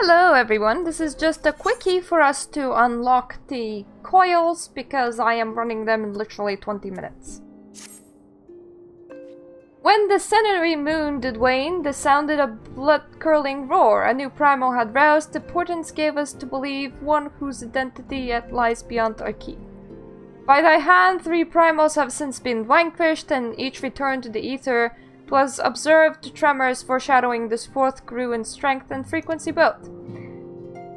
Hello everyone, this is just a quickie for us to unlock the coils because I am running them in literally 20 minutes. When the centenary moon did wane, there sounded a blood-curdling roar. A new primal had roused. The portents gave us to believe one whose identity yet lies beyond our key. By thy hand, 3 primals have since been vanquished, and each returned to the ether. 'Twas observed tremors foreshadowing this 4th grew in strength and frequency both.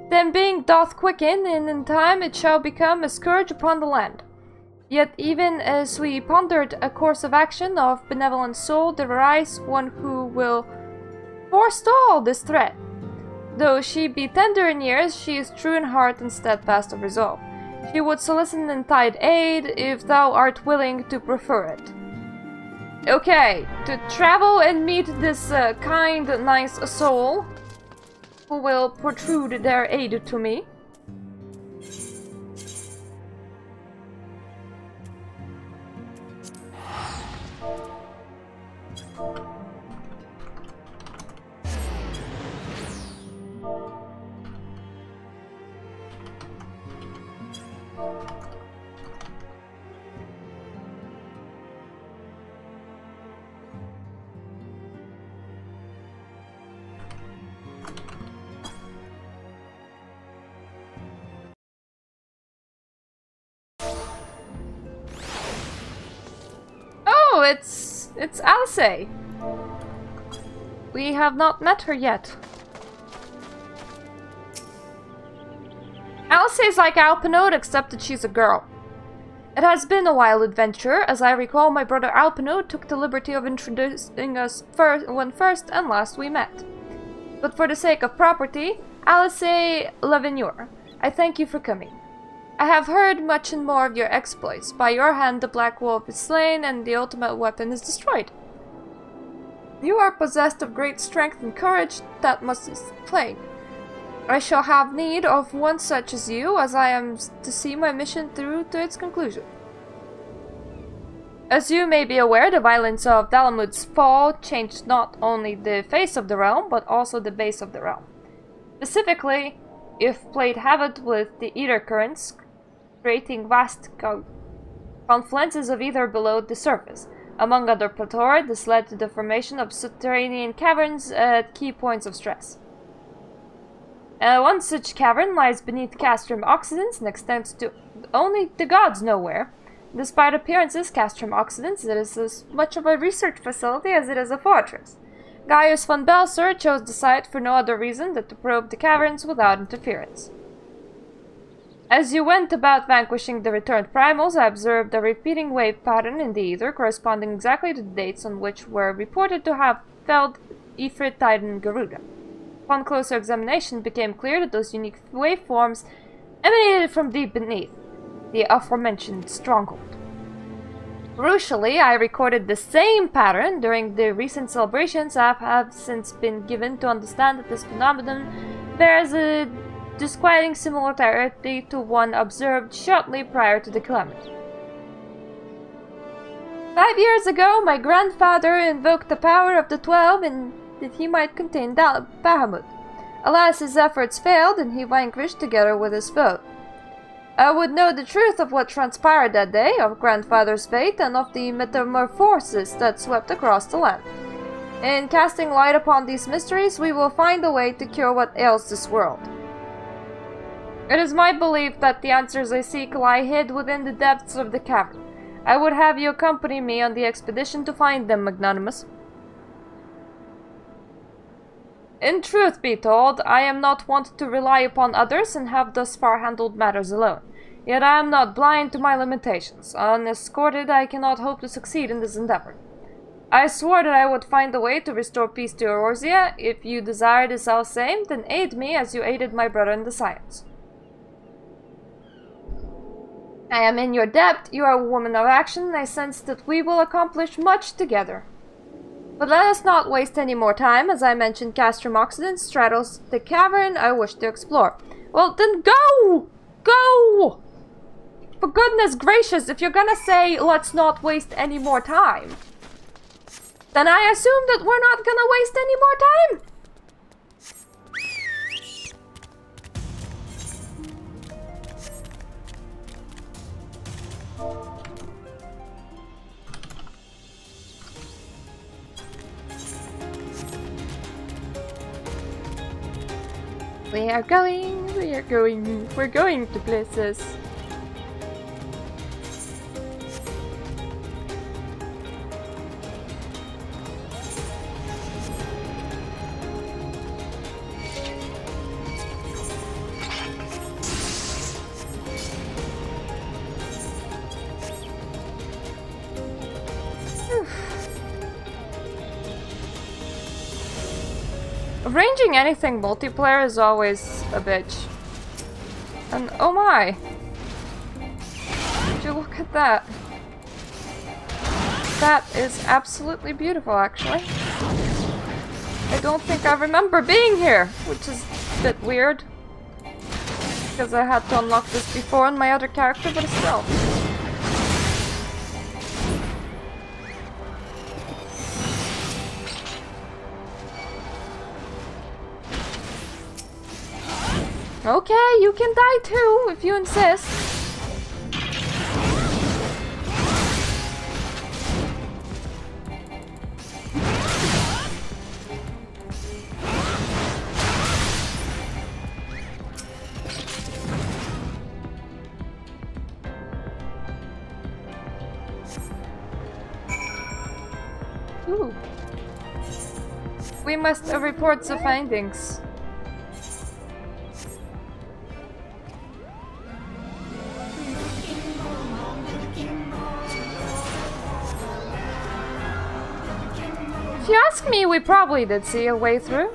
Then being doth quicken, and in time it shall become a scourge upon the land. Yet even as we pondered a course of action of benevolent soul, there arise one who will forestall this threat. Though she be tender in years, she is true in heart and steadfast of resolve. She would solicit and tide aid, if thou art willing to prefer it. Okay, to travel and meet this kind, nice soul, who will protrude their aid to me. Oh, it's Alice. We have not met her yet. Alice is like Alpinode, except that she's a girl. It has been a wild adventure. As I recall, my brother Alpinode took the liberty of introducing us when first and last we met. But for the sake of property, Alice Lavenure, I thank you for coming. I have heard much and more of your exploits. By your hand the Black Wolf is slain and the ultimate weapon is destroyed. You are possessed of great strength and courage, that must be plain. I shall have need of one such as you, as I am to see my mission through to its conclusion. As you may be aware, the violence of Bahamut's fall changed not only the face of the realm, but also the base of the realm. Specifically, if played havoc with the ether currents, creating vast confluences of ether below the surface. Among other plethora, this led to the formation of subterranean caverns at key points of stress. One such cavern lies beneath Castrum Occidents and extends to only the gods know where. Despite appearances, Castrum Occidents is as much of a research facility as it is a fortress. Gaius von Belser chose the site for no other reason than to probe the caverns without interference. As you went about vanquishing the returned primals, I observed a repeating wave pattern in the ether corresponding exactly to the dates on which were reported to have felled Ifrit, Titan, and Garuda. Upon closer examination, it became clear that those unique waveforms emanated from deep beneath the aforementioned stronghold. Crucially, I recorded the same pattern during the recent celebrations. I have since been given to understand that this phenomenon bears a disquieting similarity to one observed shortly prior to the calamity. 5 years ago, my grandfather invoked the power of the 12 and that he might contain Bahamut. Alas, his efforts failed, and he vanquished together with his foe. I would know the truth of what transpired that day, of grandfather's fate, and of the metamorphosis that swept across the land. In casting light upon these mysteries, we will find a way to cure what ails this world. It is my belief that the answers I seek lie hid within the depths of the cavern. I would have you accompany me on the expedition to find them, Magnanimous. In truth be told, I am not wont to rely upon others and have thus far handled matters alone. Yet I am not blind to my limitations. Unescorted, I cannot hope to succeed in this endeavor. I swore that I would find a way to restore peace to Eorzea. If you desire the self same, then aid me as you aided my brother in the science. I am in your debt, you are a woman of action, and I sense that we will accomplish much together. But let us not waste any more time. As I mentioned, Castrum Occident straddles the cavern I wish to explore. Well, then go! Go! For goodness gracious, if you're gonna say, let's not waste any more time, then I assume that we're not gonna waste any more time! we're going to places. Arranging anything multiplayer is always a bitch. And oh my! Would you look at that? That is absolutely beautiful, actually. I don't think I remember being here, which is a bit weird. Because I had to unlock this before on my other character, but still. Okay, you can die too, if you insist. Ooh. We must report the findings. If you ask me, we probably did see a way through.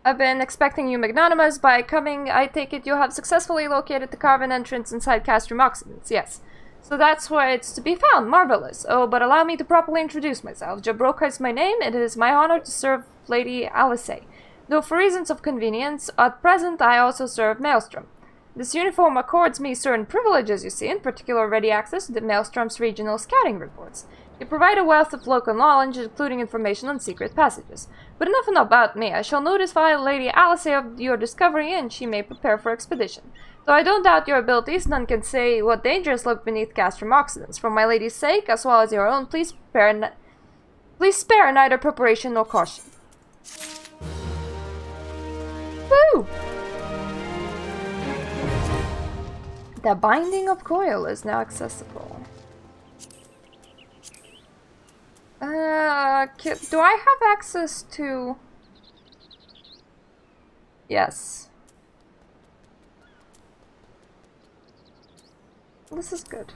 I've been expecting you, Magnanimous. By coming, I take it you have successfully located the cavern entrance inside Castrum Occidents. Yes. So that's where it's to be found. Marvelous. Oh, but allow me to properly introduce myself. Jabroka is my name. It is my honor to serve Lady Alice. Though for reasons of convenience, at present I also serve Maelstrom. This uniform accords me certain privileges, you see, in particular ready access to the Maelstrom's regional scouting reports. You provide a wealth of local knowledge, including information on secret passages. But enough about me. I shall notify Lady Alice of your discovery, and she may prepare for expedition. Though I don't doubt your abilities, none can say what dangers lurk beneath Castrum Occidents. For my lady's sake, as well as your own, please spare neither preparation nor caution. Woo! The Binding of Coil is now accessible. Do I have access to... Yes. This is good.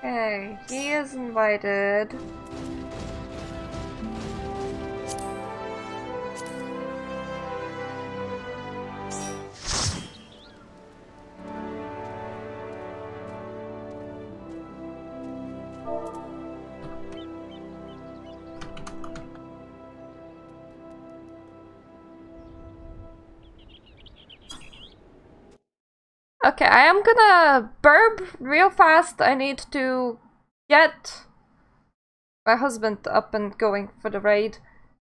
Okay, he is invited. Okay, I am gonna burp real fast. I need to get my husband up and going for the raid.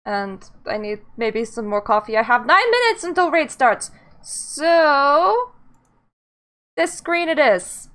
And I need maybe some more coffee. I have 9 minutes until raid starts. So... this screen it is.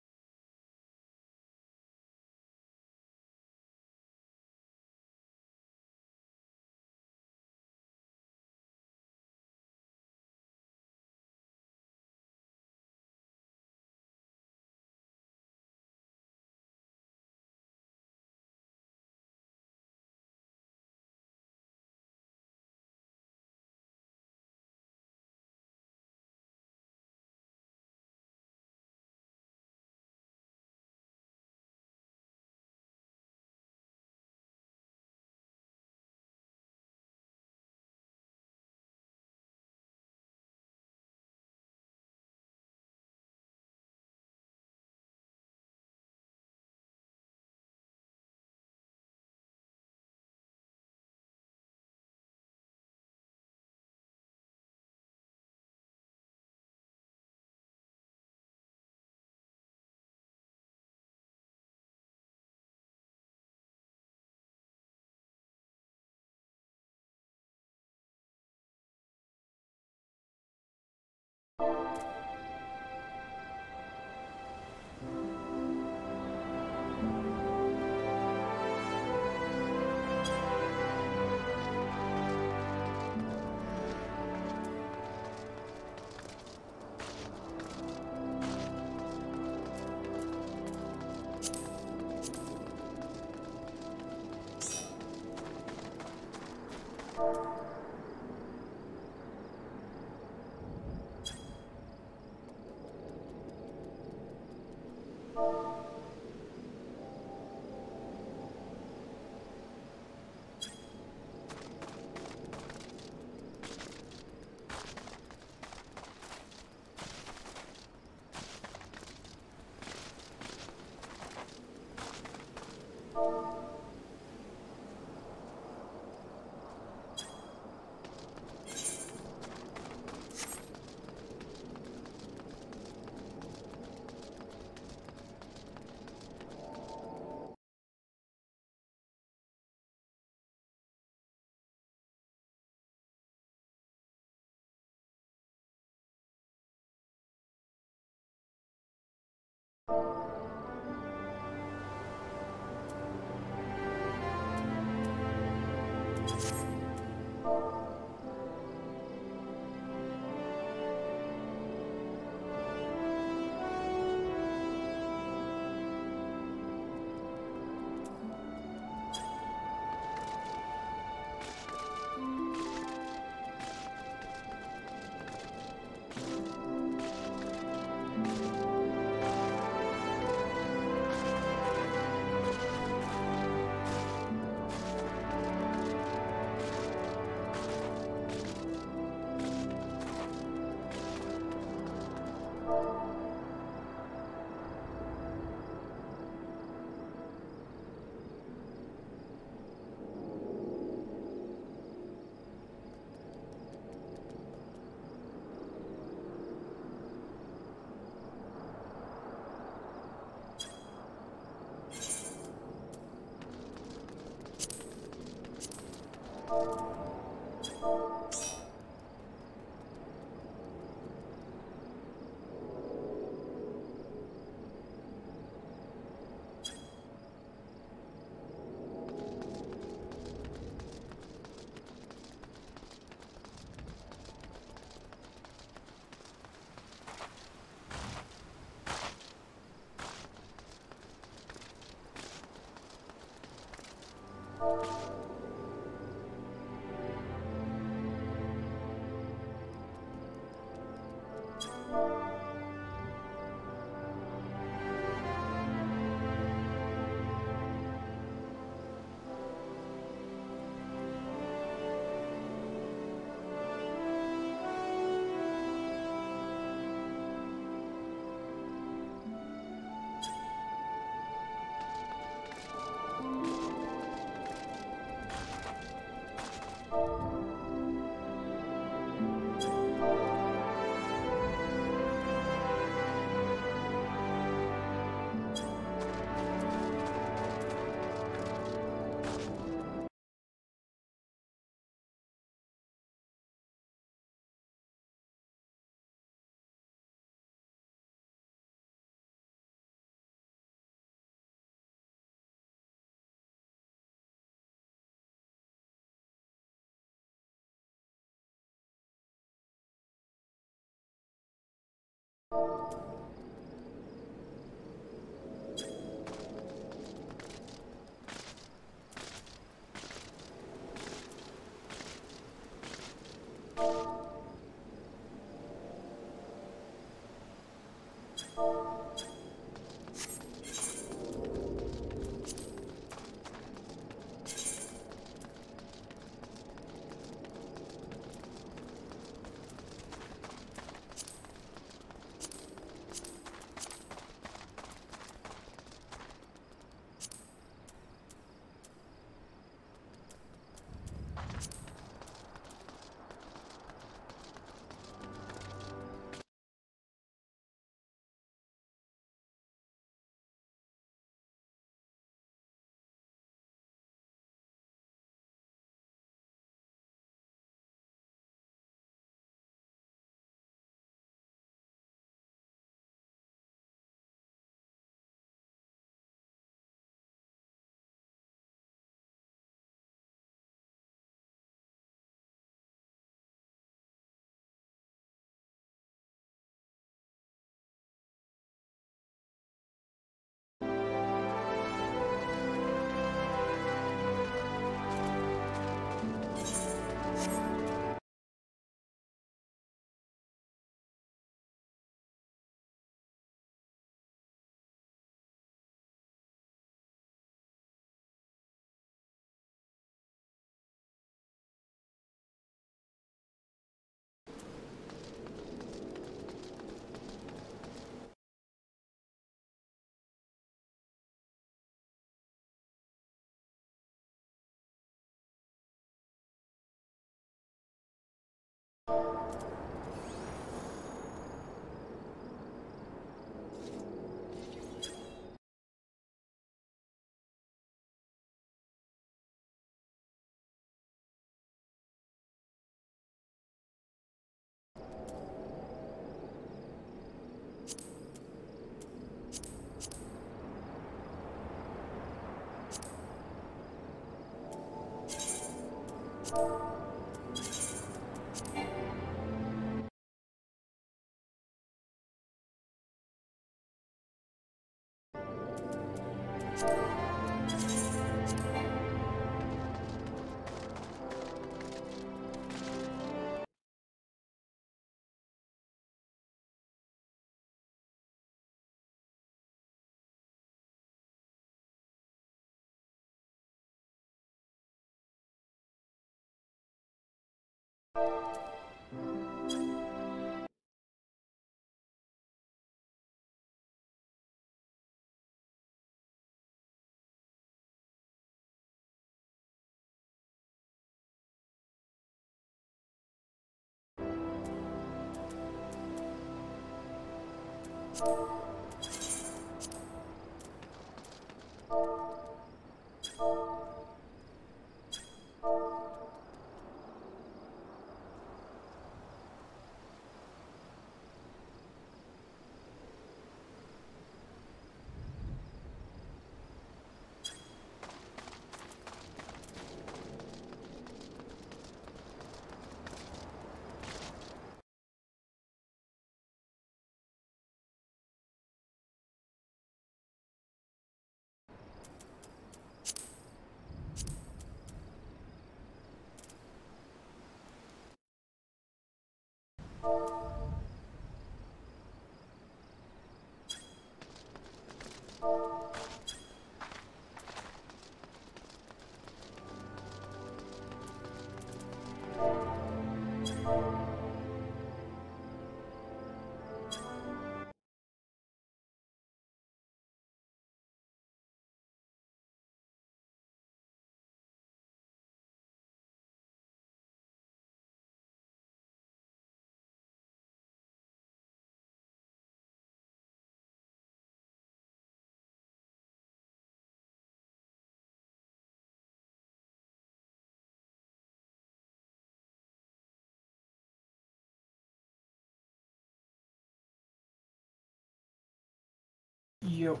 Yo.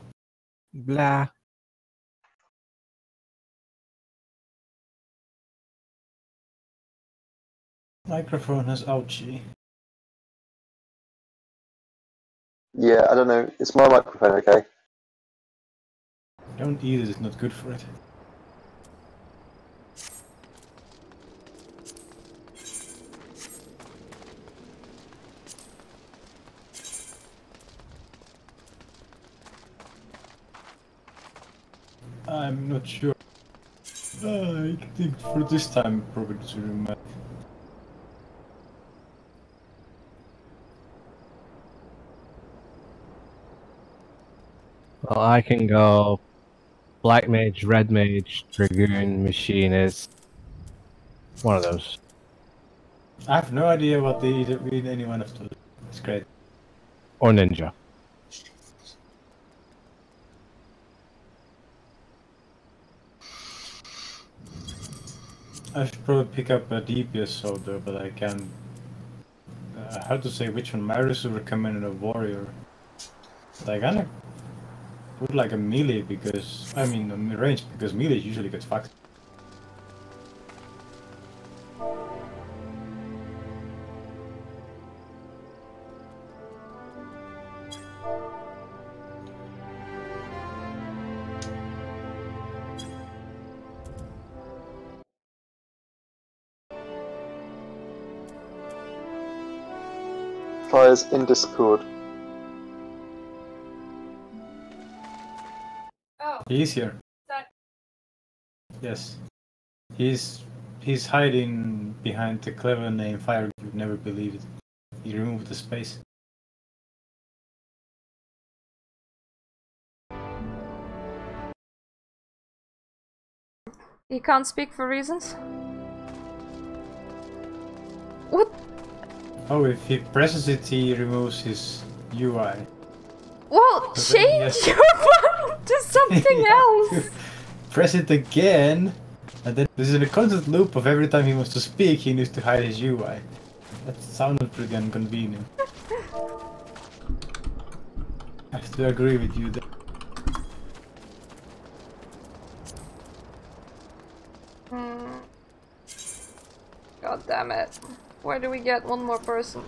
Blah. Microphone has ouchie. Yeah, I don't know. Is my microphone okay? Don't eat it, it's not good for it. I'm not sure. I think for this time probably to remember. Well, I can go Black Mage, Red Mage, Dragoon, Machinist. One of those. I have no idea what they either read any one of those. It's great. Or Ninja. I should probably pick up a DPS soldier, but I can't. How to say which one? Marius would recommend a warrior. But I kinda would like a melee because I mean a range because melee usually gets fucked. Fires in Discord. Oh, He's here. that Yes. He's hiding behind the clever name Fire. You'd never believe it. He removed the space. he can't speak for reasons. What? Oh, if he presses it, he removes his UI. Well, So then he change has- your button to something else! Press it again, and then this is in a constant loop of every time he wants to speak, he needs to hide his UI. That sounded pretty inconvenient. I have to agree with you there. God damn it. Where do we get one more person?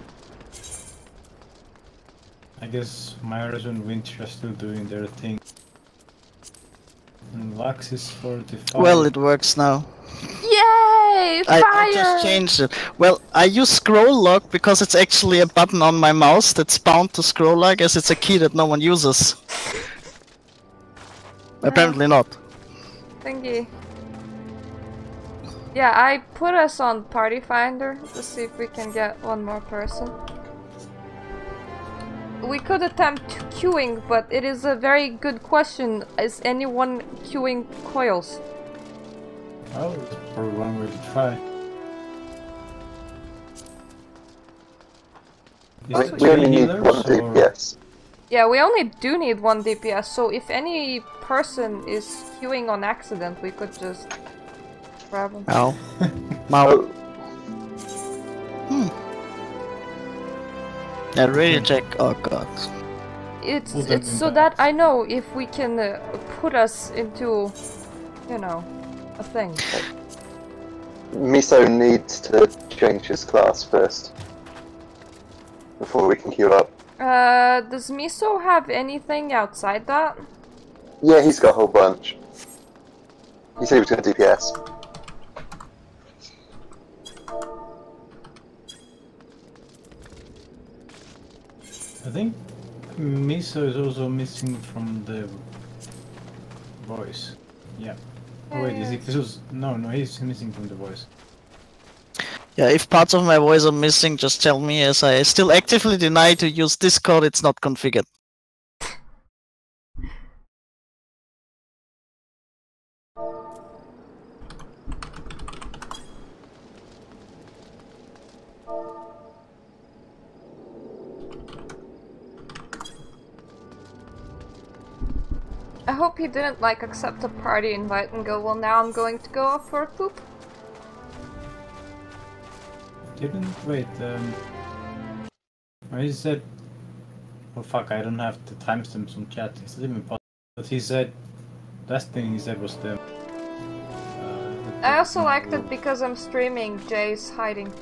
I guess Myers and Winch are still doing their thing. And Lux is 45. Well, it works now. Yay! Fire! I just changed it. Well, I use scroll lock because it's actually a button on my mouse that's bound to scroll lock, as it's a key that no one uses. Apparently not. Thingy. Yeah, I put us on Party Finder to see if we can get one more person. We could attempt queuing, but it is a very good question. Is anyone queuing Coils? Oh, that's probably one way to try. Is it We only three need healers, one or- DPS. Yeah, we only do need one DPS, so if any person is queuing on accident, we could just grab them. Ow. Mau. Oh, I really check. Oh god. It's Put them in so back. that I know if we can put us into, you know, a thing. Miso needs to change his class first. Before we can queue up. Does Miso have anything outside that? Yeah, he's got a whole bunch. He said he was going to DPS. I think Miso is also missing from the voice. Yeah. Oh wait, is he? No, he's missing from the voice. Yeah, if parts of my voice are missing, just tell me, as I still actively deny to use Discord, it's not configured. I hope he didn't like accept a party invite and go, well now I'm going to go off for a poop. Didn't wait. He said, "Oh fuck, I don't have the timestamps on chat." It's not even possible. But he said, last thing he said was the. I also liked it because I'm streaming. Jay's hiding.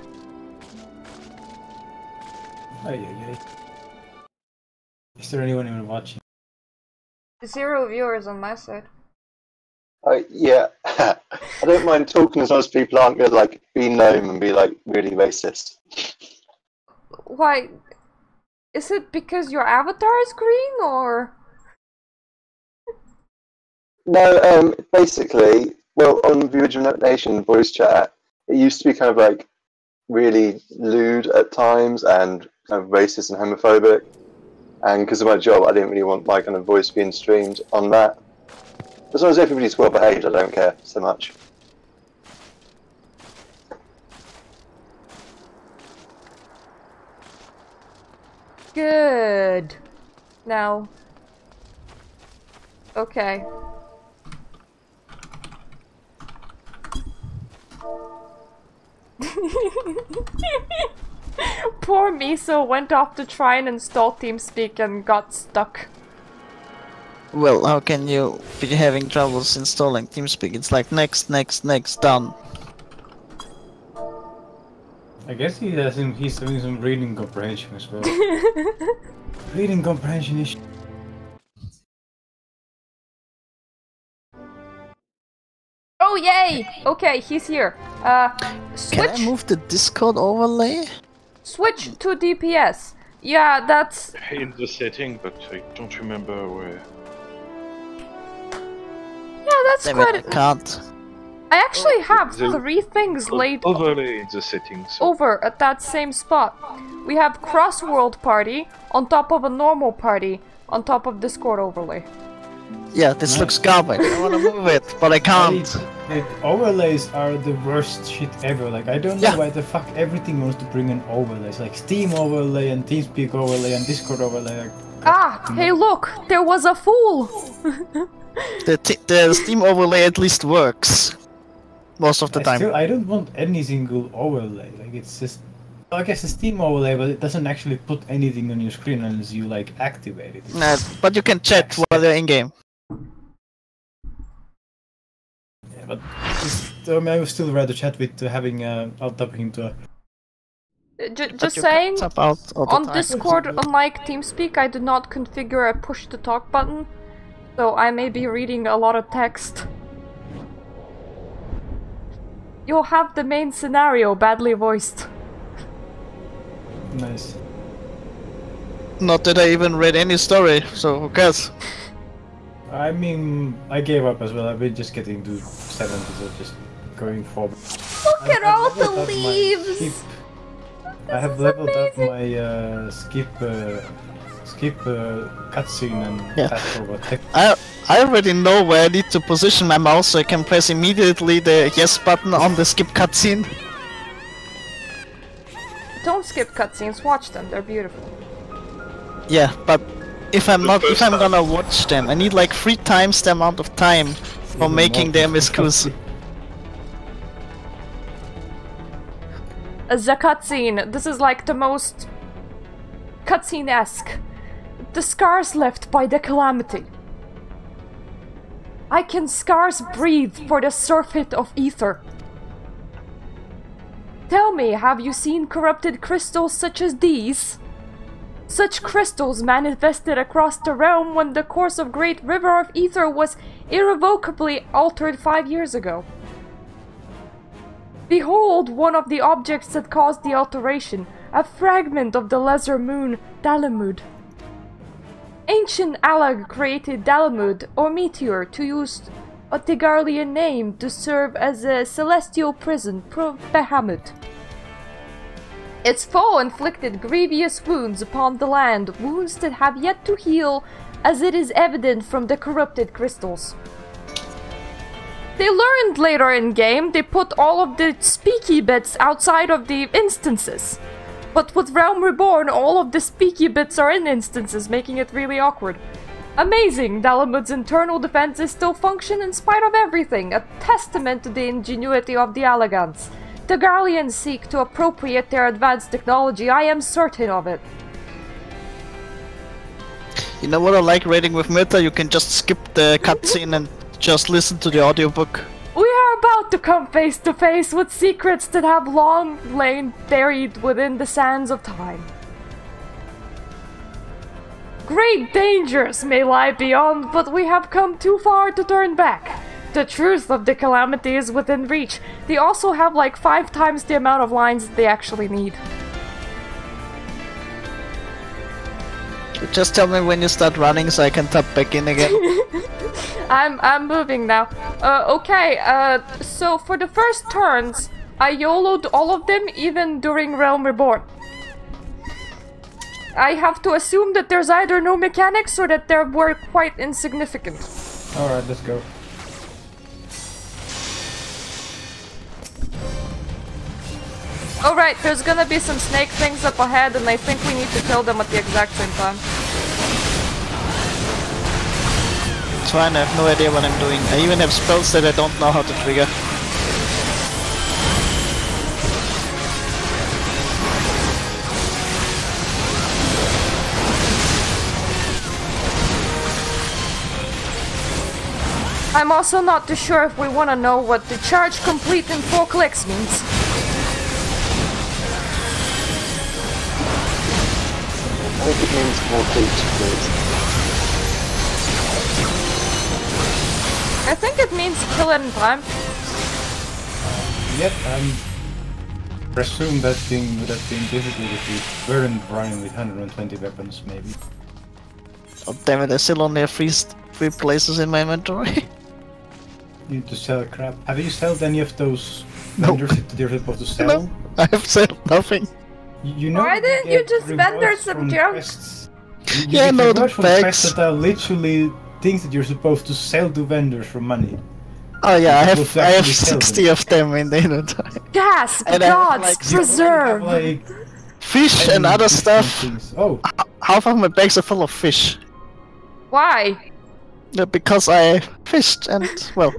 Ay, ay, ay. Is there anyone even watching? 0 viewers on my side. Yeah, I don't mind talking as long as people aren't going to like be gnome and be like really racist. Why? Is it because your avatar is green or? No, basically, well, on the original Nation voice chat, it used to be kind of like really lewd at times and kind of racist and homophobic. And because of my job, I didn't really want my kind of voice being streamed on that. As long as everybody's well behaved, I don't care so much. Good. Now. Okay. Poor Miso went off to try and install TeamSpeak and got stuck. Well, how can you be having troubles installing TeamSpeak? It's like next, done. I guess he's doing some reading comprehension as well. Reading comprehension issue. Oh yay! Okay, he's here. Can I Switch move the Discord overlay? switch to DPS. Yeah, that's In the setting, but I don't remember where. yeah, that's Damn quite. it, I can't. I actually have the- 3 things laid Overlay in the settings. over at that same spot. We have cross-world party on top of a normal party on top of Discord overlay. Yeah, this Nice. looks garbage. I wanna move it, but I can't. Like, overlays are the worst shit ever. Like, I don't know Yeah. why the fuck everything wants to bring in overlays. Like Steam overlay and TeamSpeak overlay and Discord overlay. Like, Ah, hey look, there was a fool! The Steam overlay at least works most of the time. I don't want any single overlay. Like, it's just. I guess a Steam overlay, but it doesn't actually put anything on your screen unless you like activate it. Nah, but you can chat while you're in game. Yeah, but I would still rather chat with having I'll tap into. Just saying, Tap out all the on time. Discord, unlike TeamSpeak, I did not configure a push-to-talk button, so I may be reading a lot of text. You'll have the main scenario badly voiced. Nice. Not that I even read any story, so who cares? I mean, I gave up as well. I've been just getting to 70, so just going forward. Look at all the leveled up my leaves! skip. I have leveled up my skip cutscene and Yeah. fast forward text. I already know where I need to position my mouse so I can press immediately the yes button on the skip cutscene. Don't skip cutscenes, watch them, they're beautiful. Yeah, but if I'm gonna watch them, I need like 3 times the amount of time for Even making more them exclusive. As a cutscene, this is like the most cutscene-esque. The scars left by the calamity. I can scarce breathe for the surfeit of ether. Tell me, have you seen corrupted crystals such as these? Such crystals manifested across the realm when the course of Great River of Ether was irrevocably altered 5 years ago. Behold one of the objects that caused the alteration, a fragment of the lesser moon, Dalamud. Ancient Alag created Dalamud, or meteor, to use a Tigarlian name to serve as a celestial prison, Bahamut. Its fall inflicted grievous wounds upon the land, wounds that have yet to heal, as it is evident from the corrupted crystals. They learned later in game they put all of the speaky bits outside of the instances. But with Realm Reborn, all of the speaky bits are in instances, making it really awkward. Amazing, Dalamud's internal defenses still function in spite of everything, a testament to the ingenuity of the Alagans. The Garleans seek to appropriate their advanced technology, I am certain of it. You know what I like raiding with Meta? You can just skip the cutscene and just listen to the audiobook. We are about to come face to face with secrets that have long lain buried within the sands of time. Great dangers may lie beyond, but we have come too far to turn back. The truth of the calamity is within reach. They also have like 5 times the amount of lines that they actually need. Just tell me when you start running so I can tap back in again. I'm moving now. So for the first turns, I YOLO'd all of them even during Realm Reborn. I have to assume that there's either no mechanics or that they were quite insignificant. Alright, let's go. Alright, there's gonna be some snake things up ahead and I think we need to kill them at the exact same time. It's fine, I have no idea what I'm doing. I even have spells that I don't know how to trigger. I'm also not too sure if we want to know what the charge complete in 4 clicks means. I think it means more cleats, please. I think it means kill it in time. Yep, presume that thing would have been difficult if we weren't running with 120 weapons, maybe. Oh damn it, I still only have 3 places in my inventory. You need to sell crap. Have you sold any of those No. vendors that you're supposed to sell? No, I have said nothing. You know Why you didn't get you just rewards vendor some from junk? quests. You Yeah, get no, the rewards from bags. quests that are literally things that you're supposed to sell to vendors for money. Oh yeah, I have actually sell 60 of them in the inventory. Gasp! And I have, Gods like, preserve! Like Fish 10 and other different stuff. things. Oh, Half of my bags are full of fish. Why? Yeah, because I fished and, well...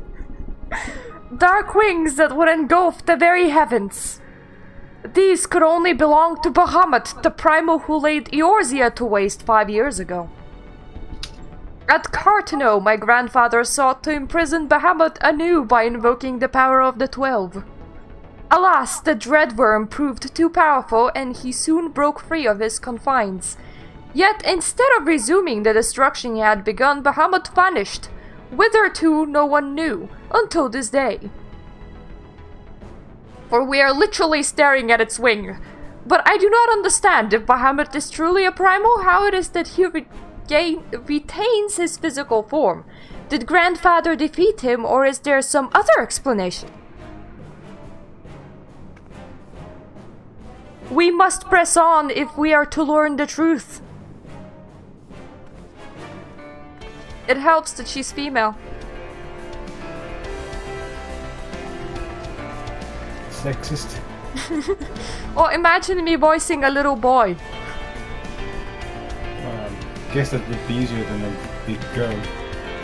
Dark wings that would engulf the very heavens. These could only belong to Bahamut, the primal who laid Eorzea to waste 5 years ago. At Cartano, my grandfather sought to imprison Bahamut anew by invoking the power of the 12. Alas, the dreadworm proved too powerful and he soon broke free of his confines. Yet, instead of resuming the destruction he had begun, Bahamut vanished. Whither to, no one knew, until this day. For we are literally staring at its wing. But I do not understand if Bahamut is truly a primal, how it is that he retains his physical form. Did Grandfather defeat him, or is there some other explanation? We must press on if we are to learn the truth. It helps that she's female. sexist. Or imagine me voicing a little boy. Guess that would be easier than a big girl.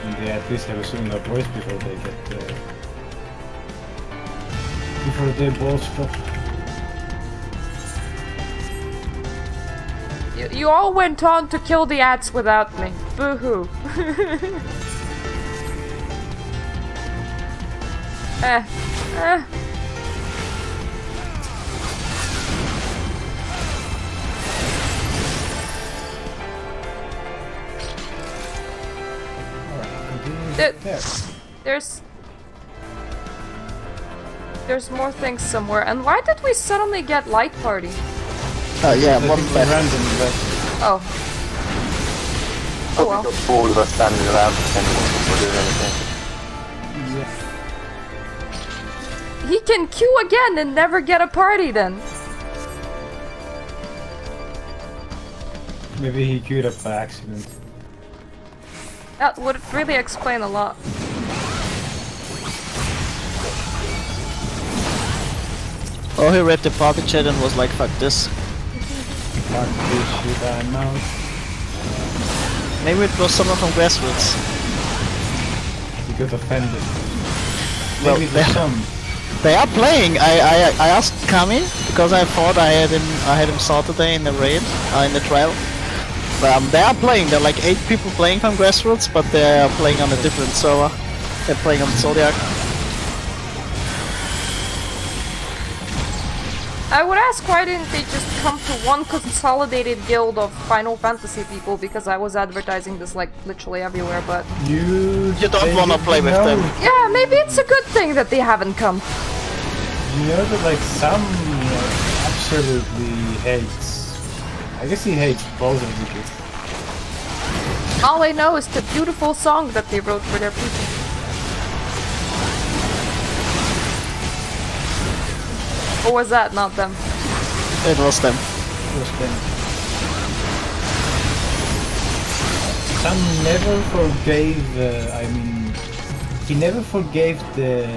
And they at least have a similar voice before they get before they balls drop. You all went on to kill the ants without me. Boo-hoo. There's more things somewhere. And why did we suddenly get light party? Oh yeah, one left. Random, Oh. Oh well. Got all of us standing around pretending we're doing anything. Yeah. He can queue again and never get a party then. Maybe he queued up by accident. That would really explain a lot. Oh, he read the party chat and was like, fuck this. Fuck this shit, I'm out. Maybe it was someone from Grassroots. He got offended. Well, Maybe there's some. They are playing. I asked Kami because I thought I had him Saturday in the raid, in the trial. They are playing. There are like 8 people playing from Grassroots, but they are playing on a different server. They're playing on Zodiac. I would ask why didn't they just come to one consolidated guild of Final Fantasy people, because I was advertising this like literally everywhere, but... You don't wanna play with them. Yeah, maybe it's a good thing that they haven't come. You know that like some absolutely hates... I guess he hates both of you. All I know is the beautiful song that they wrote for their people. Or was that not them? It was them. Some never forgave, he never forgave the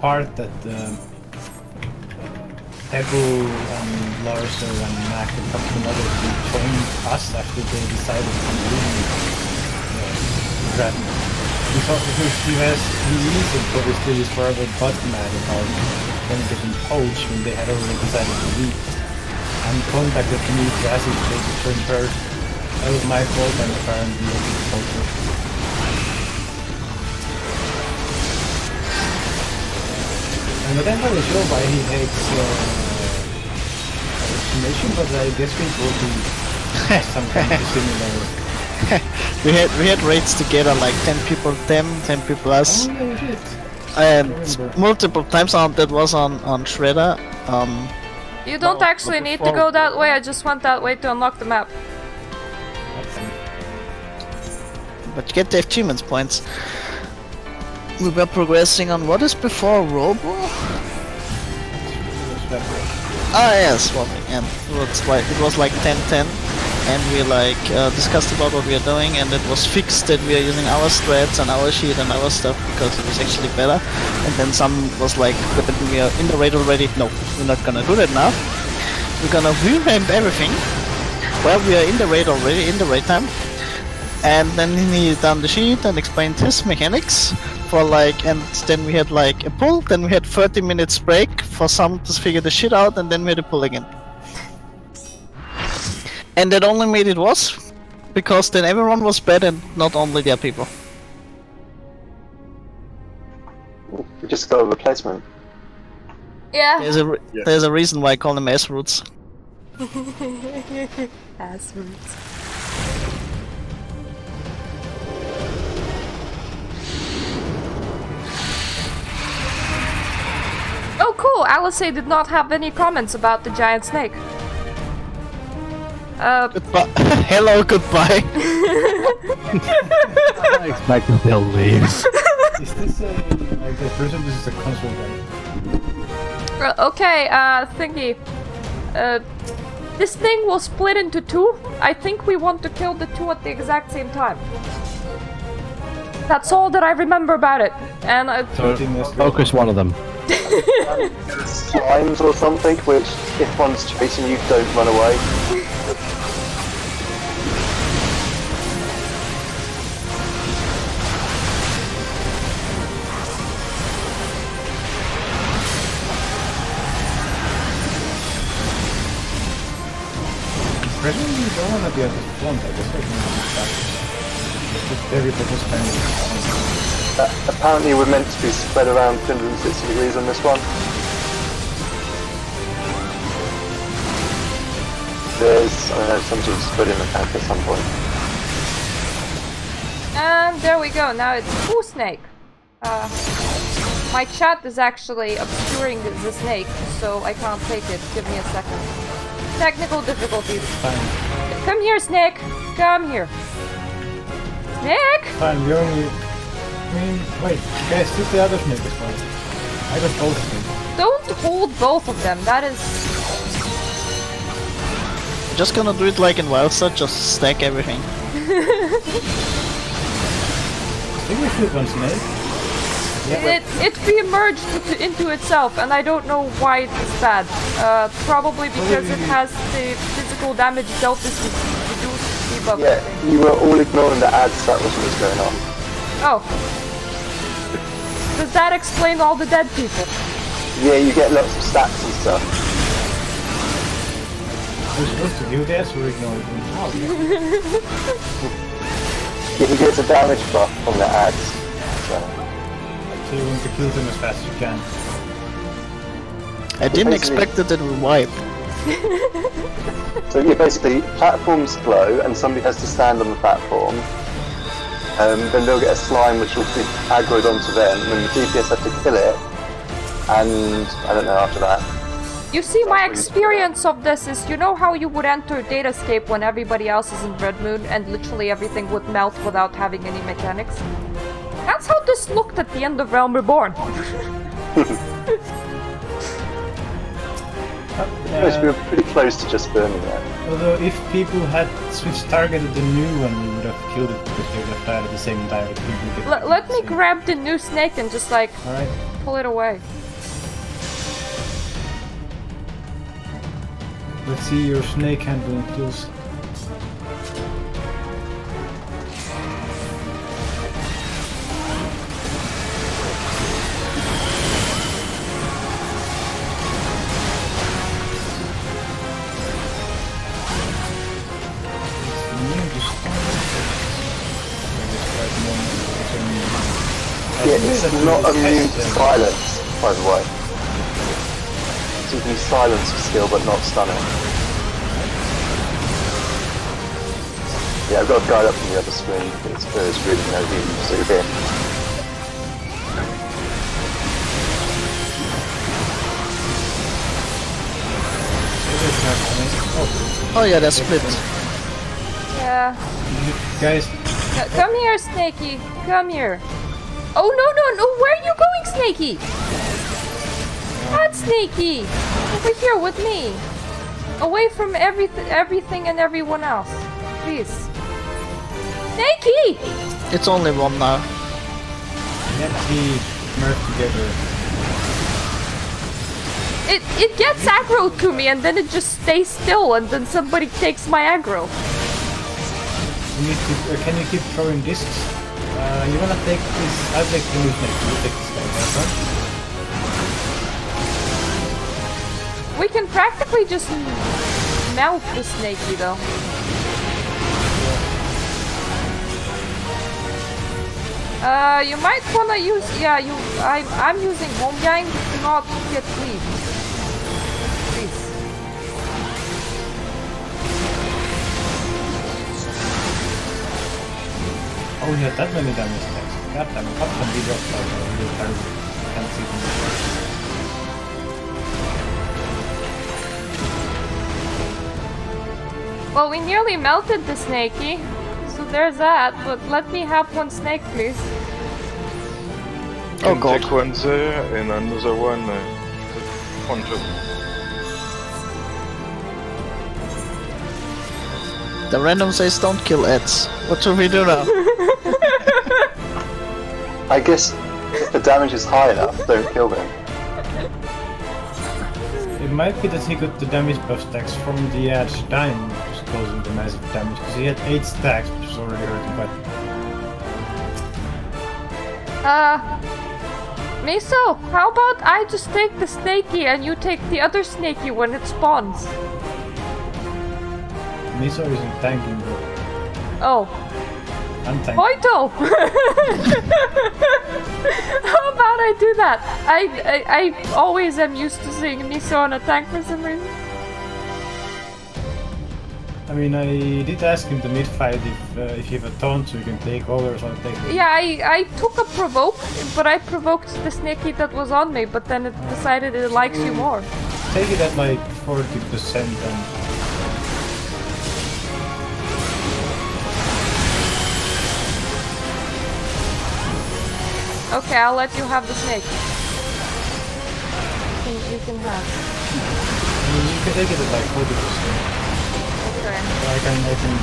part that Pebble and Larsa and Mac and a couple of others joined us after they decided to leave Red. He thought because he reasoned obviously his forever butt man about them getting poached when they had already decided to leave. And contacted me to ask if they could turn first. That was my fault and apparently I did poacher. And I don't really sure why he hates hallucination, but I guess we will do some kind of similar. we had raids together, like 10 people them, 10 people us. Oh yeah, we did. And multiple times that was on Shredder. You don't actually need to go that way, I just went that way to unlock the map. But you get the achievements points. We were progressing on what is before Robo? Ah yes, swapping, and it was like 10-10. and we like discussed about what we are doing, and it was fixed that we are using our strats and our sheet and our stuff because it was actually better. And then some was like, but we are in the raid already. No, we're not gonna do that now. We're gonna revamp everything. Well, we are in the raid already, in the raid time. And then he done the sheet and explained his mechanics for like, and then we had like a pull, then we had 30 minutes break for some to figure the shit out, and then we had a pull again. And that only made it worse, because then everyone was bad and not only their people. We just got a replacement. Yeah. There's a reason why I call them S-roots. Ass roots. Oh cool, Alice did not have any comments about the giant snake. Goodbye. Hello, goodbye. I expected they'll leave. Is this a... like, I presume this is a console game. Okay, thingy. This thing will split into two. I think we want to kill the two at the exact same time. That's all that I remember about it. And So, focus one of them. Slimes or something, which if one's chasing you, don't run away. Presently, you don't want to be at the front, I guess I can just everybody standing. Apparently we're meant to be spread around 360 degrees on this one. There's, I don't know, some sort of spreading mechanic at some point. And there we go, now it's full snake. My chat is actually obscuring the snake, so I can't take it. Give me a second. Technical difficulties. Fine. Come here, snake! Come here! Snake! Fine, we only... I mean, wait, guys, this the other snake is fine. I got both of them. Don't hold both of them, that is... I'm just gonna do it like in Wildstar, just stack everything. I think we should one snake. It re-emerged into itself, and I don't know why it is bad. Probably because it has the physical damage dealt is reduced debuff. Yeah, you were all ignoring the ads, that was what was going on. Oh. Does that explain all the dead people? Yeah, you get lots of stats and stuff. We're supposed to do this, we're ignoring them. Oh, Yeah, he gets a damage buff from the ads. So. So you want to kill them as fast as you can. I didn't expect that it would wipe. So yeah, basically, platforms glow and somebody has to stand on the platform. Then they'll get a slime which will be aggroed onto them, and then the DPS have to kill it. And I don't know after that. You see, my experience of this is, you know how you would enter Datascape when everybody else is in Red Moon and literally everything would melt without having any mechanics? That's how this looked at the end of Realm Reborn. Yes, we were pretty close to just burning that. Although if people had switched targeted the new one, we would have killed it because they would have died at the same time. Let me grab the new snake and just like pull it away. Let's see your snake handling tools. Yeah, it's not immune to silence, by the way. So you can silence with skill but not stun it. Yeah, I've got a guide up on the other screen, but there's really no view, so you're here. Oh yeah, they're split. Yeah. Guys. Come here, Snakey. Come here. Oh no! Where are you going, Snakey? Not Snakey. Over here with me. Away from everything and everyone else. Please. Snakey! It's only one now. Let's see, merge together. It gets aggro to me and then it just stays still and then somebody takes my aggro. You need to, can you keep throwing discs? You wanna take this? I'll take the new snake. You take this guy, right? We can practically just melt the snakey though. You might wanna use, yeah, I'm using home gang to not get cleaved. Please. Oh, he had that many damage attacks. God damn it, up some big rocks are really terrible. Can't see them. Well, we nearly melted the snakey, so there's that, but let me have one snake, please. Oh God. Take one there and another one front of. The random says don't kill Eds. What should we do now? I guess if the damage is high enough, don't kill them. It might be that he got the damage buff stacks from the edge dying, which is causing the massive damage, because he had 8 stacks, which is already hurting quite. Miso, how about I just take the snakey and you take the other snakey when it spawns? Miso isn't tanking though. Oh. I'm tanking. Poito! How about I do that? I always am used to seeing Miso on a tank for some reason. I mean, I did ask him to mid-fight if you have a taunt so you can take over, so I'll take it. Yeah, I took a provoke, but I provoked the snakey that was on me, but then it decided it likes you more. Take it at like 40% and... Okay, I'll let you have the snake. You can have. I mean, you can take it at like 40%. Okay. I can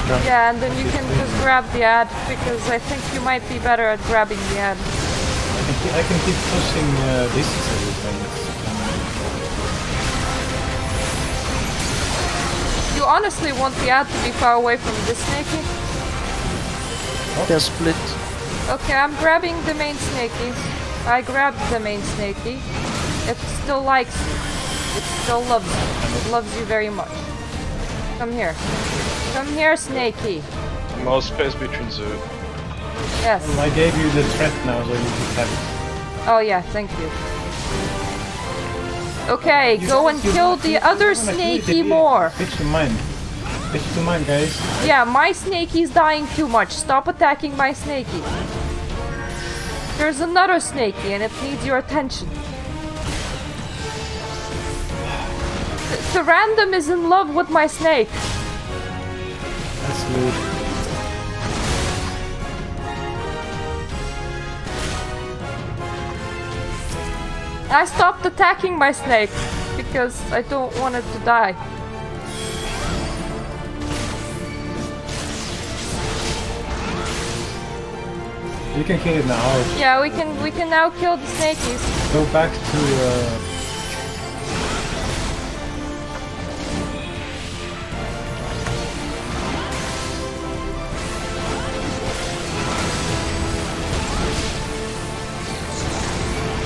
drop. Yeah, and then you can just grab the ad, because I think you might be better at grabbing the ad. I can keep pushing distances when it's... You honestly want the ad to be far away from this snakey? They're split. Okay, I'm grabbing the main snakey. I grabbed the main snakey. It still likes you. It still loves you. It loves you very much. Come here. Come here, snakey. More space between the. Yes. Well, I gave you the threat now, so you can have it. Oh yeah, thank you. Okay, go and kill the other snakey more. Pitch to mine. Pitch to mine, guys. Yeah, my snakey's dying too much. Stop attacking my snakey. There's another snakey and it needs your attention. The random is in love with my snake. That's good. I stopped attacking my snake because I don't want it to die. We can kill it now. Yeah, we can now kill the snakies. Go back to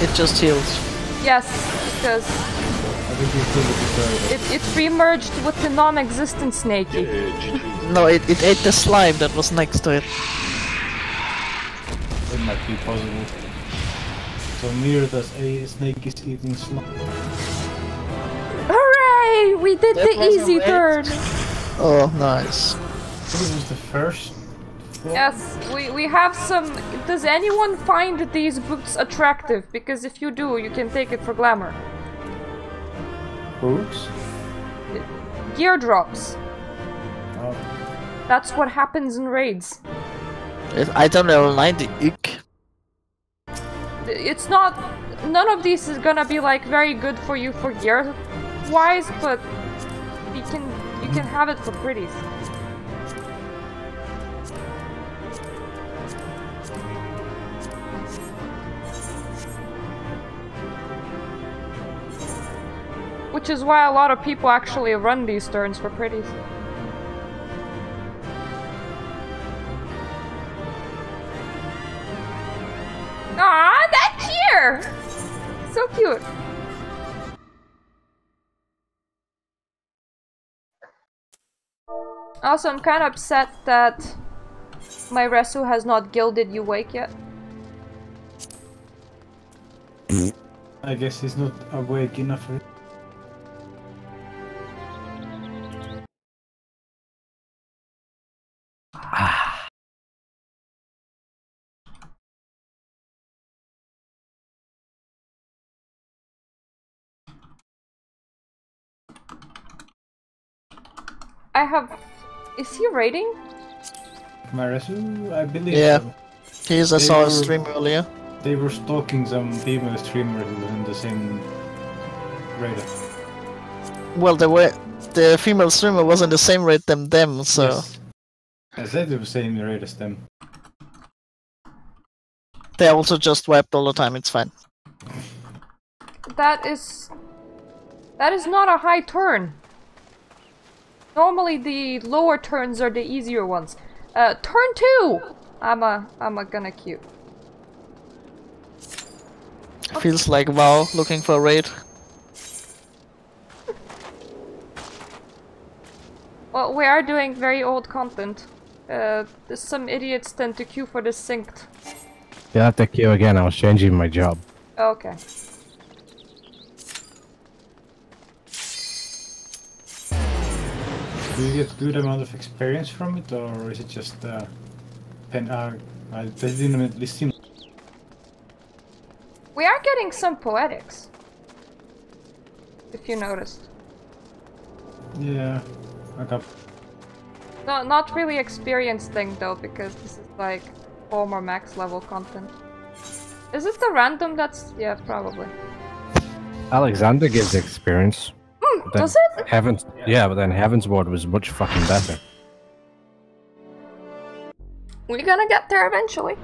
It just heals. Yes, because I think you killed it. it re-merged with the non-existent snakey. No, it ate the slime that was next to it. It might be possible. So near that a snake is eating slime. Hooray! We did That the was easy a waste. third. Oh, nice. This was the first floor. Yes, we have some... Does anyone find these boots attractive? Because if you do, you can take it for glamour. Boots? Gear drops. Oh. That's what happens in raids. I don't know, 90 ick. It's not... None of these is gonna be like very good for you for gear wise, but you can have it for pretties. Which is why a lot of people actually run these turns for pretties. Ah, that cheer! So cute. Also, I'm kind of upset that my Resu has not gilded you awake yet. I guess he's not awake enough for it. I have... Is he raiding? Marisu, I believe Yeah. so. I saw a stream earlier. They were stalking some female streamer who was in the same raider. Well, the female streamer was in the same raid than them, so... Yes. I said it was same raid as them. They also just wiped all the time, it's fine. That is not a high turn. Normally the lower turns are the easier ones. Turn 2! I'm gonna queue. Feels like WoW looking for a raid. Well, we are doing very old content. Some idiots tend to queue for the synced. You'll have to queue again, I was changing my job. Okay. Do you get good amount of experience from it, or is it just pen? They didn't at least seem. We are getting some poetics. If you noticed. Yeah, I got. No, not really experience thing though, because this is like former max level content. Is it the random that's... yeah, probably. Alexander gives experience. Does it? Heavens, yeah, but then Heaven's Ward was much fucking better. We're gonna get there eventually.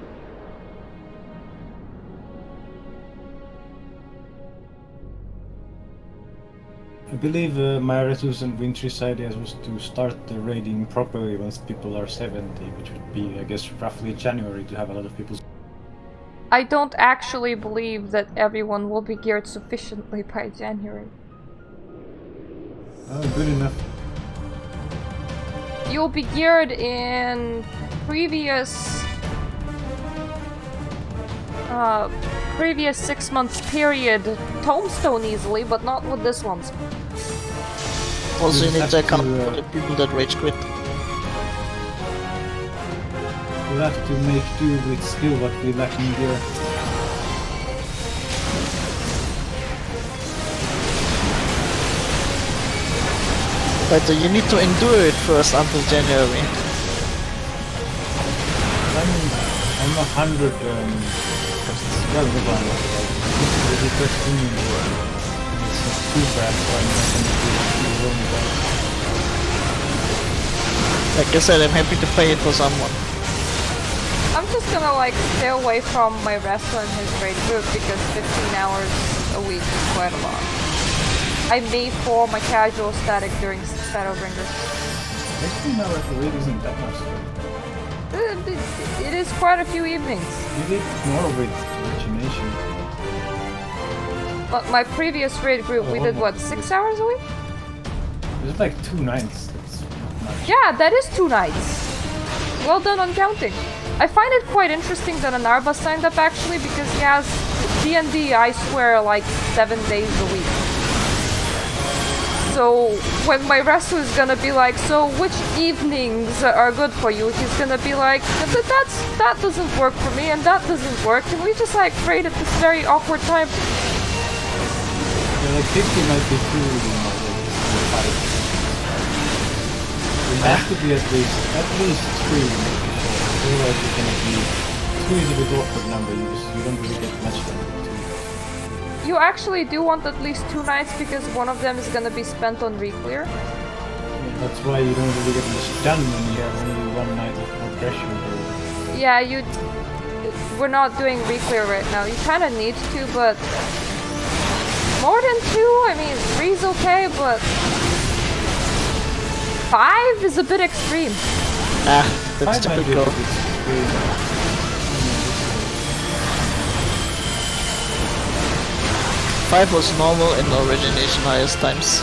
I believe Myretus and Wintry's ideas was to start the raiding properly once people are 70, which would be, I guess, roughly January to have a lot of people. I don't actually believe that everyone will be geared sufficiently by January. Oh, good enough. You'll be geared in previous 6 months period tombstone easily, but not with this one's. Also, you need to account to, for the people that rage quit. We'll have to make do with still what we lack in gear. But you need to endure it first until January. I'm 100 well, it's too bad, so I'm not going to do it. Like I said, I'm happy to pay it for someone. I'm just gonna like stay away from my wrestler and his raid group because 15 hours a week is quite a lot. I may form a casual static during Shadowbringers. 15 hours a week isn't that much. It is quite a few evenings. You did more with imagination. But my previous raid group, we did what, 6 hours a week? It's like 2 nights. That's not much. Yeah, that is 2 nights. Well done on counting. I find it quite interesting that Anarba signed up actually because he has D&D, I swear, like 7 days a week. So when my wrestler is gonna be like, so which evenings are good for you? He's gonna be like, that doesn't work for me and that doesn't work. Can we just like trade at this very awkward time? Yeah, like 50 might be too, it has to be at least 3. Otherwise you're gonna be 2 is a bit awkward number, you don't really get much from it. You actually do want at least 2 nights because one of them is gonna be spent on reclear. That's why you don't really get much done when you have only one night of progression. Yeah, we're not doing reclear right now. You kind of need to, but more than 2? I mean, 3's okay, but 5 is a bit extreme. Ah, that's typical. 5 was normal in origination highest times.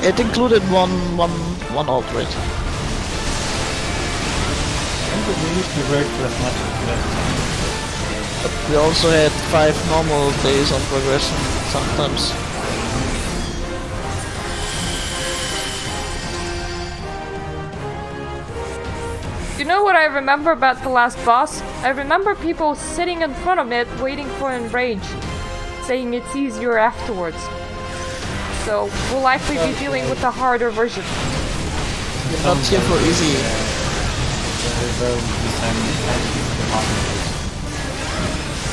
It included one alt rate. But we also had 5 normal days on progression sometimes. You know what I remember about the last boss? I remember people sitting in front of it waiting for enrage, saying it's easier afterwards. So we'll likely be dealing with a harder version. You're not here for easy.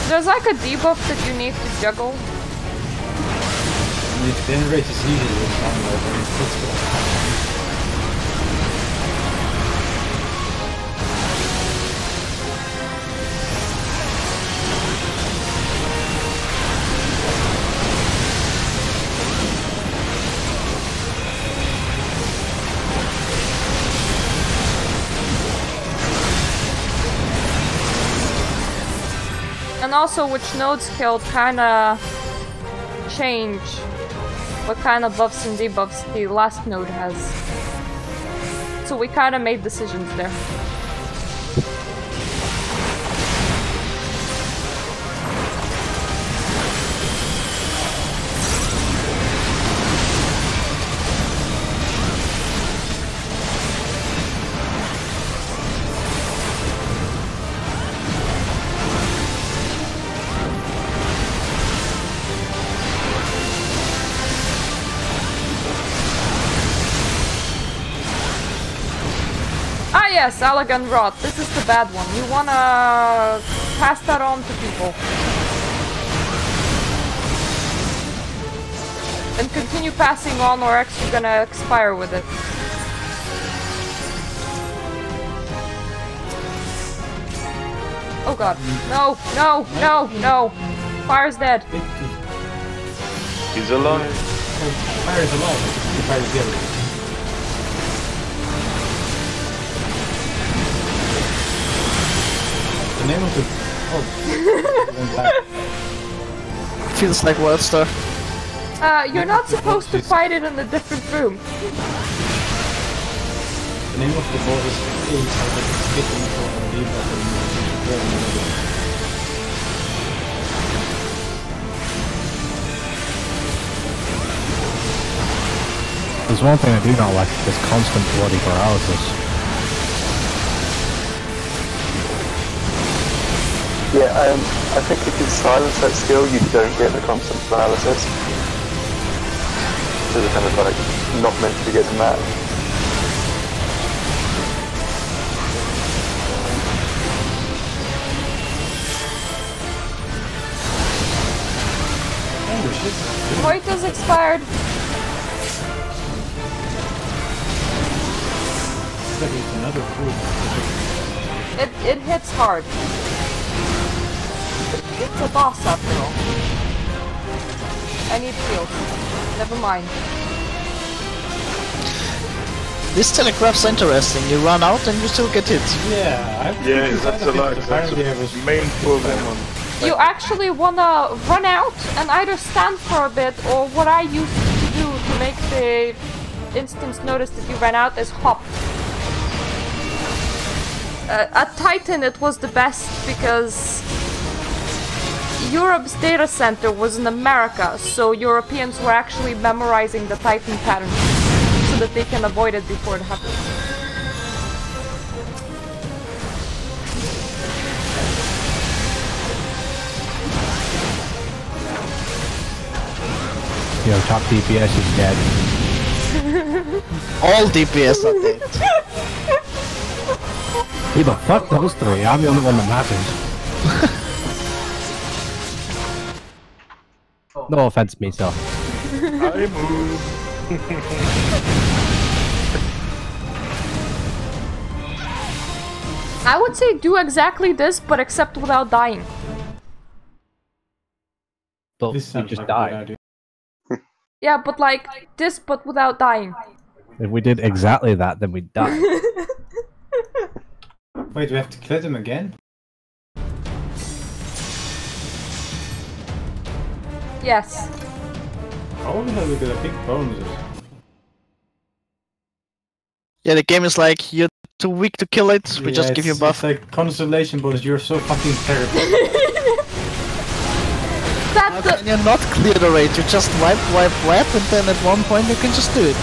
There's like a debuff that you need to juggle. If the enrage is easy, it's fine, And also which nodes killed kinda change what kind of buffs and debuffs the last node has. So we kinda made decisions there. Yes, Elegant Rod. This is the bad one. You wanna pass that on to people. And continue passing on or else you're gonna expire with it. Oh god. No, no, no, no. Fire's dead. He's alive. Fire is alive. Fire is dead. The name of the... Oh. Feels like Wildstar. You're not supposed to fight it in a different room. The name of the boss is Ace, I think it's getting for a debuff and There's one thing I do not like, this constant bloody paralysis. Yeah, I think if you silence that skill, you don't get the constant paralysis. So they're kind of like not meant to get mad. Void is expired. It hits hard. It's a boss after all. I need shield. Never mind. This telegraph's interesting. You run out and you still get hit. Yeah, that's a lot. That's the main problem. You actually wanna run out and either stand for a bit, or what I used to do to make the instance notice that you ran out is hop. At Titan it was the best because Europe's data center was in America, so Europeans were actually memorizing the Titan pattern so that they can avoid it before it happens. Yo, top DPS is dead. All DPS are dead. Who the fuck those three? I'm the only one that matters. No offense, Miso. I move. I would say do exactly this, but except without dying. But This we sounds just like a good died. idea. Yeah, but like this, but without dying. If we did exactly that, then we'd die. Wait, we have to kill them again? Yes. Oh, we got a big bonuses. Yeah, the game is like, you're too weak to kill it, we just give you a buff. It's like consolation bonus, you're so fucking terrible. How can you not clear the raid? You just wipe, and then at one point you can just do it.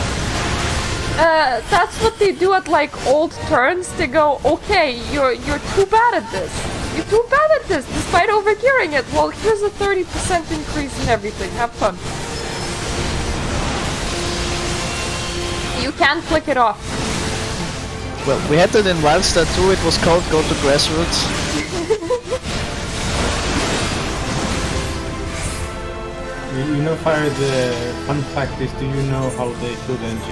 That's what they do at like old turns. They go, okay, you're too bad at this. You're too bad at this, despite overgearing it. Well, here's a 30% increase in everything. Have fun. You can't flick it off. Well, we had it in Wildstar too. It was called Go to Grassroots. You know, Fire, the fun fact is, do you know how they killed NG?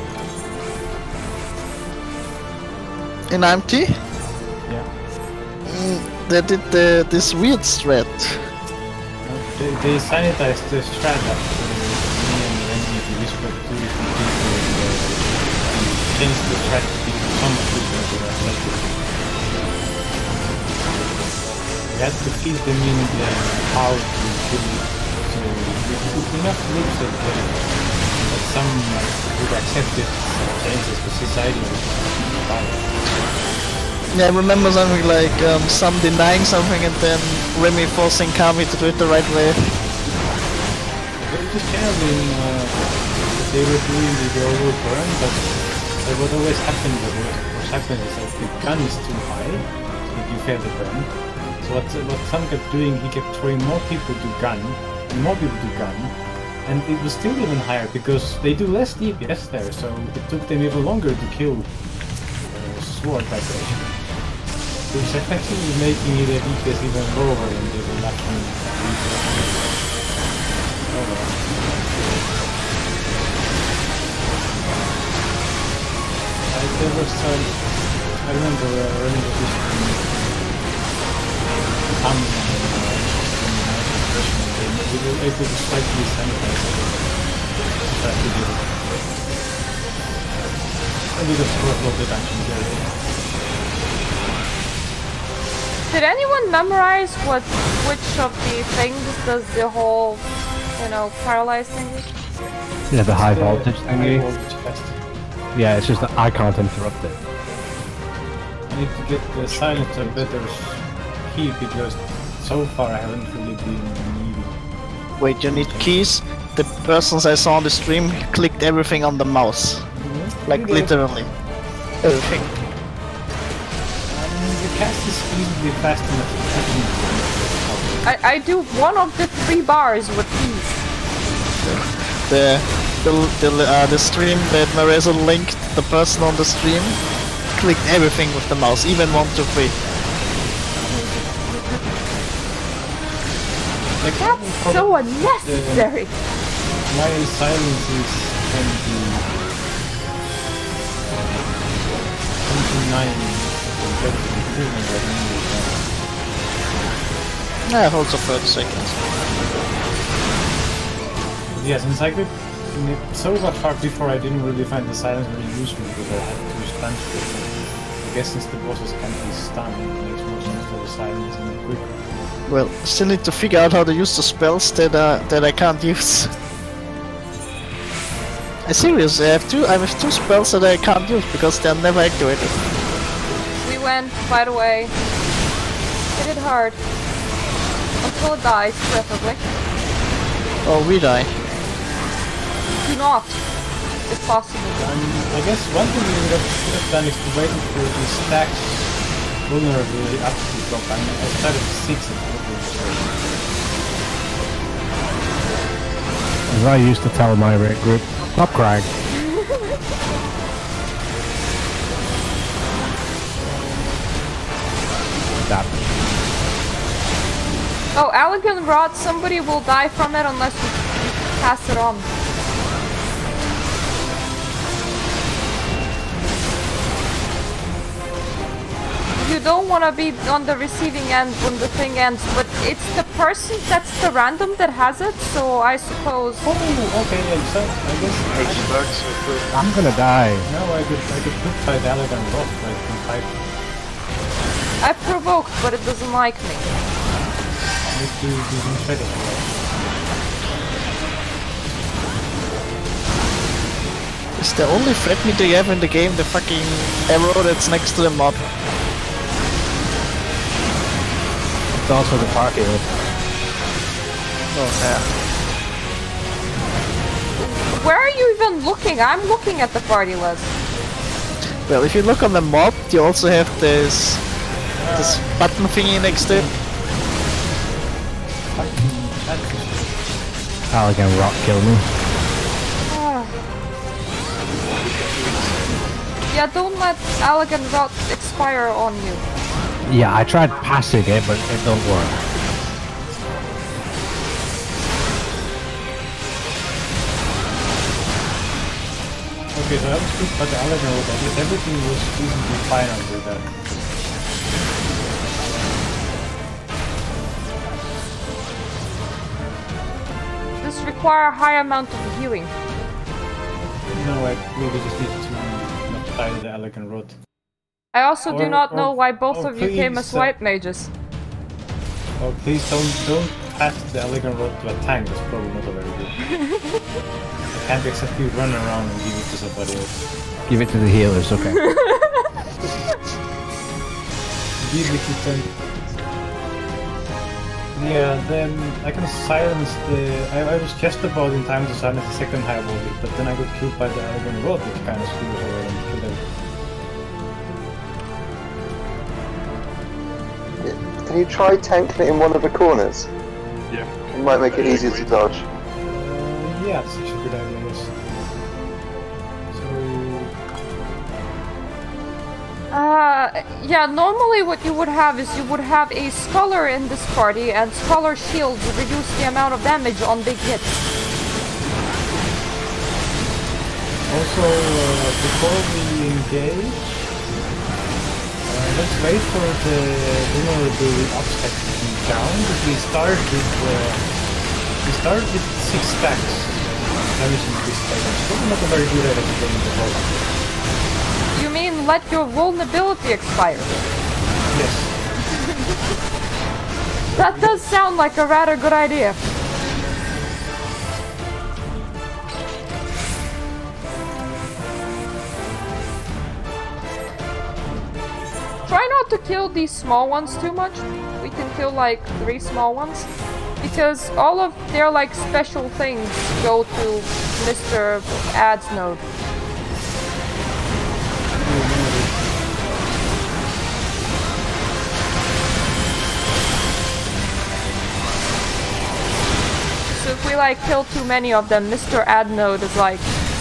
In IMT? Yeah. They did this weird strat. They sanitized the strat after me and Renji whispered to different people and changed the strat to be somewhat different. We had to feed them in how to kill it. So with enough looks that some would accept it changes the society would follow. Yeah, I remember something like some denying something and then Remy forcing Kami to do it the right way. They just generally they were doing the overburn, but what always happened, is that the gun is too high, so you fail the burn. So what Sam kept doing, he kept throwing more people to gun, and it was still even higher because they do less DPS there, so it took them even longer to kill sword vibration. So it's effectively making the DPS even lower than they were lacking. Oh well. I remember running a vision we were able to slightly sanitize it. And we just workload it actually very. Did anyone memorize which of the things does the whole, paralyzed thingy? Yeah, the high voltage thingy. High voltage test. Yeah, it's just that I can't interrupt it. I need to get the silence a better key because so far I haven't really been needing. Wait, you need keys? The persons I saw on the stream clicked everything on the mouse. Like literally. Everything. The cast is easily fast enough. I do one of the 3 bars with keys. The stream that Marisa linked, the person on the stream clicked everything with the mouse, even 1, 2, 3. That's so unnecessary. My silence is 29. Yeah, it holds up 30 seconds. Yeah, since I could so far before I didn't really find the silence very useful because I had to stun it. I guess since the bosses can't be stunned, it makes more sense for the silence and quick. Well, still need to figure out how to use the spells that I can't use. Seriously, I have 2 spells that I can't use because they're never activated. We went, by the way. Hit it hard. Until it dies, preferably. Oh, we die. Do not, if possible. I guess one thing we would have done is to wait for the stack vulnerability up to the top. I tried to 6 it. As I used to tell my rate group, stop crying. That. Oh, Elegant Rod, somebody will die from it unless you pass it on. You don't want to be on the receiving end when the thing ends, but it's the person that's the random that has it, so I suppose... Oh, okay, yeah, so I guess... It's bugs with the... I'm gonna die. No, I could put fight elegant rock, like in fight. I provoked, but it doesn't like me. Need to shred it. Is the only threat meter you have in the game the fucking arrow that's next to the mob? It's also the party list. Oh, yeah. Where are you even looking? I'm looking at the party list. Well, if you look on the mob, you also have this button thingy next to it. Elegant rock killed me. Yeah, don't let Elegant Rot expire on you. Yeah, I tried passing it, but it don't work. Okay, so I was good, but the elegant rock, at least everything was reasonably fine under that. This require a high amount of healing. No, I maybe just need to not tie the elegant rod. I also do not know why both or of you came as please, white mages. Oh, please don't pass the elegant rod to a tank. That's probably not a very good. I can't exactly run around and give it to somebody else. Give it to the healers, okay. Give it to them. Yeah, then I can silence the... I was just about in time to silence the second high voltage, but then I got killed by the elegant rod, which kind of screws away and killed them. Can you try tanking it in one of the corners? Yeah. It might make it easier to dodge. Yeah, that's such a good idea, yes. Yeah, normally what you would have is you would have a Scholar in this party, and Scholar shields reduce the amount of damage on big hits. Also, before we engage, let's wait for the vulnerability obstacle to be down, because we start with 6 stacks. Damage increase stacks. It's probably not a very good idea to get in the hole. You mean let your vulnerability expire? Yes. That does sound like a rather good idea. Try not to kill these small ones too much. We can kill like 3 small ones. Because all of their like special things go to Mr. Ads node. So if we like kill too many of them, Mr. Ad node is like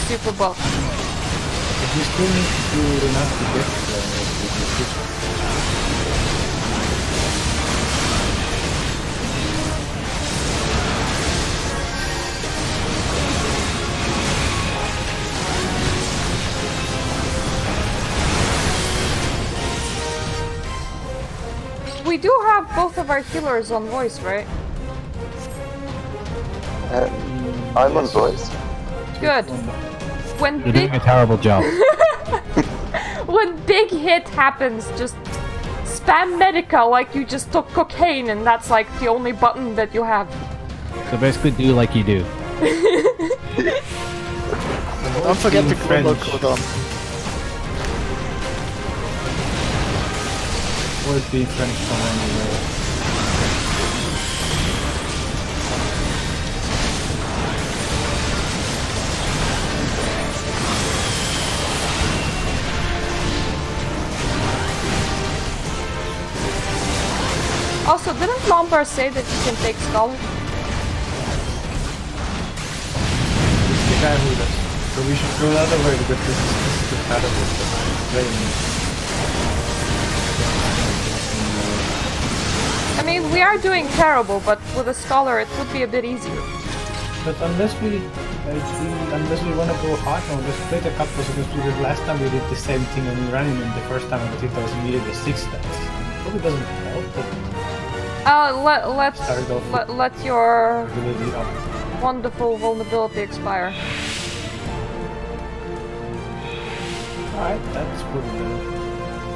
super buff. But you still need to do enough to get there. We do have both of our healers on voice, right? I'm on voice. Good. When You're doing a terrible job. when big hit happens, just spam Medica like you just took cocaine and that's like the only button that you have. So basically do like you do. Don't forget the global code on. Or be French from anywhere. Also, didn't Lombard say that you can take Scholar? It's the guy who does. So we should go the other way because this is the pattern of the playing. I mean, we are doing terrible, but with a Scholar it would be a bit easier. But unless we want to go hard on, just wait a couple of seconds because last time we did the same thing and we ran in the first time I think I was immediately 6 stacks. Probably doesn't help, but let your wonderful vulnerability expire. Alright, that's pretty good.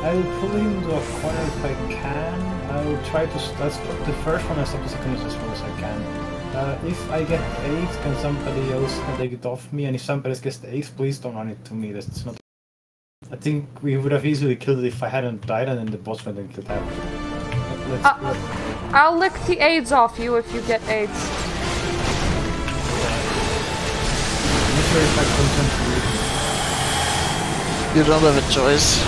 I will pull him to a corner if I can. I will try to stop the first one and stop the second one as well as I can. If I get 8, can somebody else take it off me? And if somebody else gets the 8, please don't run it to me. That's not. I think we would have easily killed it if I hadn't died and then the boss went and killed that. I'll lick the AIDS off you if you get AIDS. I'm not sure if I consent to You don't have a choice.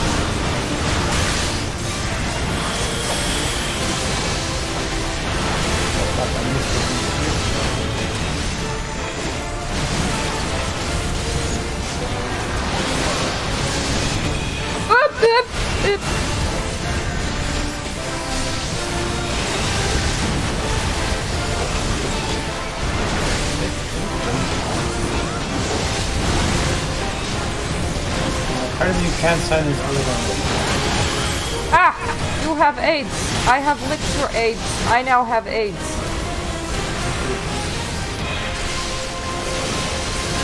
Apparently you can't silence all of them. Ah! You have AIDS. I have licked your AIDS. I now have AIDS.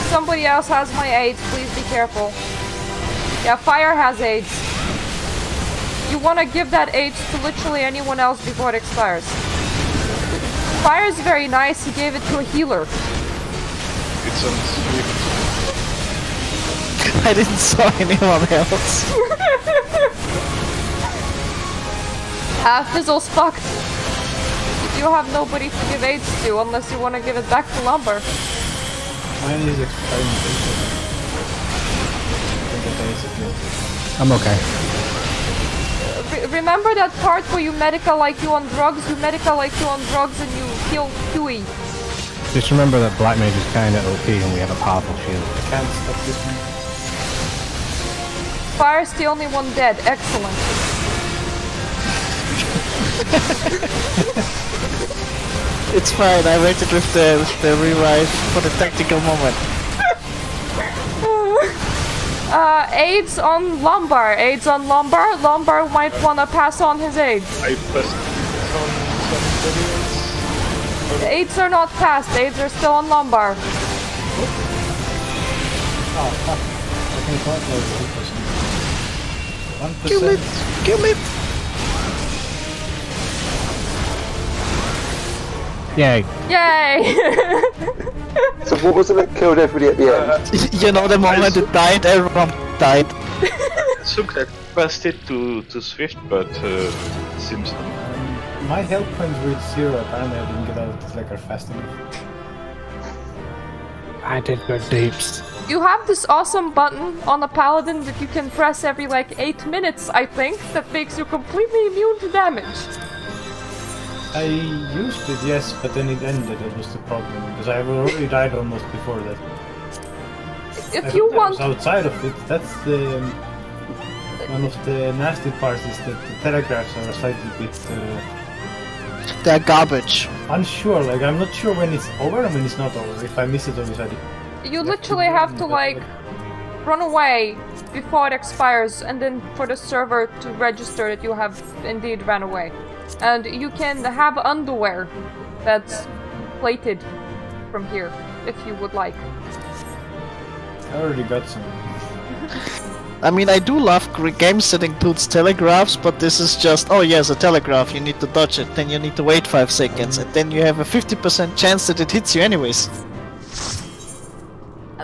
Somebody else has my AIDS. Please be careful. Yeah, Fire has AIDS. You want to give that AIDS to literally anyone else before it expires. Fire's very nice. He gave it to a healer. It's on Swift. I didn't saw anyone else. Fizzle's fucked. You have nobody to give AIDS to unless you want to give it back to Lumber. Mine is experimentation. I'm okay. Remember that part where you medical like you on drugs? You medical like you on drugs and you kill Huey. Just remember that Black Mage is kinda OP and we have a powerful shield. I can't stop this one. Fire's the only one dead. Excellent. It's fine, I waited with the revive for the tactical moment. AIDS on Lumbar. AIDS on Lumbar. Lumbar might want to pass on his AIDS. I pressed on somebody else. The AIDS are not passed. AIDS are still on Lumbar. Oh fuck. I can quite like 1%. Kill it! Kill it! Yay! Yay! So what was it that killed everybody at the end? You know, the moment it died, everyone died. Look, I pressed it to Swift, but it seems My health points were at 0. Apparently I didn't get out of the tracker fast enough. I did good deeps. You have this awesome button on a paladin that you can press every like 8 minutes, I think, that makes you completely immune to damage. I used it, yes, but then it ended. That was the problem because I have already died almost before that. If you want, outside of it, that's the one of the nasty parts is that the telegraphs are a slightly bit They're garbage. unsure. Like I'm not sure when it's over and when it's not over. If I miss it already. you literally have to like run away before it expires, and then for the server to register that you have indeed ran away. And you can have underwear that's plated from here, if you would like. I already got some. I mean, I do love games that includes telegraphs, but this is just, oh yes, a telegraph, you need to dodge it, then you need to wait 5 seconds, and then you have a 50% chance that it hits you anyways.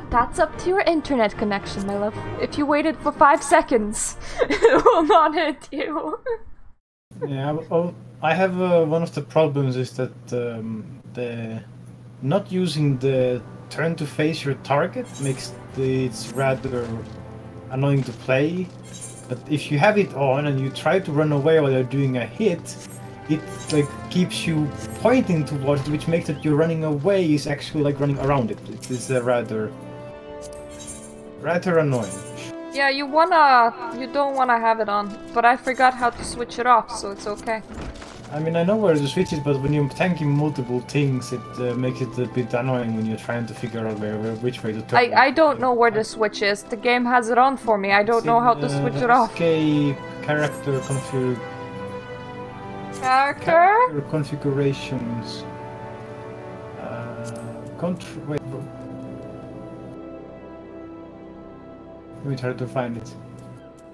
That's up to your internet connection, my love. If you waited for 5 seconds, it will not hit you. Yeah, well, I have one of the problems is that the not using the turn to face your target makes it's rather annoying to play. But if you have it on and you try to run away while you're doing a hit, it like keeps you pointing towards it, which makes that you're running away is actually like running around it. It is rather annoying. Yeah, you don't wanna have it on, but I forgot how to switch it off, so it's okay. I mean, I know where the switch is, but when you're tanking multiple things, it makes it a bit annoying when you're trying to figure out which way to turn. I don't know where the switch is. The game has it on for me. I don't know how to switch it off. Okay, character configurations. Wait. Let me try to find it.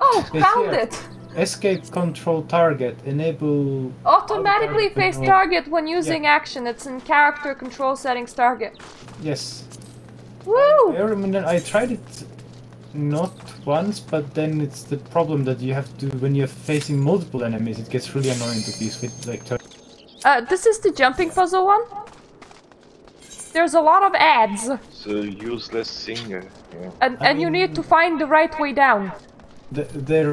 Oh, found it! Escape control target. Enable... Automatically face target when using action. It's in character control settings target. Yes. Woo! I tried it not once, but then it's the problem that you have to, when you're facing multiple enemies, it gets really annoying to be this is the jumping puzzle one? There's a lot of ads. It's a useless singer. Yeah. And you need to find the right way down. The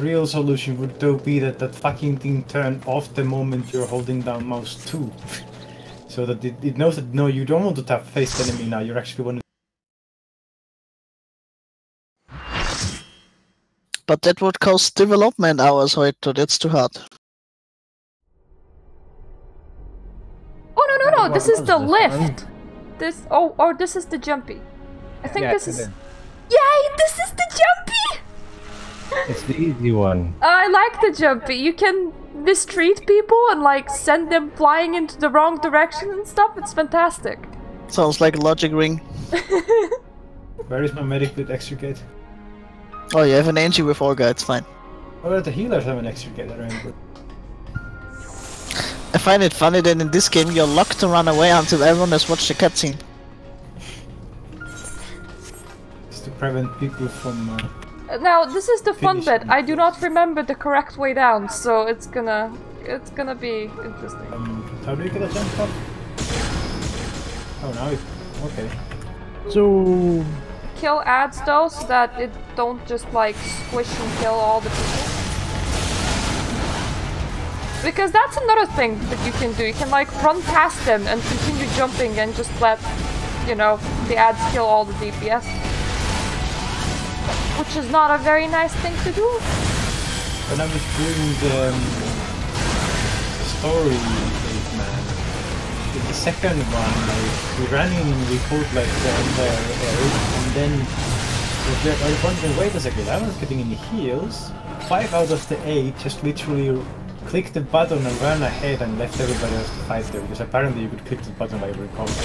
real solution would though be that fucking thing turn off the moment you're holding down mouse 2. So that it knows that no, you don't want to tap face the enemy now, you're actually want to... But that would cost development hours, so that's too hard. Oh no, this is the lift! This is the jumpy. I think this is... Yay, this is the jumpy! It's the easy one. I like the jumpy. You can mistreat people and like send them flying into the wrong direction and stuff. It's fantastic. Sounds like a logic ring. Where is my medic with extricate? Oh, you have an Angie with Olga, it's fine. Oh, the healers have an extricate, I remember. I find it funny that in this game you're locked to run away until everyone has watched the cutscene. It's to prevent people from... Now, this is the fun bit. I do not remember the correct way down, so it's gonna be interesting. How do you get a jump up? Oh, now it's... okay. So... Kill ads though, so that it don't just like squish and kill all the people. Because that's another thing that you can do. You can like run past them and continue jumping and just let, you know, the ads kill all the DPS. Which is not a very nice thing to do. When I was doing the story, man, in the second one, like, we ran in and we pulled like the entire area, and then I was wondering, wait a second, I was getting any heals. 5 out of the 8 just literally clicked the button and ran ahead and left everybody else to fight there, because apparently you could click the button while you were recalling.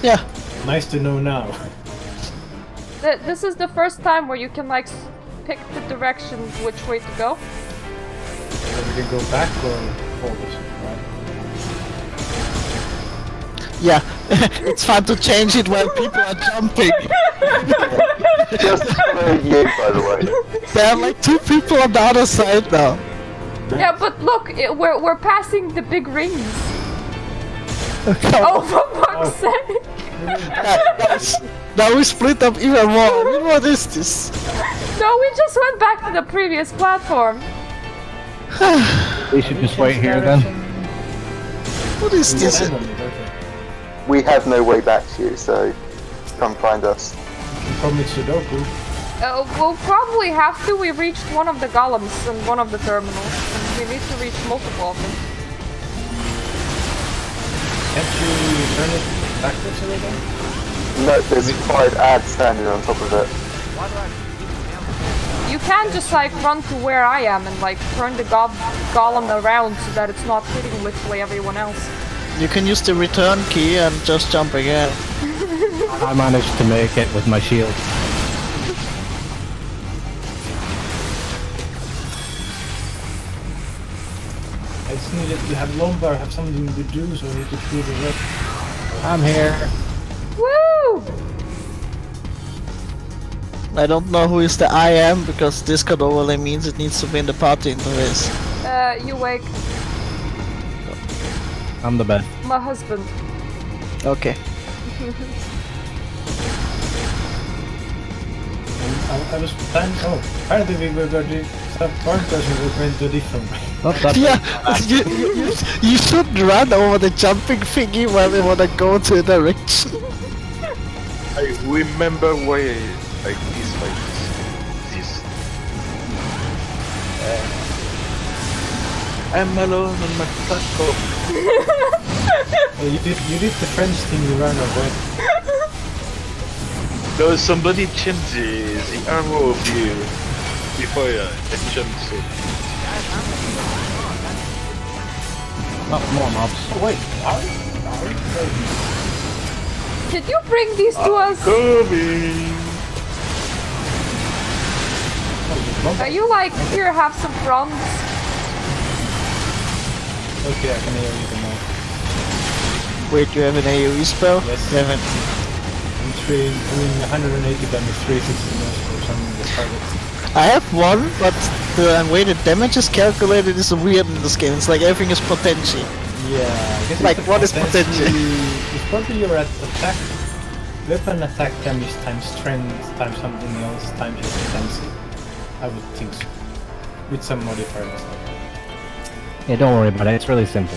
Yeah. Nice to know now. This is the first time where you can like pick the direction which way to go. So you can go back or forward, right? Yeah, it's fun to change it while people are jumping. Just for you, by the way. There are like 2 people on the other side now. Yeah, but look, we're passing the big rings. Okay. Oh, for fuck's sake! Now we split up even more. I mean, what is this? No, we just went back to the previous platform. We should just wait here then. What is this? We have no way back to you, so come find us. From Sudoku. We'll probably have to. We reached one of the golems and one of the terminals, and we need to reach multiple of them. Can't you turn it backwards a little? No, there's 5 ads standing on top of it. You can just like run to where I am and like turn the golem around so that it's not hitting literally everyone else. You can use the return key and just jump again. I managed to make it with my shield. I just needed to have Lombard have something to do so he could do the rest. I'm here. Woo! I don't know who is the I am because Discord overlay means it needs to be in the party interface. You wake. I'm the best. My husband. Okay. I was planning. Oh, apparently we were going to stop one person we went to a different way. Yeah, you should run over the jumping thingy while we wanna go to a direction. I remember why like this, I'm alone on my platform. Well, you did the French thing, you ran away. No, somebody changed the armor of you before I jumped it. Not more mobs. Wait, how? Did you bring these to us? Coming! Are you like, here, have some prawns? Okay, I can hear you the more. Wait, you have an AoE spell? Yes. You have an... I'm doing 180 damage, 360 moves or something with targets. I have one, but the way the damage is calculated is weird in this game. It's like everything is potential. Yeah, I guess Like, it's what is potentially- It's probably your attack, weapon attack damage times strength times something else times your potency. I would think so. With some modifiers. Yeah, don't worry about it. It's really simple.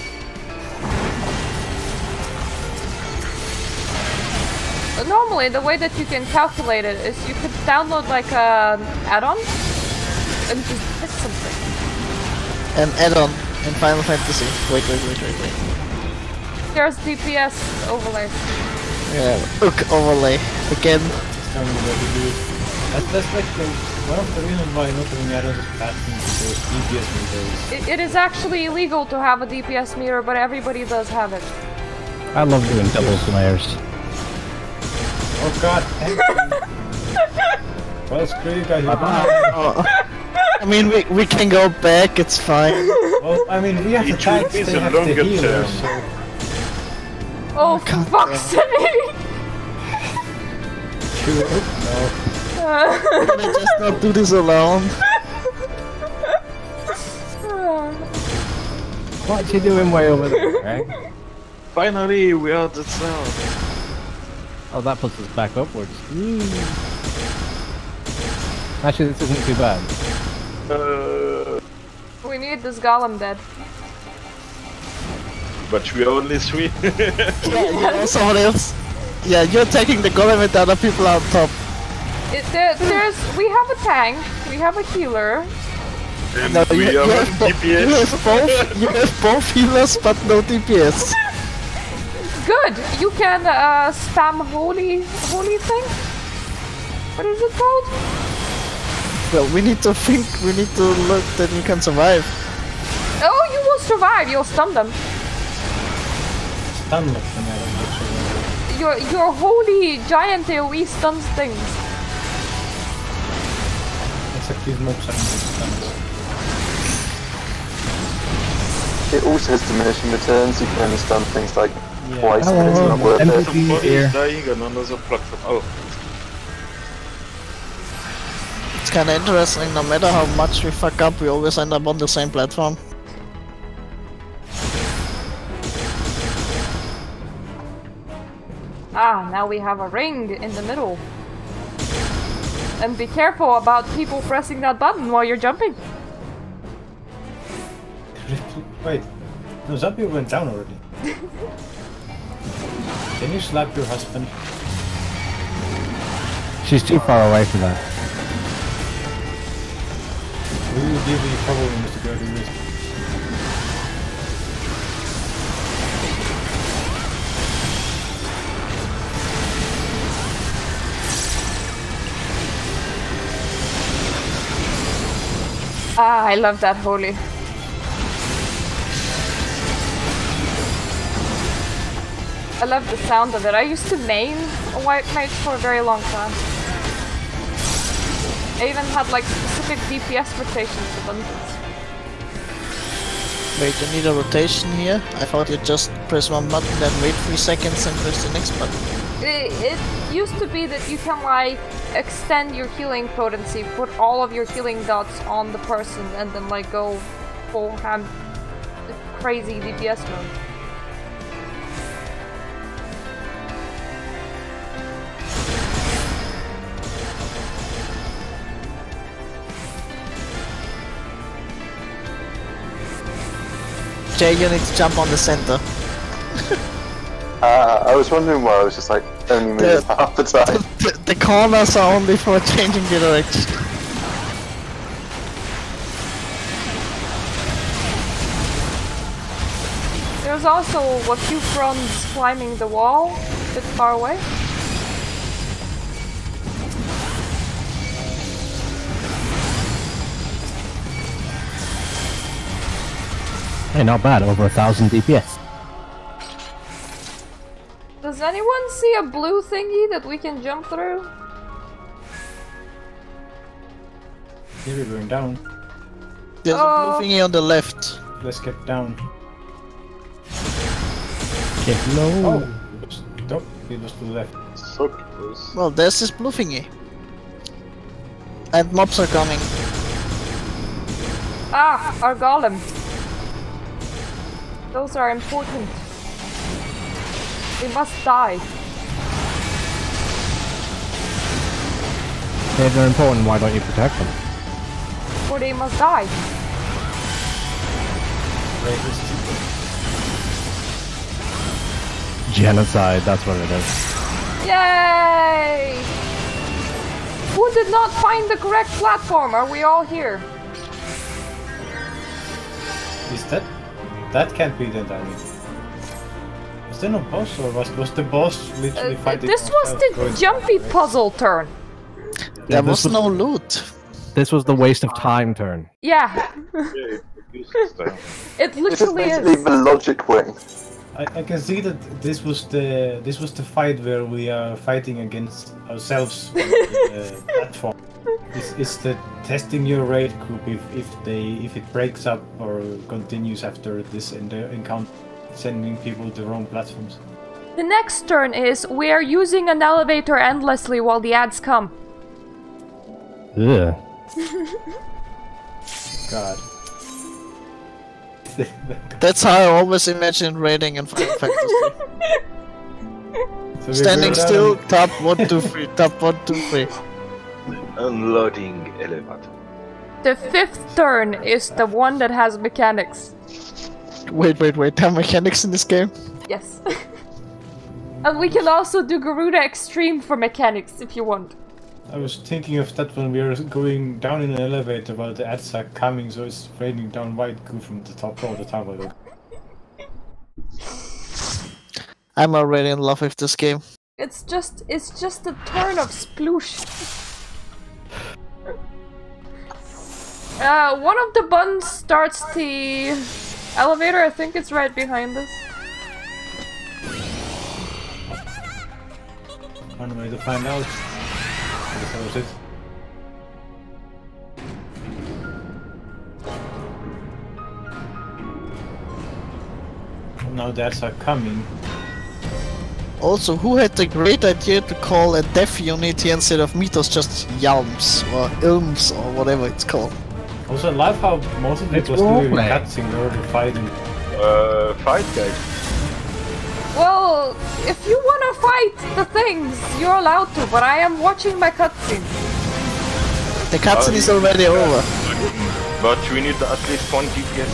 Normally, the way that you can calculate it is you could download like an add-on and just hit something. An add-on in Final Fantasy. Wait. There's DPS overlays. Yeah, overlay. Again. It's kind of the way to do it. That's like one of the reasons why not having add-ons is passing those DPS meters. It is actually illegal to have a DPS meter, but everybody does have it. I love doing double layers. Oh god, thank you. Well, screw you guys. I mean, we can go back, it's fine. Well, I mean, we have It attacks, will be they the have the longer healer, term. so... Oh, for fuck's sake! Sure. No. Can I just not do this alone? What you doing way over there, right? Finally, we are the town. Oh, that puts us back upwards. Actually, this isn't too bad. We need this golem dead. But we are only 3. Yeah, you know someone else. Yeah, you're taking the golem and the other people are on top. We have a tank, we have a healer. And No, we you are on have DPS. you have both healers but no DPS. Good! You can spam holy thing? What is it called? Well, we need to think, we need to look that we can survive. Oh, you will survive, you'll stun them. Stun lock them out of Your holy giant AoE stuns things. except these mobs are not stuns. It also has diminishing returns. You can only stun things like Yeah. twice, and it's not worth it. Somebody here. is dying on another platform. Oh, It's kinda interesting, no matter how much we fuck up, we always end up on the same platform. Ah, now we have a ring in the middle. And be careful about people pressing that button while you're jumping. Wait, no, Zapier went down already. Can you slap your husband? She's too far away for that. We will give you probably Mr. Go do this. Ah, I love that holy. I love the sound of it. I used to main a white mage for a very long time. I even had like specific DPS rotations for dungeons. Wait, you need a rotation here? I thought you just press one button, then wait 3 seconds and press the next button. It used to be that you can like extend your healing potency, put all of your healing dots on the person, and then like go full hand crazy DPS mode. Jay, you need to jump on the center. I was wondering why I was just like only moving half the time. The corners are only for changing the direction. There's also a few fronts climbing the wall, a bit far away. Hey, not bad. Over 1,000 DPS. Does anyone see a blue thingy that we can jump through? Here we're going down. There's a blue thingy on the left. Let's get down. Get low. Oh! Stop. It was to the left. So close. Well, there's this blue thingy. And mobs are coming. Ah! Our golem. Those are important. They must die. If they're important, why don't you protect them? Or they must die. Genocide, that's what it is. Yay! Who did not find the correct platform? Are we all here? Is that? That can't be the enemy. Was there no boss, or was the boss literally fighting? This was the jumpy puzzle turn. There was no loot. This was the waste of time turn. Yeah. Yeah, it uses time. It This is literally basically is. the logic wing. I can see that this was the fight where we are fighting against ourselves on the platform. It's the testing your raid group if it breaks up or continues after this encounter, sending people to wrong platforms. The next turn is we are using an elevator endlessly while the ads come. Ugh. God. That's how I always imagined raiding in Final Fantasy. So we Standing go down. still, tap 1, 2, 3, tap 1, 2, 3. Unloading elevator. The fifth turn is the one that has mechanics. Wait, there are mechanics in this game? Yes. And we can also do Garuda Extreme for mechanics if you want. I was thinking of that when we were going down in an elevator while the ads are coming, so it's raining down white goo from the top all the time. I'm already in love with this game. It's just a turn of sploosh. One of the buttons starts the elevator. I think it's right behind us. One way to find out. That was it. Now the ads are coming. Also, who had the great idea to call a death unity instead of meters just Yalms or Ilms or whatever it's called? Also, I love how most of it It's was doing roleplay. cutscene or fighting. Fight guys. Well, if you wanna fight the things, you're allowed to, but I am watching my cutscene. The cutscene is already over. But we need at least 1 DPS.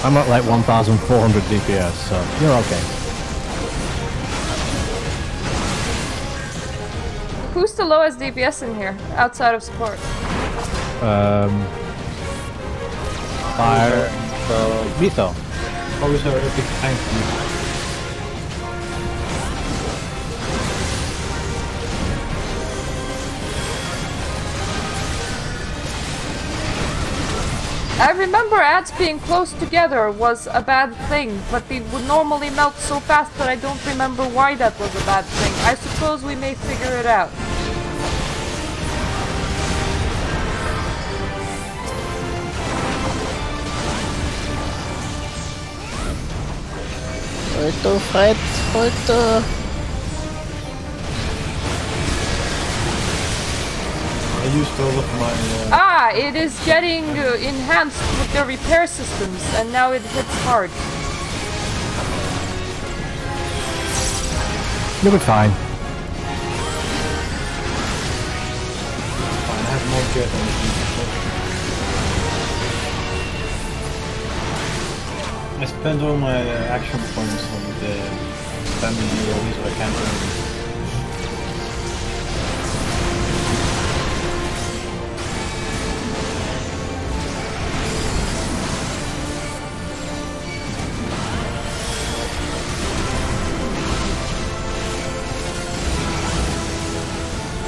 I'm at like 1,400 DPS, so you're okay. Who's the lowest DPS in here, outside of support? Fire, Vito. Always a big tank. I remember ads being close together was a bad thing, but they would normally melt so fast that I don't remember why that was a bad thing. I suppose we may figure it out. Fight. I used all of my. Ah, it is getting enhanced with the repair systems, and now it hits hard. You'll be fine. I have more gear than I spent all my action points on the spamming AoE, so I can't do anything.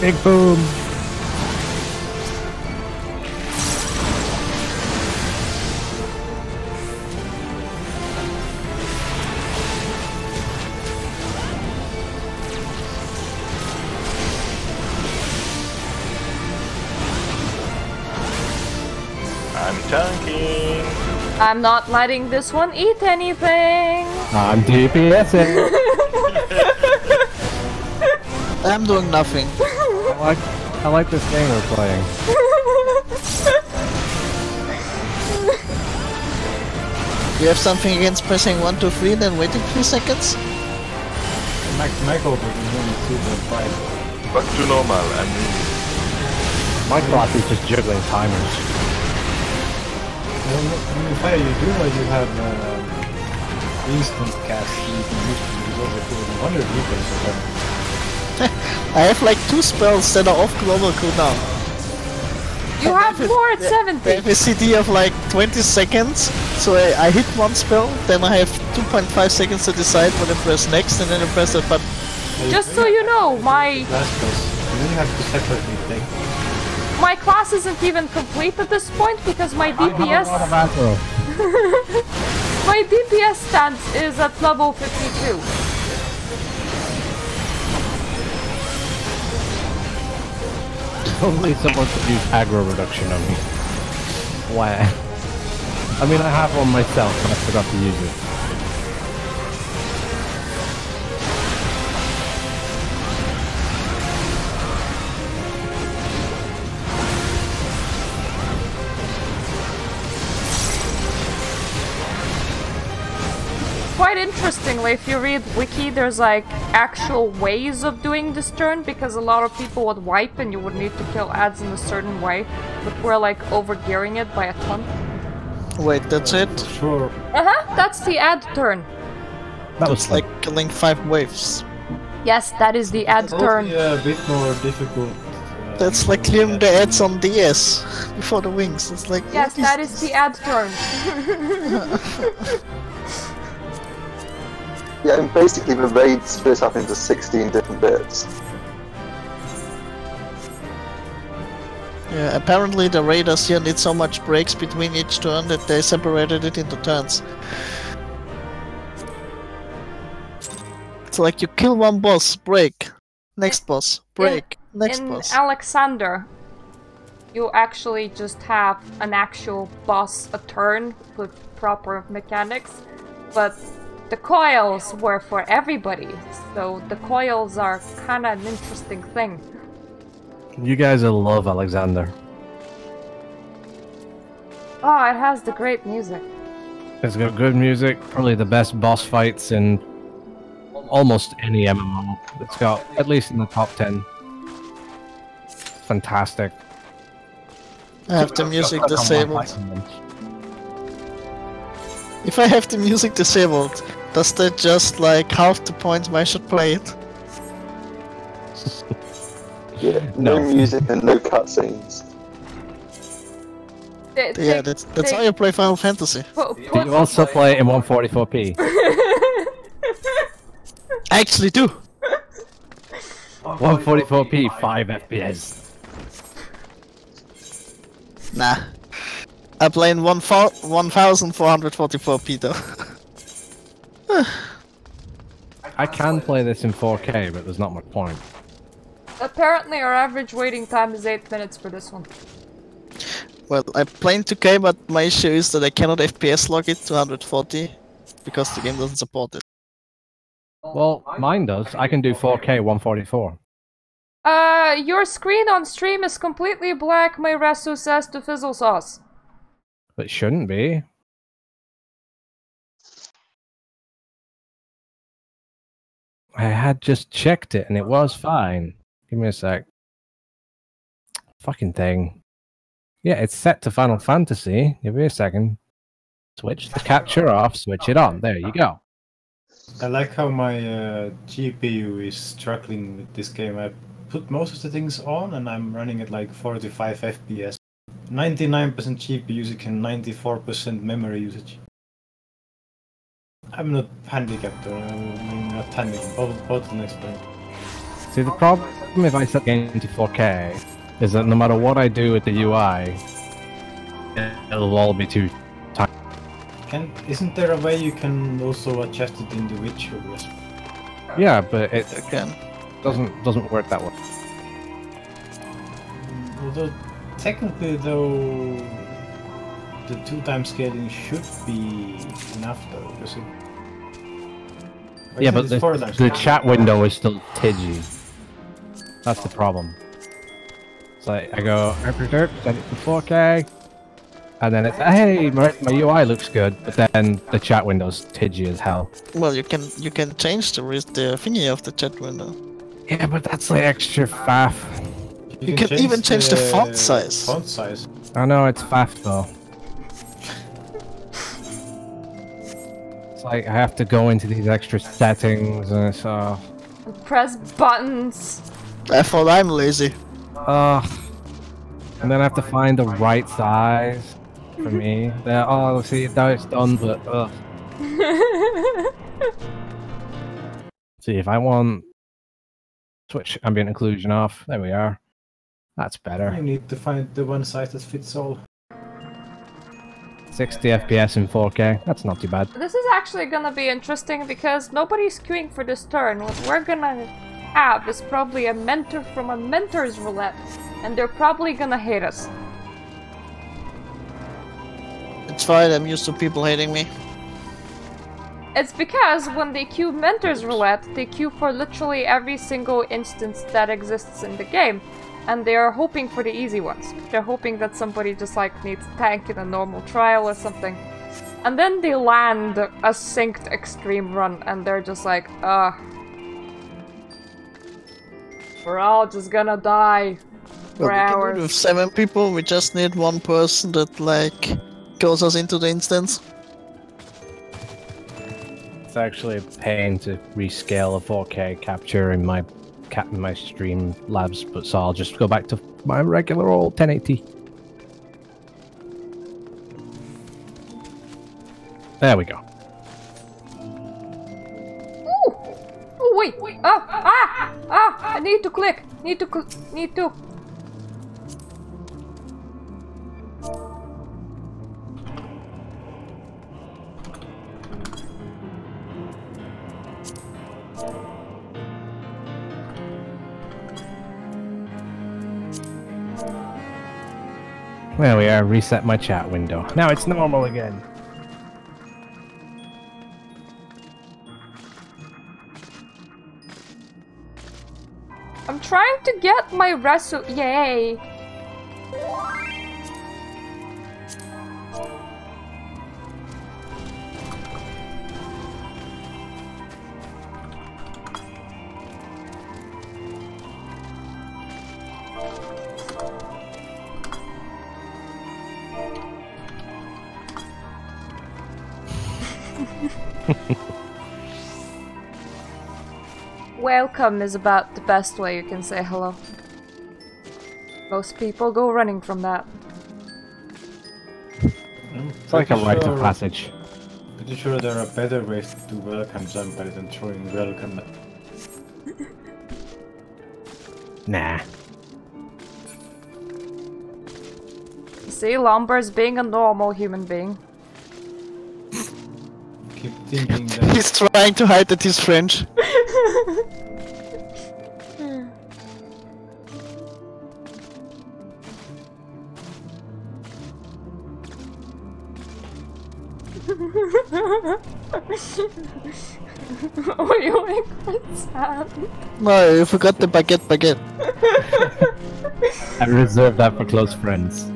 Big boom. I'm tanking. I'm not letting this one eat anything. I'm DPSing. I'm doing nothing. I like this game we're playing. You have something against pressing 1, 2, 3 then waiting 3 seconds? Michael was only 2.5. Back to normal. I'm My class is just juggling timers. In Fire you do, or you have instant cast, so you can use over 200 meters or something. I have like 2 spells that are off global cooldown. You have more at 70. I have a CD of like 20 seconds, so I hit one spell, then I have 2.5 seconds to decide when to press next, and then I press that button. Just so you know, my You have to separately take. my class isn't even complete at this point because my DPS my DPS stance is at level 52. Only someone could use aggro reduction on me. Why? I mean, I have one myself, but I forgot to use it. Quite interestingly, if you read wiki, there's like actual ways of doing this turn because a lot of people would wipe and you would need to kill ads in a certain way, but we're like overgearing it by a ton. Wait, that's it? Sure. That's the ad turn. That It's was like killing 5 waves. Yes, that is the ad turn. Yeah, a bit more difficult. That's like clearing the ads on DS before the wings. It's like Yes, that is the ad turn. Yeah, and basically the raid split up into 16 different bits. Yeah, apparently the raiders here need so much breaks between each turn that they separated it into turns. It's like you kill one boss, break. Next boss, break. Next In boss. Alexander, you actually just have an actual boss a turn with proper mechanics, but the coils were for everybody, so the coils are kinda an interesting thing. You guys will love Alexander. Oh, it has the great music. It's got good music, probably the best boss fights in almost any MMO. It's got at least in the top 10. Fantastic. I have the music disabled. If I have the music disabled, does that just like half the points I should play it? Yeah, no music and no cutscenes. Yeah, that's how you play Final Fantasy. Do you also play it in 144p? I actually do! 144p, 5 FPS. Nah. I play in 1444p though. I can play this in 4K, but there's not much point. Apparently our average waiting time is 8 minutes for this one. Well, I play in 2K, but my issue is that I cannot FPS lock it to 140 because the game doesn't support it. Well, mine does. I can do 4K 144. Your screen on stream is completely black, my Resu says to Fizzle Sauce. But it shouldn't be. I had just checked it and it was fine. Give me a sec. Fucking thing. Yeah, it's set to Final Fantasy. Give me a second. Switch the capture off, switch it on. There you go. I like how my GPU is struggling with this game. I put most of the things on and I'm running at like 45 FPS. 99% GPU usage and 94% memory usage. I'm not handicapped, or I'm not handicapped, bottlenecks. See, the problem if I set the game to 4K is that no matter what I do with the UI, it'll all be too tiny. Isn't there a way you can also adjust it individually? Yeah, but it Again. doesn't work that way. Although technically though the 2x scaling should be enough though, because it... Yeah, but the chat window is still tidgy. That's the problem. So I go, set it to 4K, and then it's, hey, my UI looks good, but then the chat window's tidgy as hell. Well, you can change the thingy of the chat window. Yeah, but that's like extra faff. You can even change the font size. Font size. I know it's faff though. It's like I have to go into these extra settings and it's Press buttons. I thought I'm lazy. and then I have to find the right size for me. Oh, see, now it's done, but see, if I want switch ambient occlusion off, there we are. That's better. You need to find the one size that fits all. 60 FPS in 4K, that's not too bad. This is actually gonna be interesting because nobody's queuing for this turn. What we're gonna have is probably a mentor from a mentor's roulette, and they're probably gonna hate us. It's fine, I'm used to people hating me. It's because when they queue mentor's roulette, they queue for literally every single instance that exists in the game. And they are hoping for the easy ones. They're hoping that somebody just like needs tank in a normal trial or something. And then they land a synced extreme run and they're just like, we're all just gonna die for hours. With 7 people, we just need one person that like goes us into the instance. It's actually a pain to rescale a 4K capture in my stream labs, but so I'll just go back to my regular old 1080. There we go. Ooh! Oh wait! I need to click! Need to... There we are, reset my chat window. Now it's normal again. I'm trying to get my yay! Welcome is about the best way you can say hello. Most people go running from that. It's like a rite of passage. Pretty sure there are better ways to welcome somebody than throwing welcome. Nah. See, Lomber's being a normal human being. Keep thinking that... He's trying to hide that he's French. Oh, you make me sad. No, you forgot the baguette. I reserve that for close friends.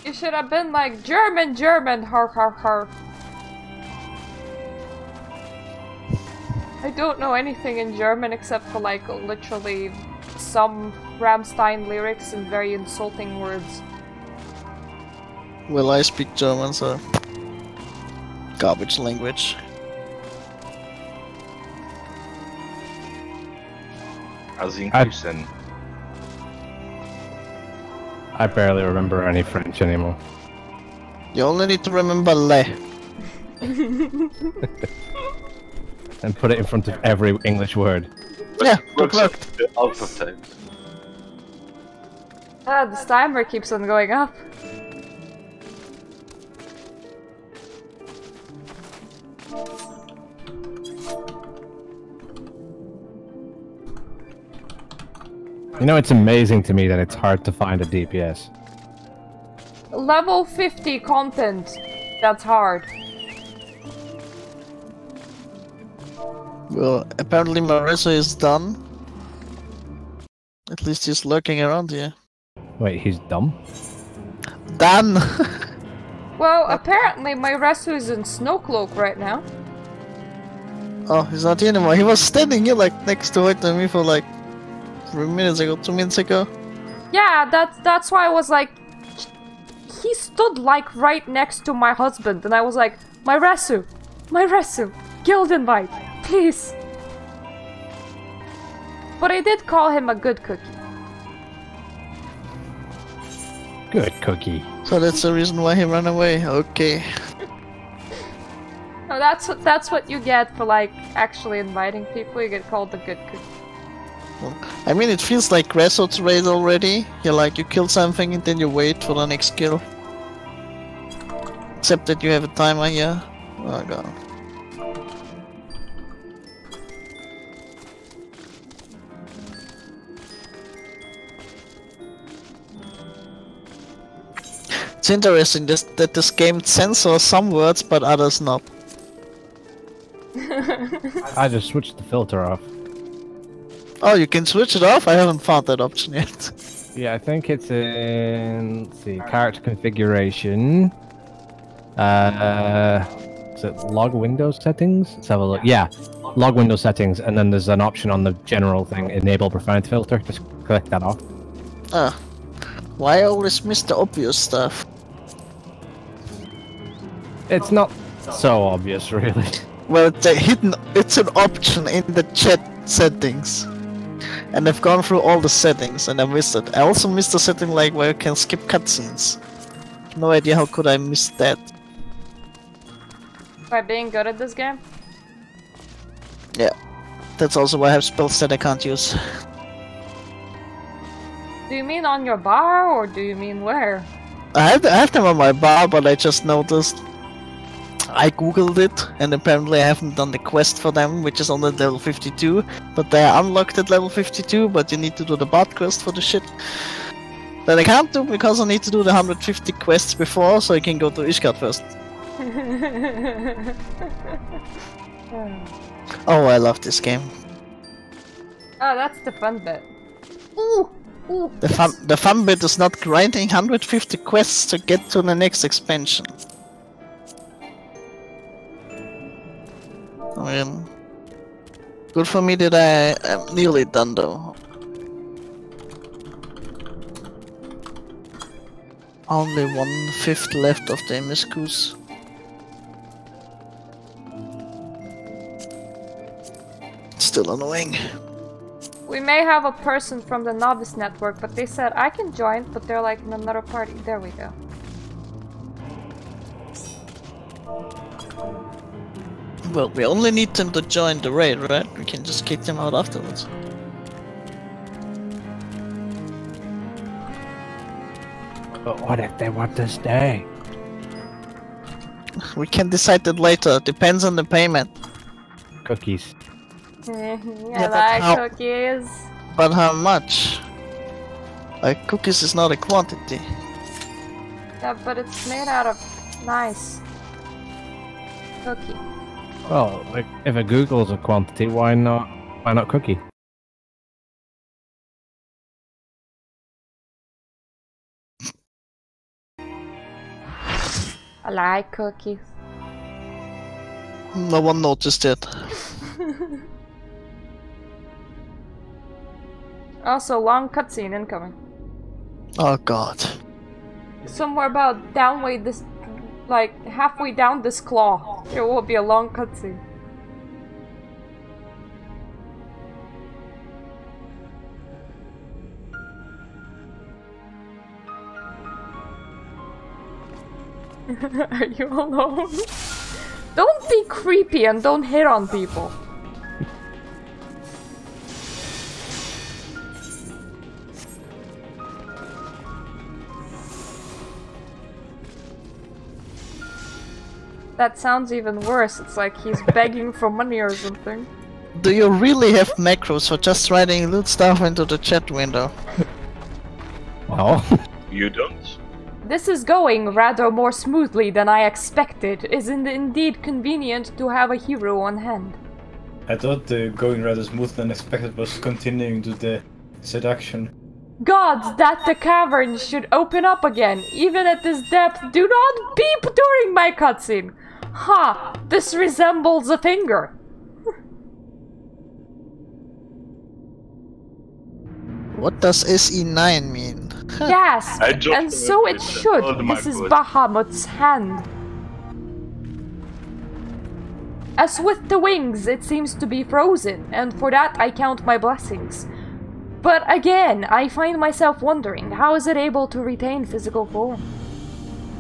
You should have been like German, har har har. I don't know anything in German except for like literally some Rammstein lyrics and very insulting words. Well, I speak German, so garbage language. As in Houston. I barely remember any French anymore. You only need to remember le. And put it in front of every English word. Yeah, Works good out luck. the alpha times. Ah, this timer keeps on going up. You know, it's amazing to me that it's hard to find a DPS. Level 50 content. That's hard. Well, apparently Marissa is done. At least he's lurking around here. Wait, he's dumb? Done! Well, apparently my Resu is in Snowcloak right now. Oh, he's not here anymore. He was standing here like next to it and me for like 3 minutes ago, 2 minutes ago. Yeah, that's why I was like... He stood like right next to my husband and I was like, my Resu, guild invite, please. But I did call him a good cookie. Good cookie. So that's the reason why he ran away. Okay. No, that's what you get for like actually inviting people. You get called a good cookie. Well, I mean, it feels like Grassroots raid already. You kill something and then you wait for the next kill. Except that you have a timer here. Oh god. It's interesting that this game censors some words but others not. I just switched the filter off. Oh, you can switch it off? I haven't found that option yet. Yeah, I think it's in... Let's see, character configuration. Is it log window settings? Let's have a look. Yeah, log window settings, and then there's an option on the general thing, enable profanity filter. Just click that off. Ah. Why I always miss the obvious stuff? It's not so obvious, really. Well, it's an option in the chat settings. And I've gone through all the settings and I missed it. I also missed the setting like where you can skip cutscenes. No idea how could I miss that. By being good at this game? Yeah. That's also why I have spells that I can't use. Do you mean on your bar or do you mean where? I have them on my bar, but I just noticed. I googled it, and apparently I haven't done the quest for them, which is only level 52. But they are unlocked at level 52, but you need to do the bot quest for the shit. That I can't do because I need to do the 150 quests before, so I can go to Ishgard first. Oh, I love this game. Oh, that's the fun bit. Ooh! Ooh! The fun bit is not grinding 150 quests to get to the next expansion. I mean, good for me that I am nearly done though. Only 1/5 left of the MSQs. Still annoying. We may have a person from the Novice Network, but they said I can join, but they're like in another party. There we go. Well, we only need them to join the raid, right? We can just kick them out afterwards. But what if they want to stay? We can decide that later. Depends on the payment. Cookies. I but like how- cookies. But how much? Like, cookies is not a quantity. Yeah, but it's made out of nice cookie. Well, like, if a Google's a quantity, why not cookie? I like cookies. No one noticed it. Also, long cutscene incoming. Oh god. Somewhere about downway this, like halfway down this claw, there will be a long cutscene. Are you alone? Don't be creepy and don't hit on people. That sounds even worse. It's like he's begging for money or something. Do you really have macros for just writing loot stuff into the chat window? Oh. You don't? This is going rather more smoothly than I expected. Isn't it indeed convenient to have a hero on hand? I thought the going rather smooth than expected was continuing to the seduction. Gods, that the cavern should open up again. Even at this depth, do not beep during my cutscene. Ha! This resembles a finger. What does SE9 mean? Yes, and so it should. This is good. Bahamut's hand. As with the wings, it seems to be frozen, and for that I count my blessings. But again, I find myself wondering, how is it able to retain physical form?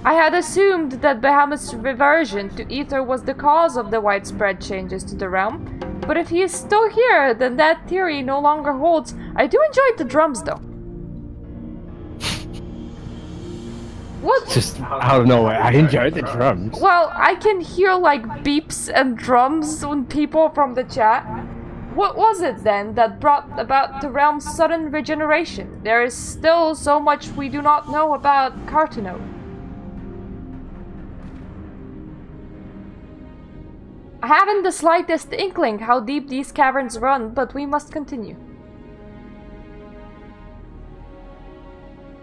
I had assumed that Bahamut's reversion to ether was the cause of the widespread changes to the realm, but if he is still here, then that theory no longer holds. I do enjoy the drums, though. What? Just out of nowhere, I enjoyed the drums. Well, I can hear like beeps and drums when people from the chat. What was it then that brought about the realm's sudden regeneration? There is still so much we do not know about Cartano. I haven't the slightest inkling how deep these caverns run, but we must continue.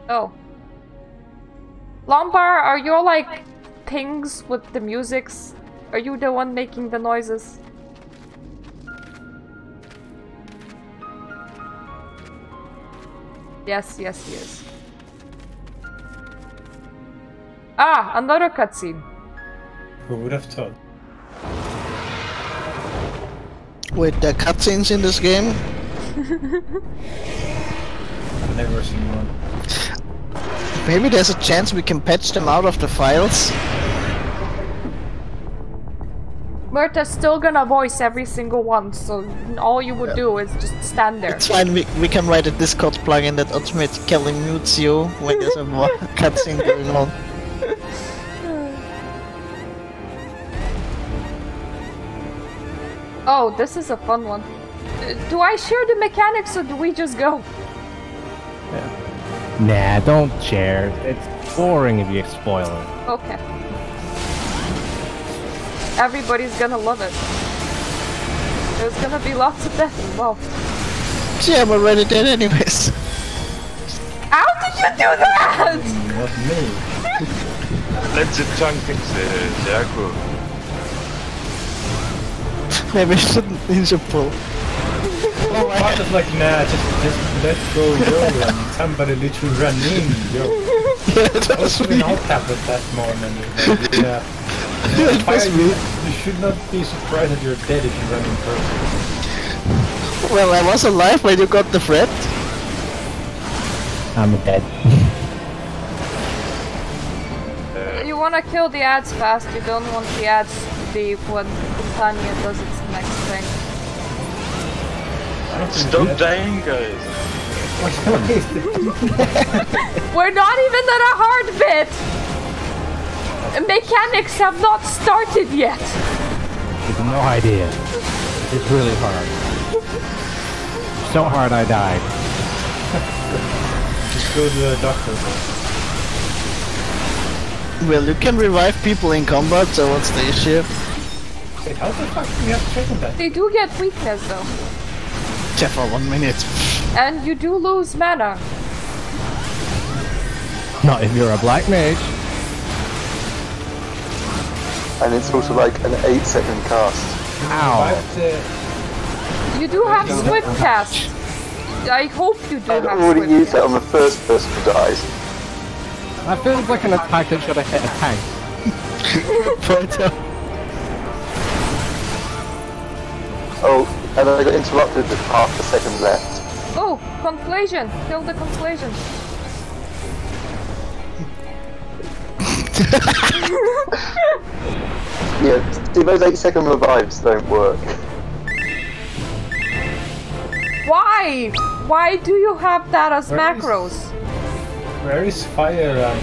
Oh. Lombar, are your like pings with the musics? Are you the one making the noises? Yes, yes, he is. Ah, another cutscene. Who would have thought? Wait, there are cutscenes in this game? I've never seen one. Maybe there's a chance we can patch them out of the files? Murta's still gonna voice every single one, so all you would do is just stand there. It's fine, we can write a Discord plugin that automatically mutes you when there's a cutscene going on. Oh, this is a fun one. Do I share the mechanics or do we just go? Nah, don't share. It's boring if you spoil it. Okay. Everybody's gonna love it. There's gonna be lots of death involved. See, I'm already dead anyways. How did you do that? Not me. Let the tongue fix it, Jaco. Maybe I shouldn't ninja pull. Oh, I was like, nah, just let go, yo, and somebody literally ran in, yo. Yeah, that was me. I'll tap it that morning. Yeah. It was me. You should not be surprised that you're dead if you run in person. Well, I was alive when you got the threat. I'm dead. You wanna kill the ads fast, you don't want the ads to be when Compania does its next thing. Stop dying, guys. We're not even at a hard bit! Mechanics have not started yet! You have no idea. It's really hard. So hard I died. Just go to the doctor. Well, you can revive people in combat, so what's the issue? Wait, how the fuck do you have to check on that? They do get weakness though. Yeah, for 1 minute. And you do lose mana. Not if you're a black mage. And it's also like an 8-second cast. Ow. You do have swift cast. I hope you do I'd have already swift used cast. that on the first person who dies. That feels like an attack that should have hit a tank. Oh, and I got interrupted with half a second left. Oh, conflation! Kill the conflation. Yeah, see, those 8-second revives don't work. Why? Why do you have that as macros? Where is fire?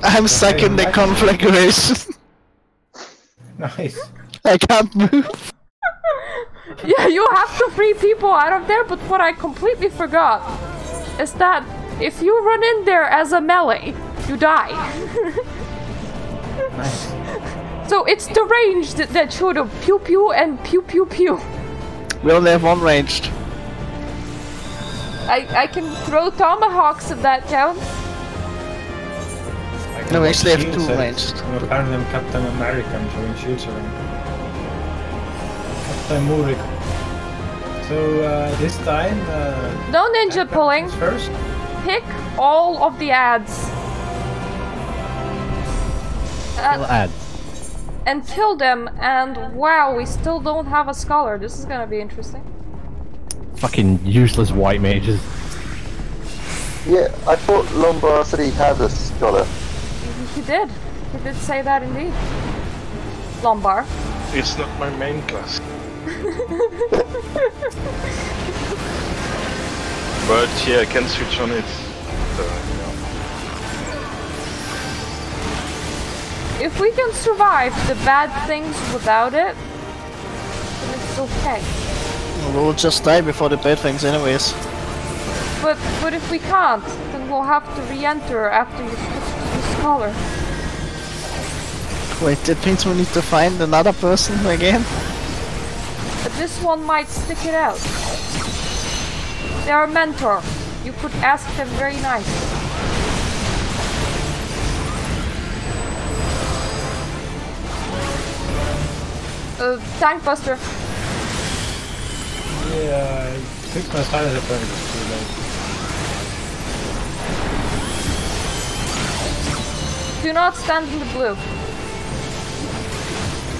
I'm stuck in the conflagration. Nice. I can't move. Yeah, you have to free people out of there, but what I completely forgot is that if you run in there as a melee, you die. Nice. So it's the ranged that should have pew pew and pew pew pew. We only have one ranged. I can throw tomahawks if that counts. No, we actually have 2 ranged. Apparently I'm Captain America, I'm throwing shields around. Captain Murik. So this time... no ninja pulling. First. Pick all of the ads. Kill ads. And kill them, and wow, we still don't have a scholar. This is gonna be interesting. Fucking useless white mages. Yeah, I thought Lombard said he had a scholar. He did. He did say that indeed. Lombard. It's not my main class. But yeah, I can switch on it. So, If we can survive the bad things without it, then it's okay. We'll just die before the bad things anyways. But if we can't, then we'll have to re-enter after you switch to the scholar. Wait, that means we need to find another person again? But this one might stick it out. They're a mentor. You could ask them very nice. Tank buster. Yeah, I fixed my silence effect, it's too late. Do not stand in the blue.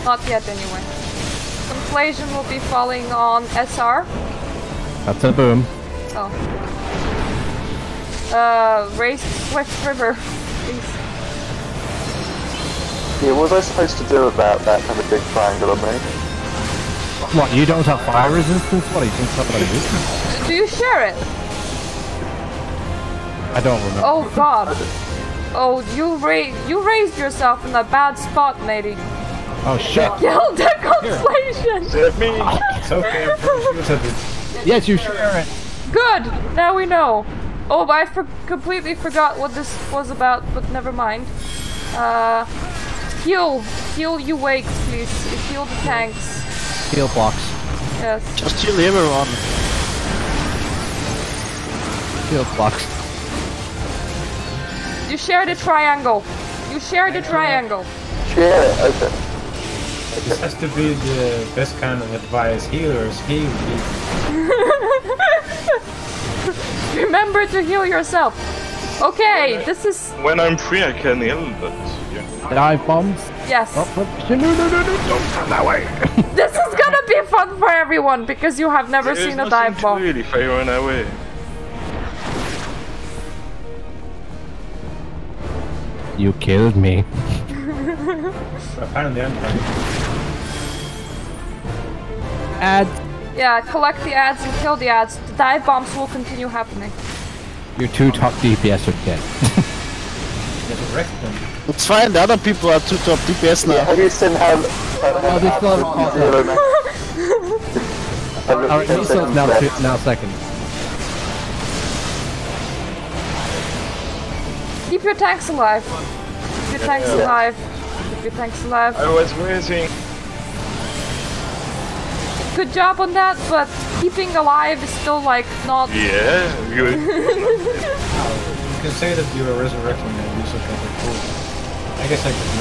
Not yet, anyway. Inflation will be falling on SR. That's a boom. Oh. Race Swift River, please. Yeah, what was I supposed to do about that kind of big triangle on me? What, you don't have fire resistance? What, you think somebody is? Do you share it? I don't remember. Oh god. Oh, you raised yourself in a bad spot, matey. Oh shit. Kill the conflation! save me! It's okay, I'm pretty sure that Yes, you share it. Good! Now we know. Oh, I completely forgot what this was about, but never mind. Heal you wake, please. Heal the tanks. Heal blocks. Yes. Just heal everyone. Heal blocks. You share the triangle. You share the triangle. Share it, okay. this has to be the best kind of advice. Healers, heal. Remember to heal yourself. Okay, this is... When I'm free I can heal, but yeah. Dive bombs? Yes. Oh, no, don't come that way. This is gonna be fun for everyone, because you have never There's seen a nothing dive to bomb. do if I run away. You killed me. Apparently I'm fine. Ads. Yeah, collect the ads and kill the ads. The dive bombs will continue happening. Your 2 top DPS are dead. Resurrect them. It's fine, the other people are 2 top DPS now. Yeah, have you seen how... Oh, they still haven't caught up. Alright, Miso's now second. Keep your tanks alive. Keep your tanks alive. Keep your tanks alive. I was raising. Good job on that, but keeping alive is still like not... Yeah, you. You can say that you are resurrecting and you still can be cool. I guess I could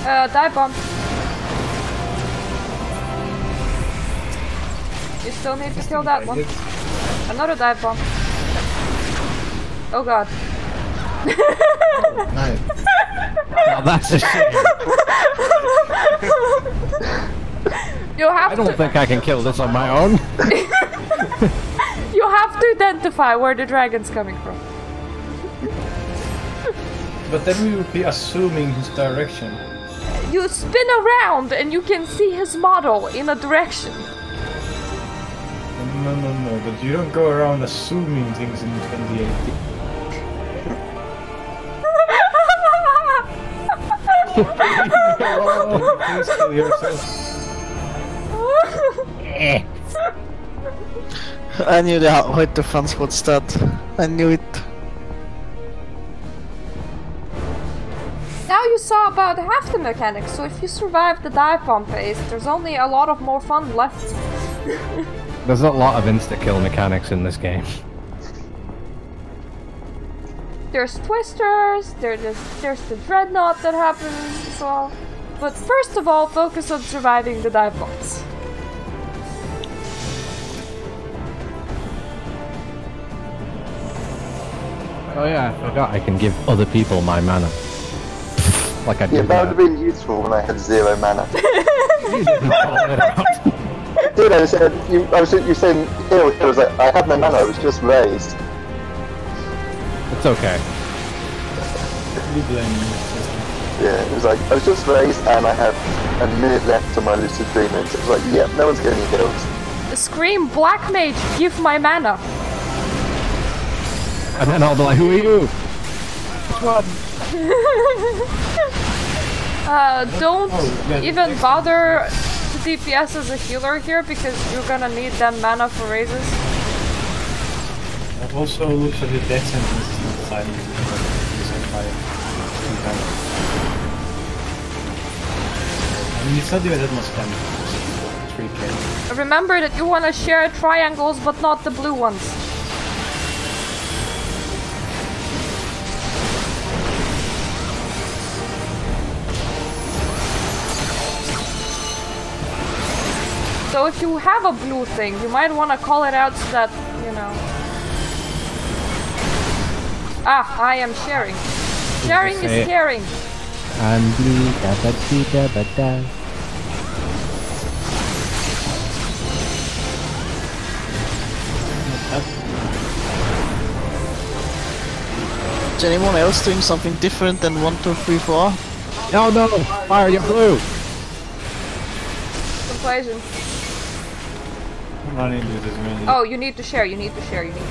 know. Dive bomb. You still need to kill that one. Another dive bomb. Oh god. Nice. Now that's a shame. You have I don't think I can kill this on my own. You have to identify where the dragon's coming from. But then we would be assuming his direction. You spin around and you can see his model in a direction. No, but you don't go around assuming things in 2018. Please kill yourself. I knew the ahoy defense would start. I knew it. Now you saw about half the mechanics, so if you survive the dive bomb phase, there's only a lot of more fun left. There's a lot of insta-kill mechanics in this game. There's twisters, there's the dreadnought that happens as well. But first of all, focus on surviving the dive bombs. Oh yeah, I forgot I can give other people my mana. Like I did. Yeah, that would have been useful when I had 0 mana. Dude, I said, you saying heal, I was like, I had my mana, it was just raised. It's okay. You blame me. Yeah, it was like, I was just raised and I had a minute left on my lucid dreaming. So it was like, yeah, no one's getting healed. Scream, Black Mage, give my mana. And then I'll be like, who are you? Which one? Don't even bother to DPS as a healer here because you're gonna need that mana for raises. I've also looked at the death sentences inside I mean, it's not even that much damage. 3k. Remember that you wanna share triangles but not the blue ones. So if you have a blue thing, you might want to call it out so that, you know... Ah, I am sharing. Sharing is caring. I'm blue, da ba dee da ba da. Is anyone else doing something different than 1, 2, 3, 4? No, no! Fire, you're blue! Completion. Oh, you need to share, you need to share, you need to...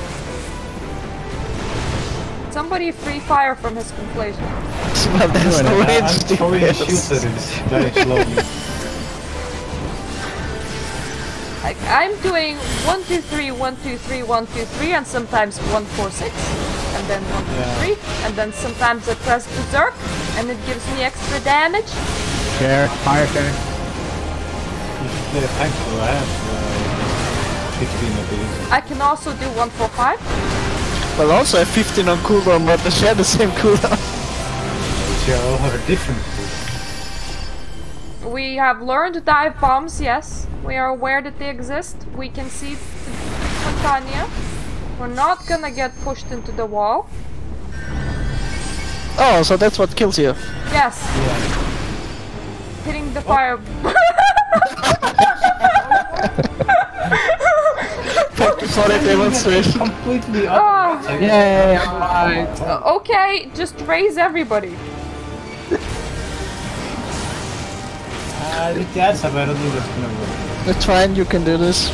Somebody free fire from his conflation. Well, there's no way to do I'm doing 1, 2, 3, 1, 2, 3, 1, 2, 3, and sometimes 1, 4, 6, and then 1, 2, 3, and then sometimes I press Berserk, and it gives me extra damage. Share, fire share. Thankful I have 15 abilities. I can also do 1, 4, 5. Well, also have 15 on cooldown, but they share the same cooldown. They all have a different cooldown. We have learned dive bombs, yes. We are aware that they exist. We can see Fontania. We're not gonna get pushed into the wall. Oh, so that's what kills you. Yes. Yeah. Hitting the fire. For the demonstration. Completely up. Oh. Yay, alright. Okay, just raise everybody. I don't think that's gonna work. That's fine, you can do this.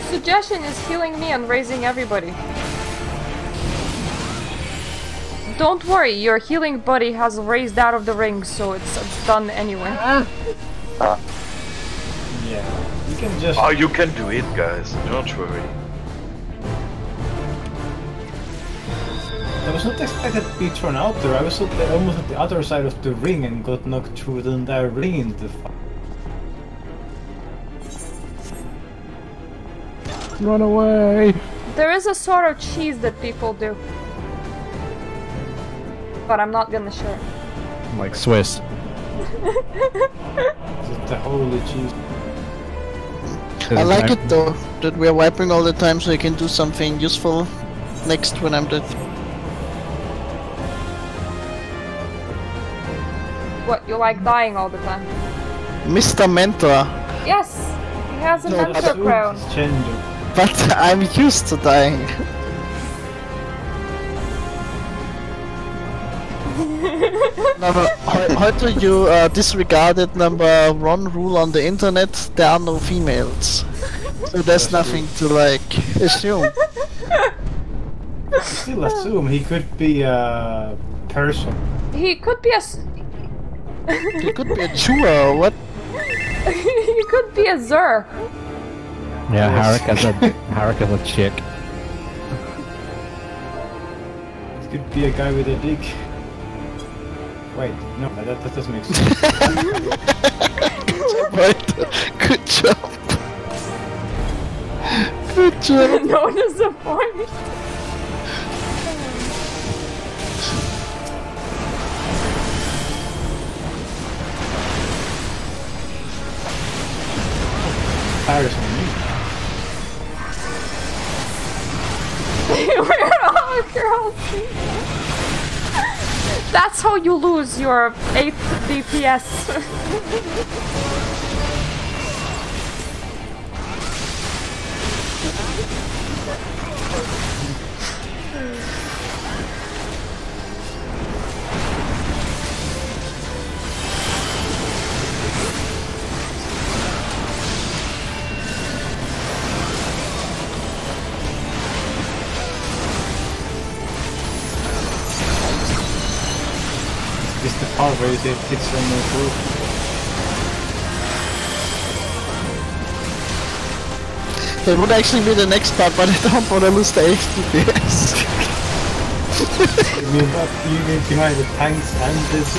Suggestion is healing me and raising everybody. Don't worry, your healing buddy has raised out of the ring, so it's done anyway. Yeah, you can just... Oh, you can do it, guys. Don't worry. I was not expected to be thrown out there. I was almost at the other side of the ring and got knocked through the entire ring into the fire. Run away! There is a sort of cheese that people do. But I'm not gonna share. Like Swiss. The holy cheese. I like it though, that we're wiping all the time so I can do something useful next when I'm dead. What, you like dying all the time? Mr. Mentor. Yes! We has a mentor crown. But I'm used to dying. How do you disregard it? Number one rule on the internet: there are no females. So there's nothing to like assume. Still assume he could be a person. He could be a. He could be a chua or what? He could be a Zer. Yeah, Harik is a chick. It could be a guy with a dick. Wait, no, that doesn't make sense. Right. Good job. Good job. No disappointment. Paris on me. We're all girls. That's how you lose your 8th DPS. It's the part where you say it's on the group. It would actually be the next part, but I don't want to lose the FPS. You mean what? You mean behind the tanks and this?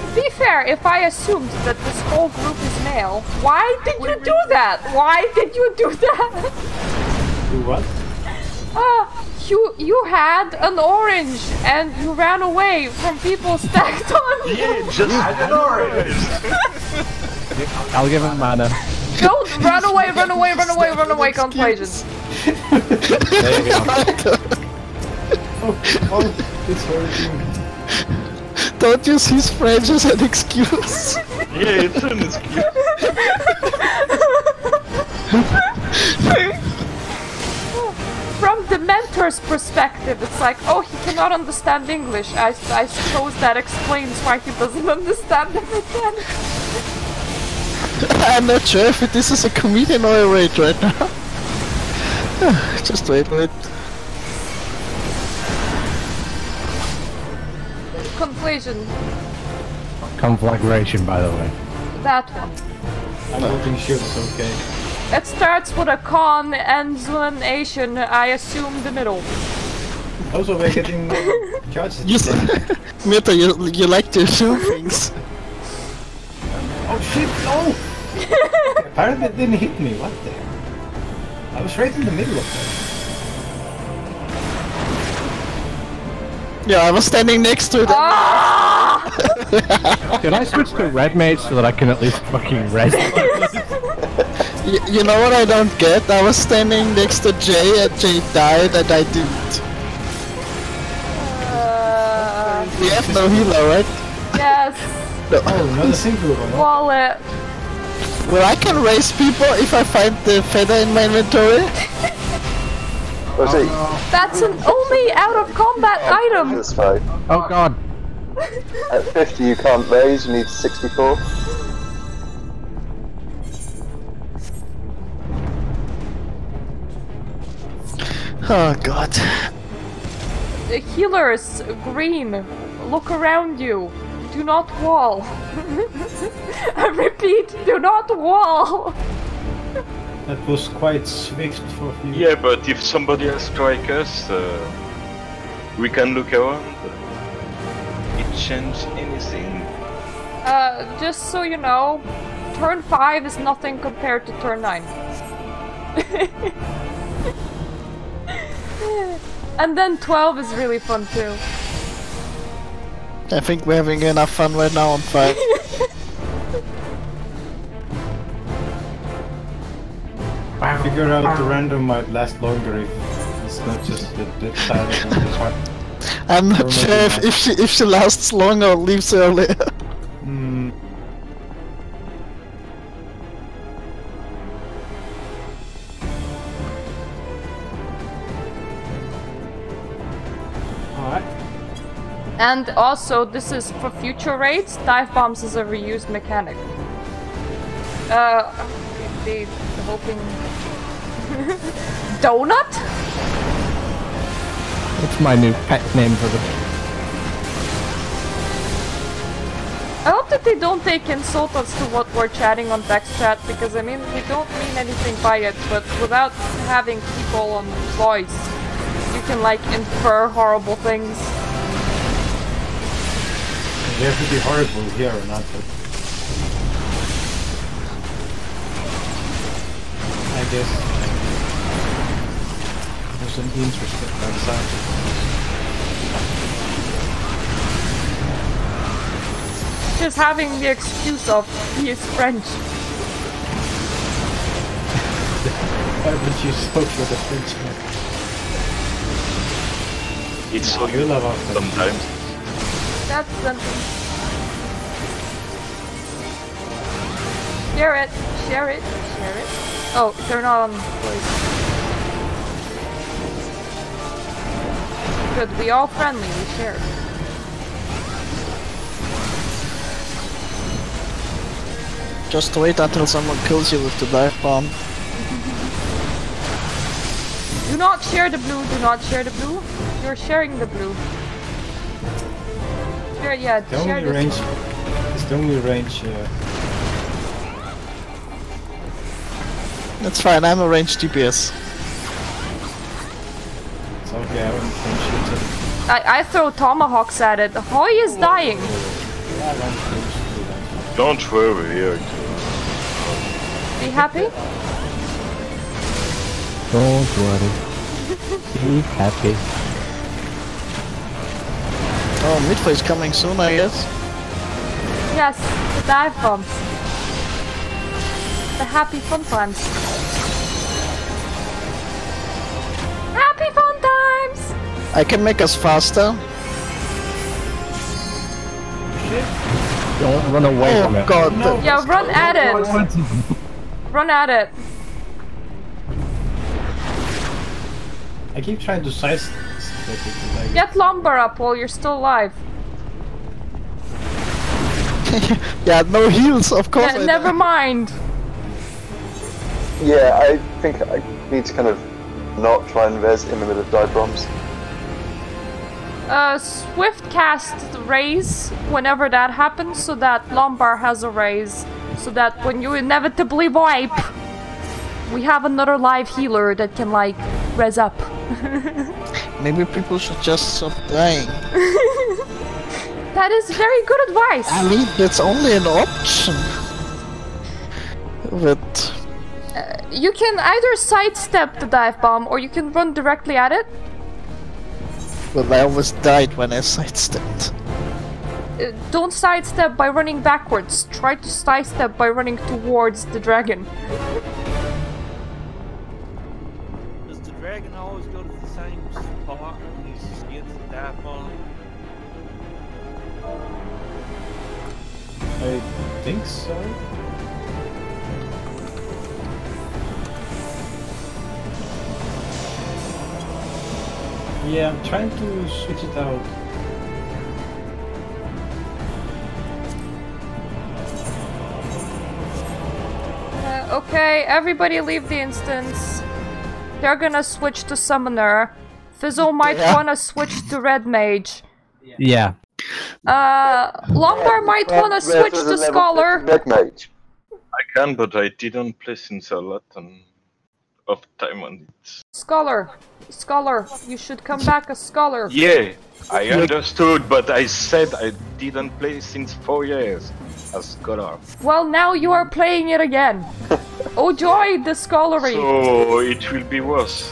To be fair, if I assumed that this whole group is male, why did you do that? Why did you do that? Do what? You had an orange and you ran away from people stacked on you. Yeah, just had an orange. I'll give him mana. Don't run away, run away, run away, run away, contagion. There you go. Oh, it's hurting. Don't use his French as an excuse. Yeah, it's an excuse. From the mentor's perspective, it's like, oh, he cannot understand English. I suppose that explains why he doesn't understand everything. I'm not sure if this is a comedian or a raid right now. Just wait for it. Conflation. Conflagration, by the way. That one. I'm hoping shield's okay. It starts with a con, ends with an Asian, I assume the middle. Also, we're getting charged. Mirta, you like to assume things. Oh shit, no! Apparently it didn't hit me, what the hell? I was right in the middle of that. Yeah, I was standing next to it. Can I switch to red mage so that I can at least fucking res? You know what I don't get? I was standing next to Jay and Jay died and I didn't. We have no healer, right? Yes. No. Oh, another single one. Wallet. Well, I can raise people if I find the feather in my inventory. What's it? That's an only out of combat item. This fight. Oh god. At 50 you can't raise, you need 64. Oh god. The healers, green. Look around you. Do not wall. I repeat, do not wall. That was quite swift for you. Yeah, but if somebody else strike us, we can look around. It change anything. Just so you know, turn 5 is nothing compared to turn 9. And then 12 is really fun too. I think we're having enough fun right now on 5. I figure out the random might last longer if it's not just the dead silence on the part. I'm not sure if she lasts longer or leaves earlier. And also, this is for future raids. Dive bombs is a reused mechanic. The hoping donut. It's my new pet name for the. I hope that they don't take insult as to what we're chatting on text chat, because I mean, we don't mean anything by it, but without having people on voice, you can like infer horrible things. They have to be horrible here or not, but I guess there's an interesting outside. Just having the excuse of he is French. Why would you spoke with a Frenchman? It's so you love us sometimes. That's something. Share it, share it, share it. Oh, they're not on voice. Good, we all friendly, we share. Just wait until someone kills you with the dive bomb. Do not share the blue, do not share the blue. You're sharing the blue. Share, yeah, share this range. one. It's the only range. That's fine, I'm a ranged DPS. It's okay, I won't shoot it. I throw tomahawks at it. Ahoy is dying. Don't worry here. Be happy? Don't worry. Be happy. Oh, midway's coming soon, I guess. Yes, the dive bombs. The happy fun times. Happy fun times! I can make us faster. Don't run away from it. Oh god. No. Yeah, run at it! Run at it! I keep trying to sidestep it, but Get lumber up while you're still alive. Yeah, no heals, of course. Yeah, never mind. Yeah, I think I need to kind of not try and res in the middle of dive bombs. Swift cast raise whenever that happens, so that Lombard has a raise, so that when you inevitably wipe, we have another live healer that can like res up. Maybe people should just stop dying. That is very good advice. I mean, that's only an option. But You can either sidestep the dive bomb or you can run directly at it. I almost died when I sidestepped. Don't sidestep by running backwards. Try to sidestep by running towards the dragon. Does the dragon always go to the same spot when he gets the dive bomb? I think so. Yeah, I'm trying to switch it out. Okay, everybody leave the instance. They're gonna switch to Summoner. Fizzle might wanna switch to Red Mage. Yeah. Lombard might wanna switch to Scholar. Red Mage. I can, but I didn't play since a lot of time on it. Scholar. Scholar. You should come back a Scholar. Yeah, I understood, but I said I didn't play since 4 years as Scholar. Well, now you are playing it again. Oh joy, the Scholary. So it will be worse.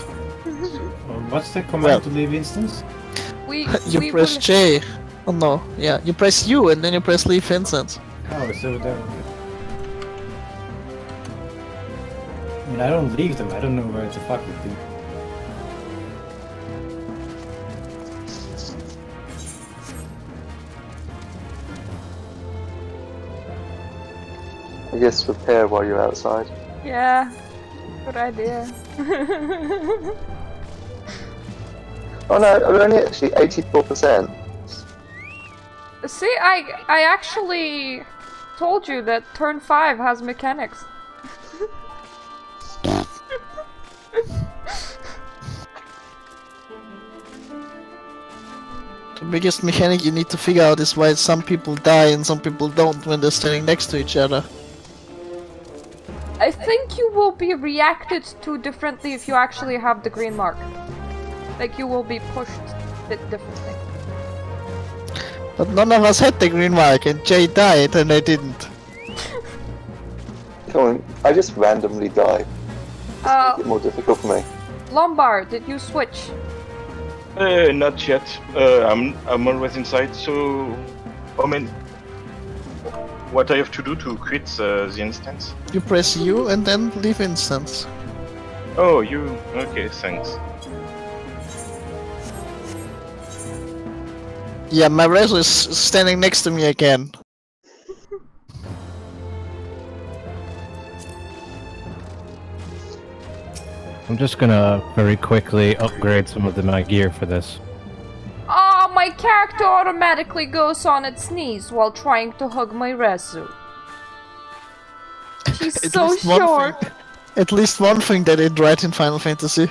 What's the command to leave instance? You press J. Oh no, yeah, you press U and then you press leave instance. Oh, so that. I mean, I don't leave them. I don't know where the fuck it be. I guess repair while you're outside. Yeah, good idea. Oh no, I'm only actually 84%. See, I actually told you that turn 5 has mechanics. The biggest mechanic you need to figure out is why some people die and some people don't when they're standing next to each other. I think you will be reacted to differently if you actually have the green mark. Like, you will be pushed a bit differently. But none of us had the green mark and Jay died and I didn't. Come on, I just randomly die. Make it more difficult for me. Lombard, did you switch? Not yet. I'm always inside, so... I mean... What I have to do to quit the instance? You press U and then leave instance. Oh, you... Okay, thanks. Yeah, my Rezo is standing next to me again. I'm just gonna very quickly upgrade some of my gear for this. Oh, my character automatically goes on its knees while trying to hug my Rezu. She's so short. At least one thing they did right in Final Fantasy.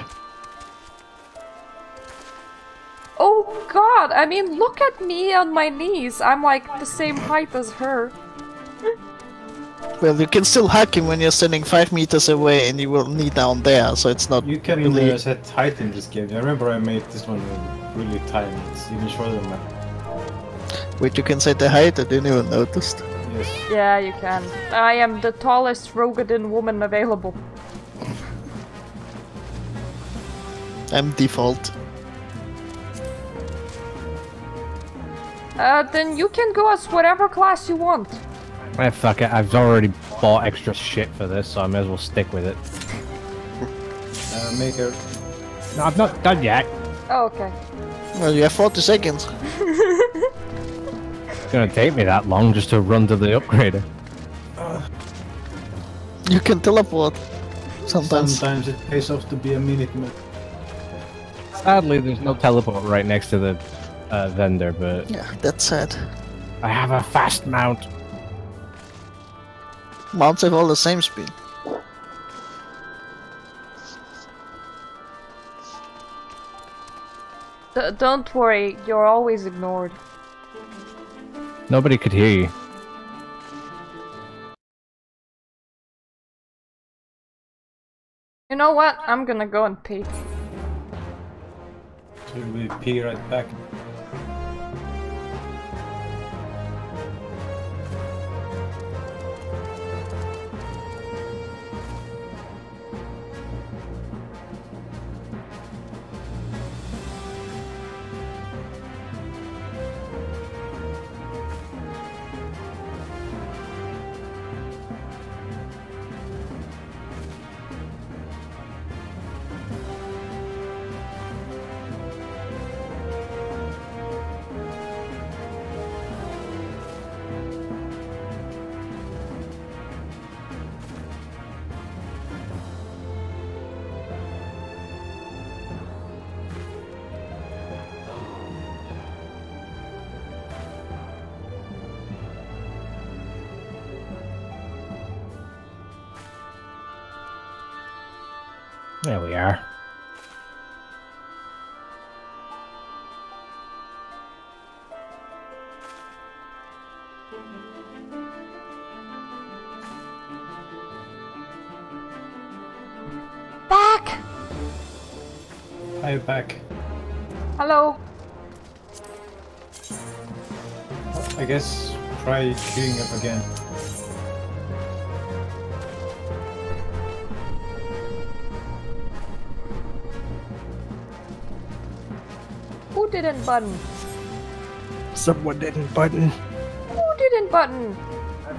Oh god, I mean, look at me on my knees. I'm like the same height as her. Well, you can still hug him when you're standing 5 meters away and you will knee down there, so it's not You can really... set height in this game. I remember I made this one really tiny. It's even shorter than that. Wait, you can set the height? I didn't even notice. Yes. Yeah, you can. I am the tallest Rogadin woman available. I'm default. Then you can go as whatever class you want. Eh, fuck it, I've already bought extra shit for this, so I may as well stick with it. Make her... No, I'm not done yet. Oh, okay. Well, you have 40 seconds. It's gonna take me that long just to run to the upgrader. You can teleport. Sometimes it pays off to be a Minuteman. Sadly, there's no teleport right next to the vendor, but... Yeah, that's sad. I have a fast mount. Mounts have all the same speed. Don't worry, you're always ignored. Nobody could hear you. You know what? I'm gonna go and pee. Should we pee right back? There we are. Back! Hi, back. Hello. I guess try queuing up again. Who didn't button? Someone didn't button. Who didn't button?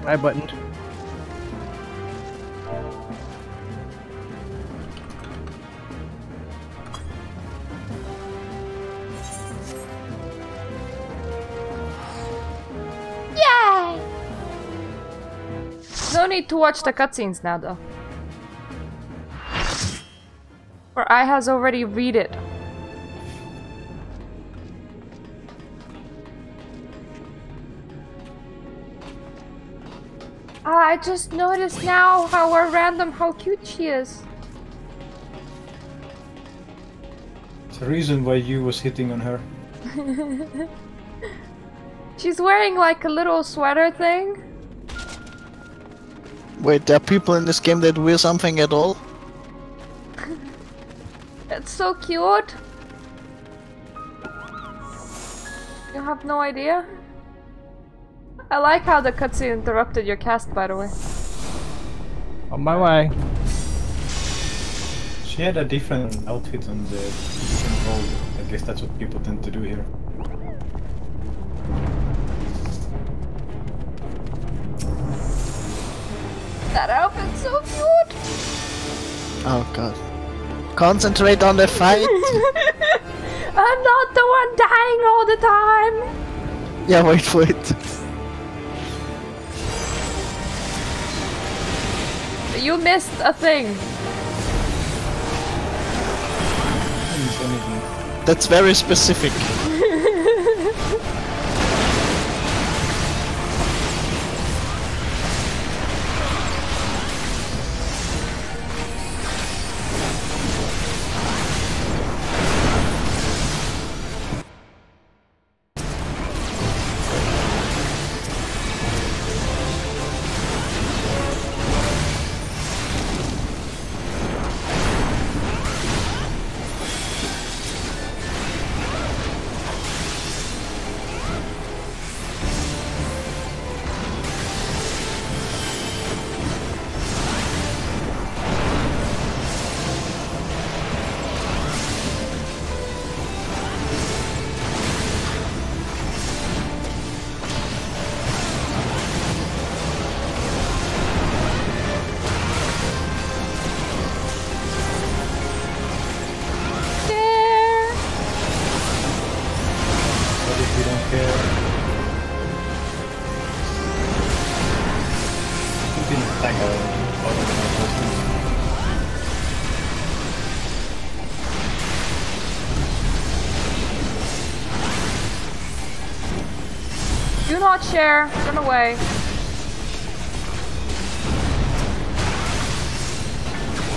I buttoned. Yay! No need to watch the cutscenes now, though. For I has already read it. I just noticed now how cute she is. It's the reason why you was hitting on her. She's wearing like a little sweater thing. Wait, there are people in this game that wear something at all? It's so cute. You have no idea? I like how the cutscene interrupted your cast, by the way. On my way. She had a different outfit on the control. I guess that's what people tend to do here. That outfit's so cute! Oh god. Concentrate on the fight! I'm not the one dying all the time! Yeah, wait for it. You missed a thing. That's very specific. Do not share. Run away.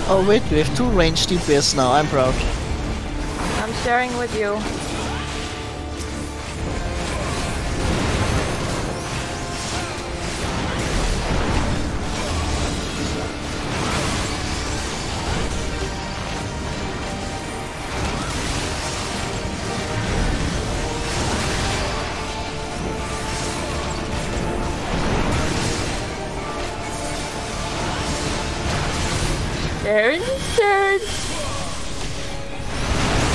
Oh wait, we have 2 ranged DPS now, I'm proud. I'm sharing with you. Turn.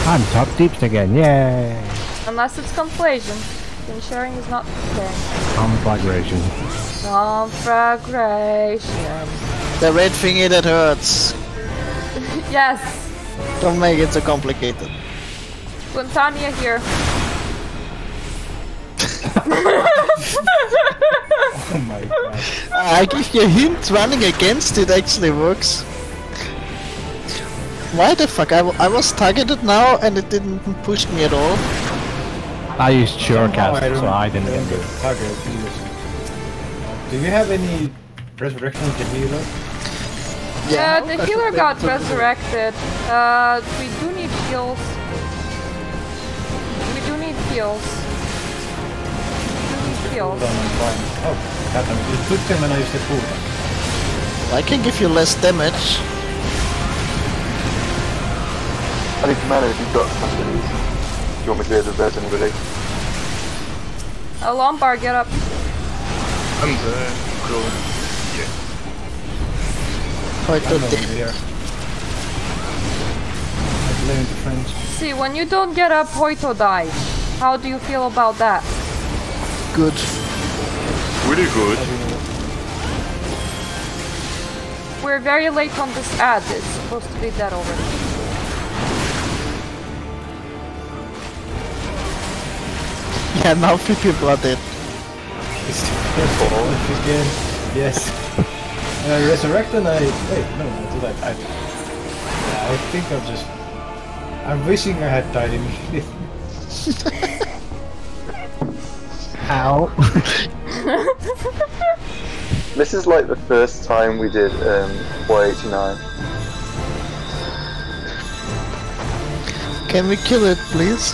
I'm top deeps again, yay! Unless it's conflation, then sharing is not okay. Conflagration. Conflagration. The red thingy that hurts. Yes. Don't make it so complicated. Quintania here. Oh my god. I give you a hint, running against it actually works. Why the fuck? I was targeted now and it didn't push me at all. I used Surecast, so I didn't get it. Do you have any resurrection of the healer? Yeah, the healer got resurrected. We do need heals. We do need heals. Oh, goddamn, it took them when I used the cooldown. I can give you less damage. I need mana if you've got abilities. Do you want me to be able to reverse anybody? Lombard, get up. I'm the clone. Quite I'm good. over here. I blame the French. See, when you don't get up, Hoito dies. How do you feel about that? Good. Really good. We're very late on this ad. It's supposed to be dead already. Yeah, now 3 people are dead. Again. Yes. Resurrect and I... Wait, no, did I think I'm wishing I had died immediately. Ow. This is like the first time we did 489. Can we kill it, please?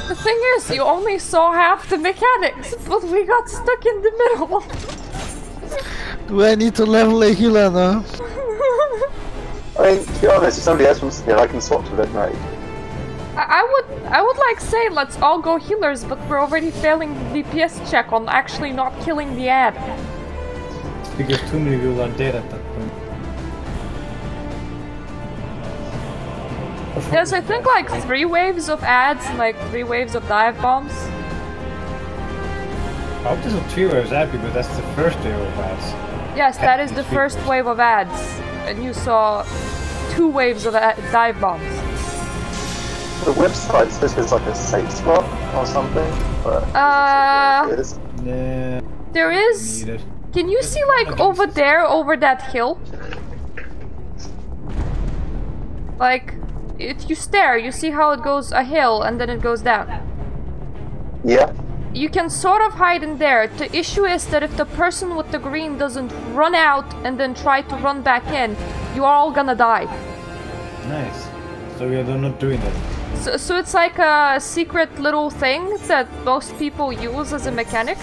The thing is, you only saw half the mechanics, but we got stuck in the middle. Do I need to level a healer now? I mean, to be honest, if somebody else wants to heal, I can swap to them, right? I would like say let's all go healers, but we're already failing the DPS check on actually not killing the ad. Because too many people are dead at that point. There's I think like 3 waves of ads and like 3 waves of dive bombs. I hope there's a 3 waves ad because that's the first wave of ads. Yes, that is the first wave of ads. And you saw 2 waves of dive bombs. The website says there's like a safe spot or something, but there is. Can you see like over there, over that hill? Like, if you stare, you see how it goes a hill and then it goes down. Yeah. You can sort of hide in there. The issue is that if the person with the green doesn't run out and then try to run back in, you are all gonna die. Nice. So we are not doing that. So it's like a secret little thing that most people use as a mechanic,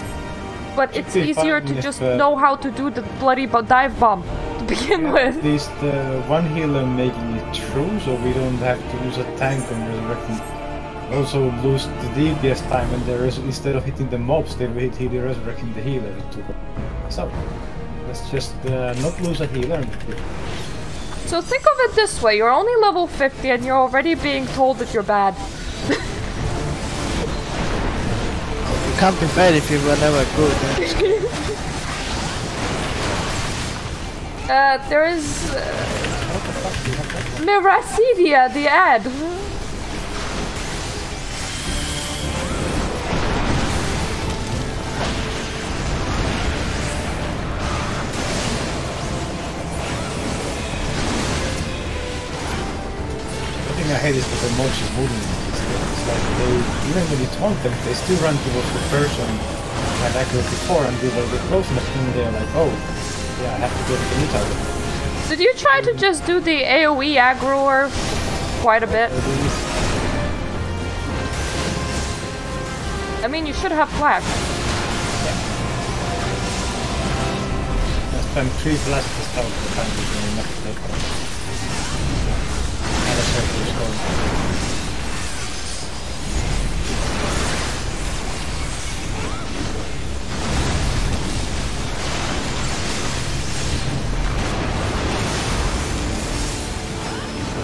but it's easier to just know how to do the bloody dive bomb to begin with. At least one healer making it through, so we don't have to use a tank and resurrecting. Also lose the DPS time, and instead of hitting the mobs, they will hit the resurrecting the healer. So let's just not lose a healer. So think of it this way, you're only level 50 and you're already being told that you're bad. You can't be bad if you were never good. There is... Miracidia, the ad. I hate is that the mobs is moving. It's like they, even when you taunt them, they still run towards the person who had accurate before, and they get close enough and they're like, oh, yeah, I have to go to the new target. Did you try to just do the AoE aggro or quite a bit? I mean, you should have flash. Yeah. I spent 3 flashes to start the time between enough to take off.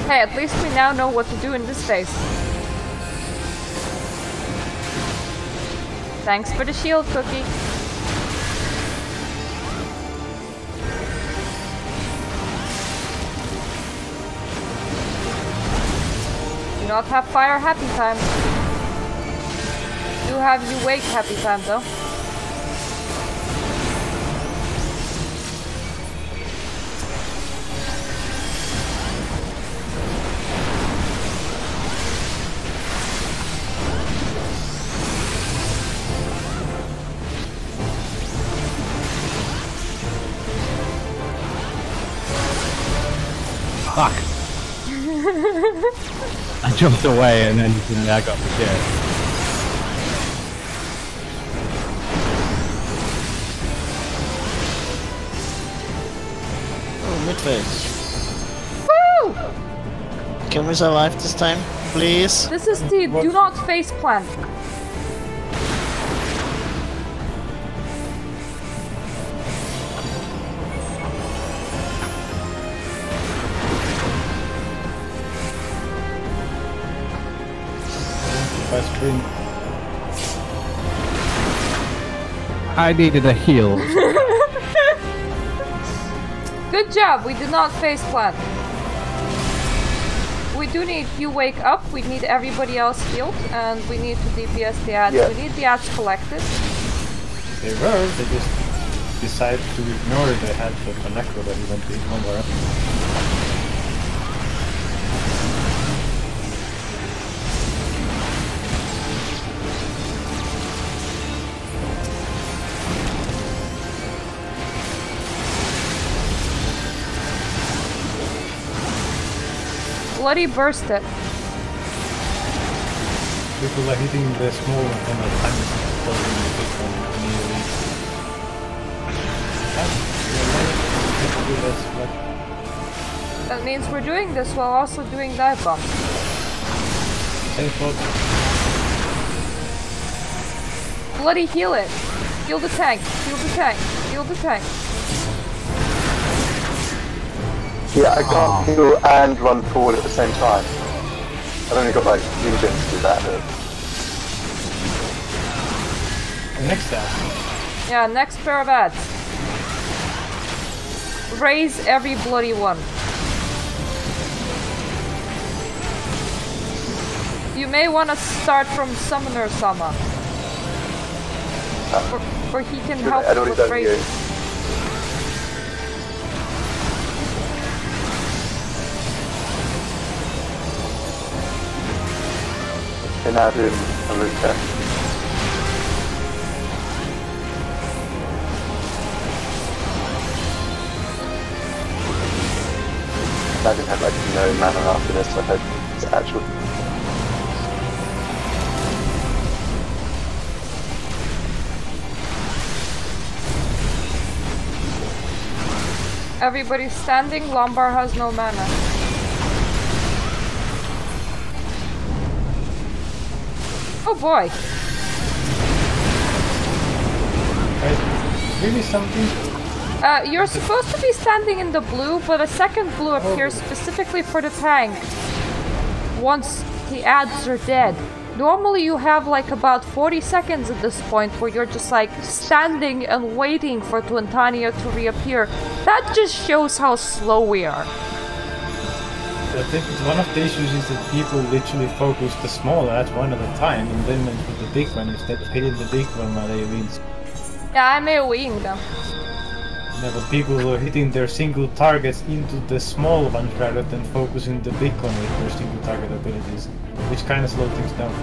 Hey, at least we now know what to do in this phase. Thanks for the shield, Cookie. Do not have fire happy time. Do have you wake happy time though. Fuck. I jumped away and then I got the chair. Oh, mid-phase. Woo! Can we survive this time, please? This is the do not face plan. I needed a heal. Good job, we did not face plant. We do need you wake up, we need everybody else healed, and we need to DPS the ads. Yeah. We need the ads collected. They just decided to ignore it. They had the connector that he went to somewhere else. Bloody bursted. People are hitting the small one and the tiny closing the big one immediately. That means we're doing this while also doing dive bombs. Same thought. Bloody heal it. Heal the tank. Heal the tank. Heal the tank. Yeah, I can't heal and run forward at the same time. I've only got like regen to do that. Next step. Yeah, next pair of ads. Raise every bloody one. You may want to start from Summoner Sama. Or he can help with raising. And now do a root test. I didn't have like no mana after this, so I hope it's actual. Everybody's standing, Lombar has no mana. Oh boy! Really something? You're supposed to be standing in the blue, but a second blue appears specifically for the tank once the ads are dead. Normally you have like about 40 seconds at this point where you're just like standing and waiting for Twintania to reappear. That just shows how slow we are. I think one of the issues is that people literally focus the smaller ads one at a time and then put the big one instead of hitting the big one while they win. Yeah, I'm AoEing them. Yeah, but people are hitting their single targets into the small ones rather than focusing the big one with their single target abilities, which kind of slow things down.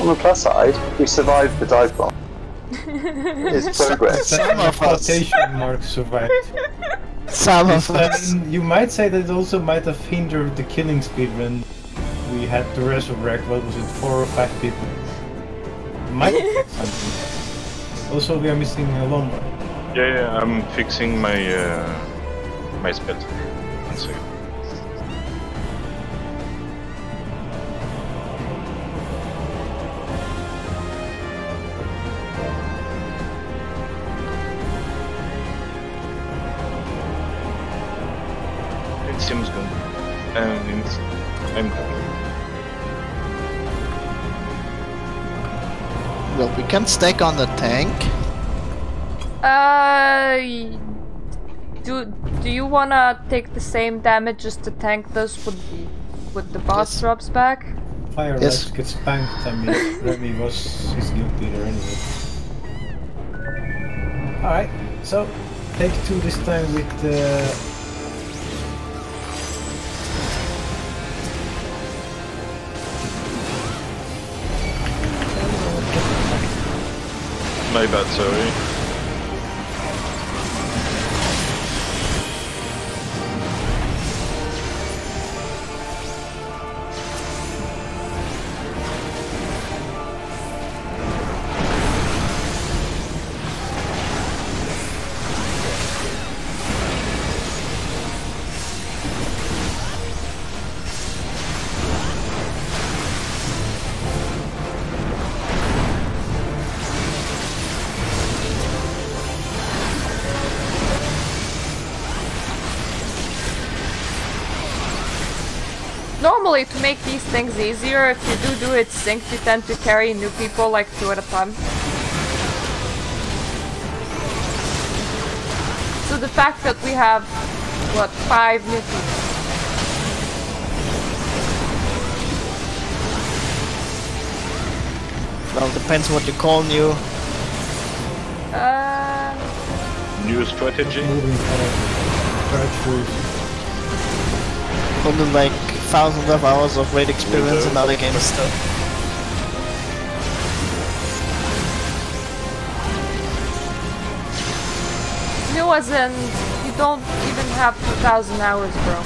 On the plus side, we survived the dive bomb. It's progress. Some of quotation marks survived. Some of us. You might say that it also might have hindered the killing speed when we had to resurrect, what was it, 4 or 5 people. Might have something. Also, we are missing a Lombard. Yeah, I'm fixing my my spell. 1 second. It seems good. I'm good. Well, we can stack on the tank. Do you wanna take the same damage as the tank does with the boss drops back? Fire Yes. gets spanked. I mean, Remy was his guild leader anyway. Alright, so take 2 this time with My bad, sorry. Normally, to make these things easier, if you do it synced, you tend to carry new people like 2 at a time. So the fact that we have, what, 5 new people. Well, depends what you call new. New strategy. Only like thousands of hours of raid experience in other games still. New as in, you don't even have 2,000 hours, bro.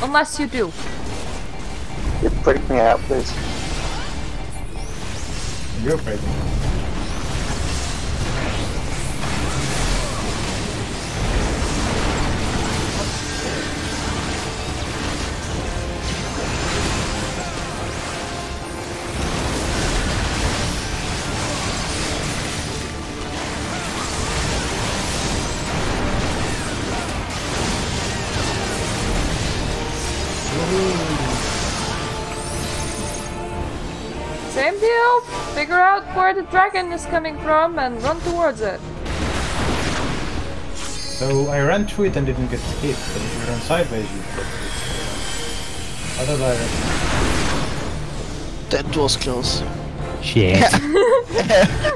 Unless you do. You freak me out, please. You're breaking. Same deal. Figure out where the dragon is coming from and run towards it. So I ran through it and didn't get hit, but if you run sideways you get hit. Other direction. That was close. Shit.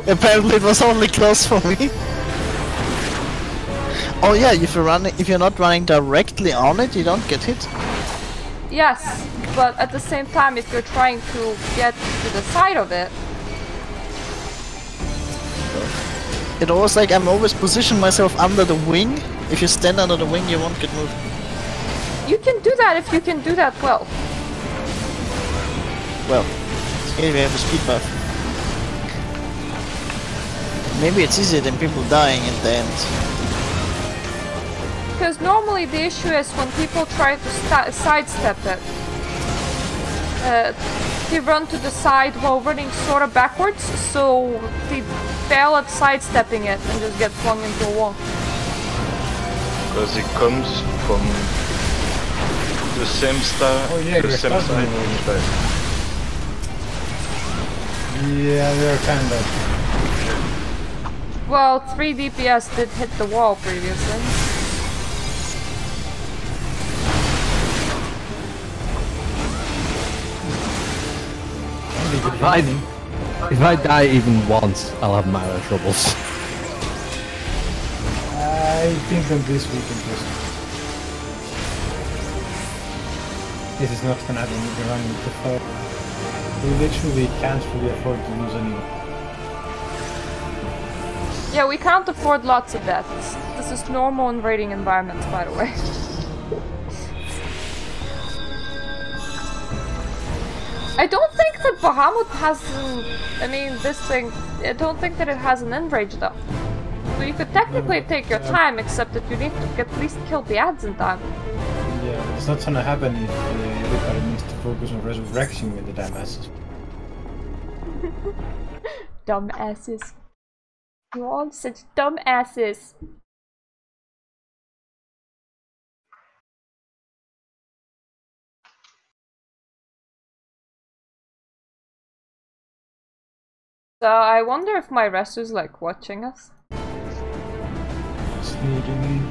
Apparently it was only close for me. Oh yeah, if you're not running directly on it, you don't get hit. Yes, but at the same time, if you're trying to get to the side of it, it always like I'm always position myself under the wing. If you stand under the wing, you won't get moved. you can do that if you can do that well. Well, here we have a speed buff. Maybe it's easier than people dying in the end. Because normally the issue is when people try to sidestep it. They run to the side while running sort of backwards, so they fail at sidestepping it and just get flung into a wall. Because it comes from the same star, the same side. Yeah, they're kind of. Well, 3 DPS did hit the wall previously. If I die even once, I'll have minor troubles. I think on this weekend this is not gonna happen with the running with the fire. We literally can't really afford to lose anyone. Yeah, we can't afford lots of deaths. This is normal in raiding environments, by the way. I don't think that Bahamut has an... I mean, this thing... I don't think that it has an end range, though. So you could technically take your time, except that you need to at least kill the ads in time. Yeah, it's not gonna happen if everybody needs to focus on resurrection with the damn asses. Dumb asses. You're all such dumb asses. So I wonder if my Resu's like watching us. Sneaking.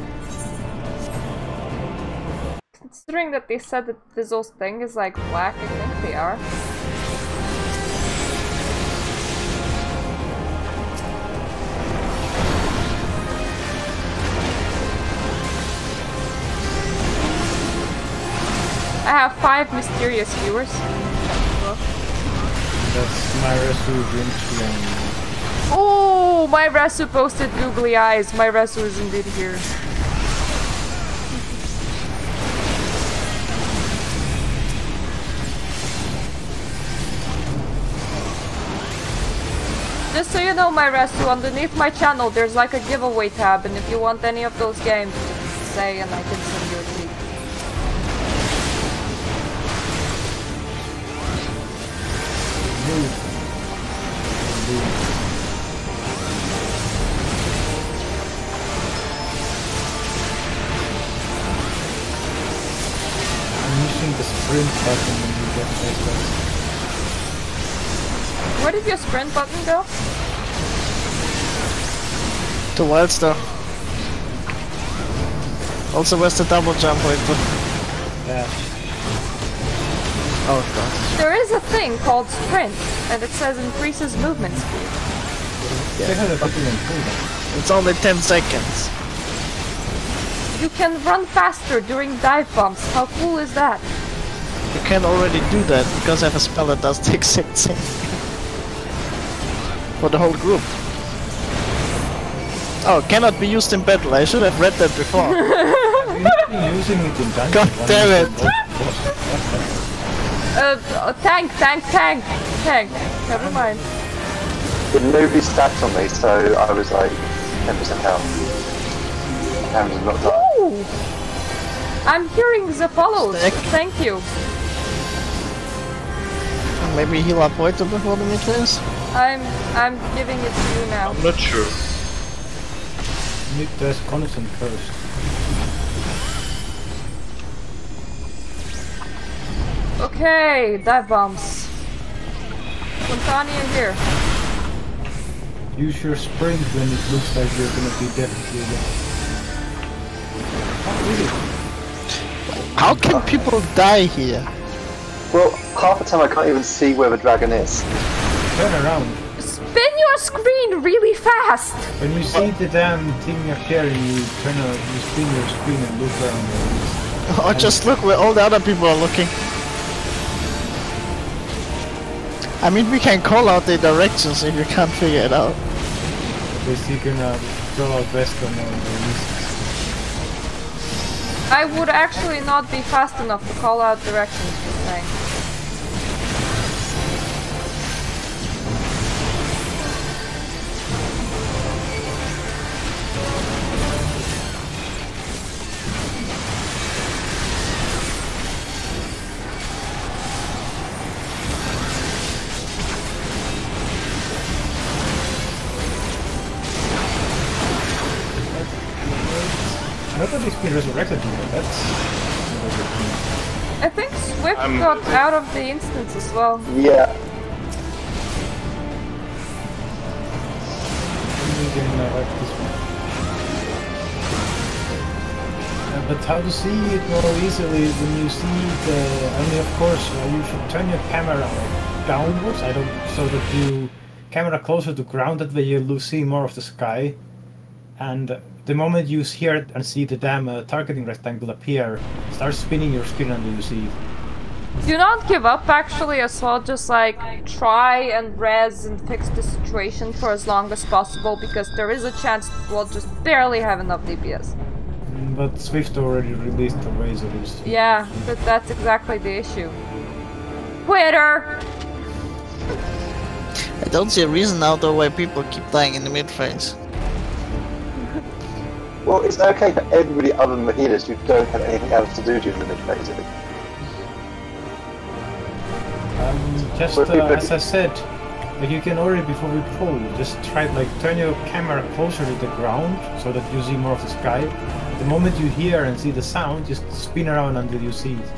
Considering that they said that Fizzle's thing is like black, I think they are. I have 5 mysterious viewers. That's my Resu, Grinchy, and... Oh, my Resu posted googly eyes. My Resu is indeed here. Just so you know, my Resu, underneath my channel there's like a giveaway tab, and if you want any of those games, just say and I can send you a tweet. I'm using the sprint button when you get this. Where did your sprint button go? To Wild Star. Also, where's the double jump point? Dash. Oh god. There is a thing called sprint, and it says increases movement speed. It's only 10 seconds. You can run faster during dive bombs. How cool is that? You can already do that because I have a spell that does the exact same. For the whole group. Oh, cannot be used in battle. I should have read that before. already using it in dungeon. God damn it! Tank. Never mind. But nobody stacked on me, so I was like 10% health. And not done. Ooh! I'm hearing the follows. Stack. Thank you. Maybe he'll avoid it before the mid phase. I'm giving it to you now. I'm not sure. Need to ask Connaughton first. Okay, dive bombs. Fontania here. Use your sprint when it looks like you're gonna be definitely dead. How can people die here? Well, half the time I can't even see where the dragon is. Turn around. Spin your screen really fast! When you see the damn thing appearing, you spin your screen and look around. Or just look where all the other people are looking. I mean, we can call out the directions if you can't figure it out. Because you're gonna throw out west on the east. I would actually not be fast enough to call out directions, just saying. Nobody's been resurrected yet, that's... I think Swift got out of the instance as well. Yeah. But how to see it more easily when you see the... I mean, of course, you should turn your camera downwards, so that you... Camera closer to ground, that way you'll see more of the sky. And the moment you hear it and see the damn targeting rectangle appear, start spinning your screen until you see it. Do not give up actually as well, just like try and res and fix the situation for as long as possible, because there is a chance we'll just barely have enough DPS. But Swift already released the razors. Yeah, but that's exactly the issue. Quitter! I don't see a reason now though why people keep dying in the mid phase. Well, it's okay for everybody other than the healers who don't have anything else to do during the mid phase. Just as I said, like you can already before we pull, just try turn your camera closer to the ground so that you see more of the sky. The moment you hear and see the sound, just spin around until you see it.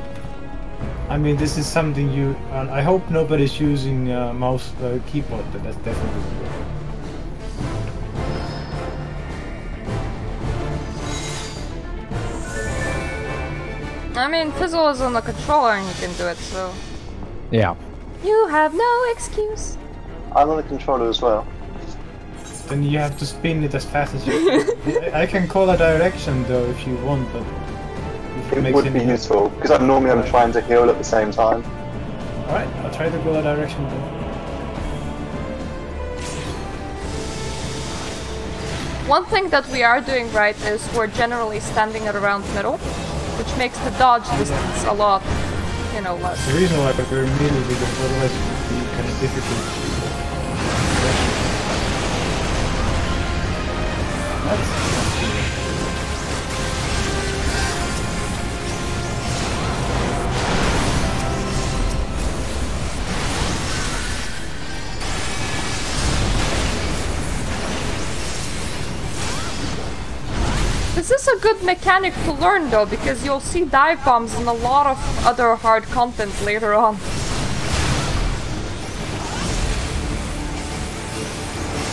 I mean, this is something you. I hope nobody's using mouse keyboard. That's definitely. I mean, Fizzle is on the controller and you can do it, so... Yeah. You have no excuse. I'm on the controller as well. Then you have to spin it as fast as you can. I can call a direction though if you want, but... It would be useful, because I'm normally trying to heal at the same time. Alright, I'll try to go a direction then. One thing that we are doing right is we're generally standing at around middle, which makes the dodge distance a lot, less. The reason why we're middle, because otherwise it would be kind of difficult. This is a good mechanic to learn though, because you'll see dive bombs in a lot of other hard content later on.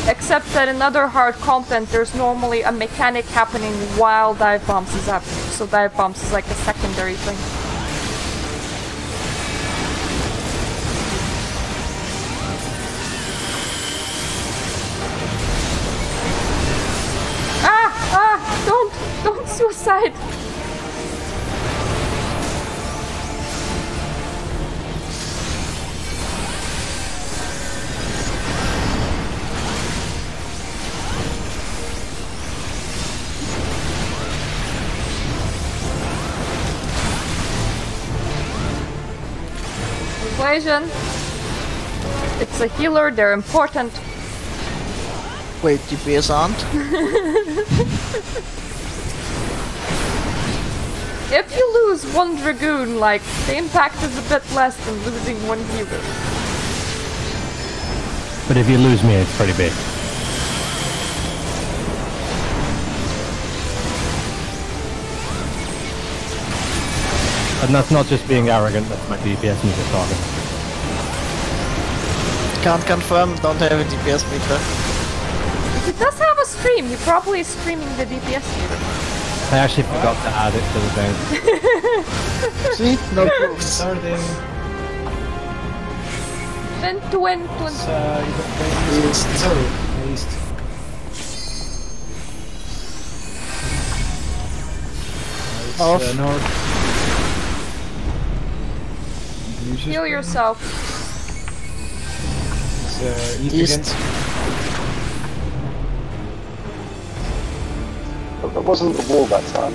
Except that in other hard content there's normally a mechanic happening while dive bombs is happening, so dive bombs is like a secondary thing. Don't suicide! Persuasion. It's a healer, they're important. Wait, DPS aren't? If you lose one Dragoon, like, the impact is a bit less than losing one healer. But if you lose me, it's pretty big. And that's not just being arrogant, that's my DPS meter talking. Can't confirm, don't have a DPS meter. He does have a stream, he probably is streaming the DPS meter. I actually forgot to add it to the thing. See? No proofs. Starting. Twin. East. Sorry, east. Off. North. Heal yourself. It's east, East. again. But that wasn't the wall that time.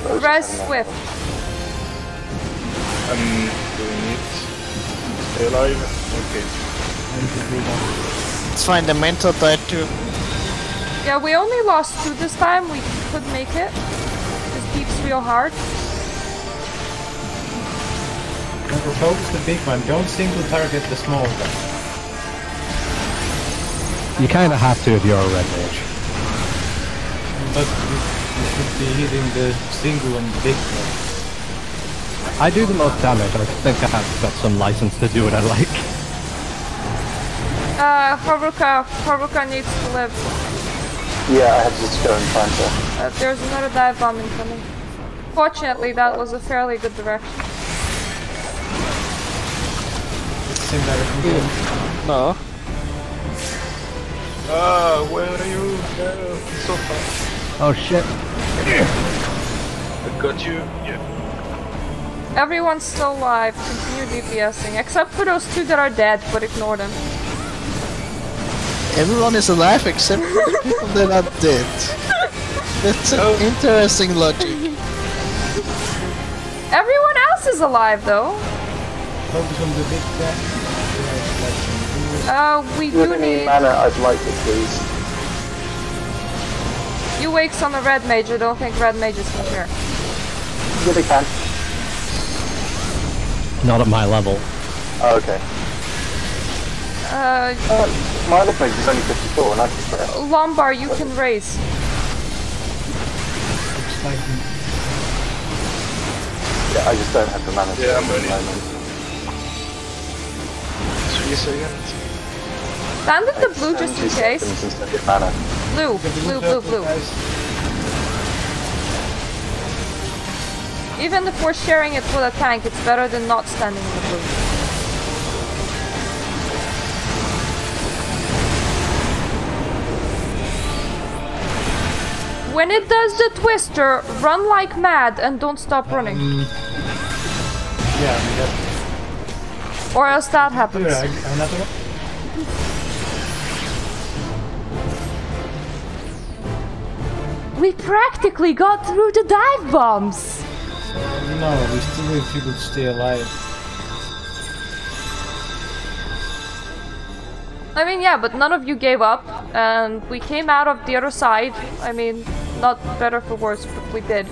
That was Res just hanging out. Swift. I'm doing it. Stay alive. Okay. It's fine, the mentor died too. Yeah, we only lost 2 this time, we could make it. This beeps real hard. Remember, focus the big one, don't single target the small one. You kinda have to if you're a red mage. But you should be hitting the single and big one. I do the most damage, I think I have got some license to do what I like. Haruka needs to live. Yeah, I had to just go and find her. There's another dive bomb incoming. Fortunately, that was a fairly good direction. Same direction. No. Where are you? So far. Oh shit. I got you. Yeah. Everyone's still alive, continue DPSing, except for those 2 that are dead, but ignore them. Everyone is alive except for the people that are dead. That's an interesting logic. Everyone else is alive, though. Focus on the big guy. We If you do have any need... mana, I'd like it, please. You wakes on a red mage, I don't think red mages can hear. Yeah, they can. Not at my level. Oh, okay. My other page is only 54 and I can spare. Lombard, you can raise. Yeah, I just don't have the mana. Yeah, I'm ready. at the moment. 3 seconds. Stand in the blue just in 2 case. seconds instead of mana. Blue. Even if we're sharing it with a tank, it's better than not standing in the blue. When it does the twister, run like mad and don't stop running. Yeah, we got... Or else that happens. Another one? We practically got through the dive bombs! No, we still need people to stay alive. I mean, yeah, but none of you gave up, and we came out of the other side. I mean, not better for worse, but we did.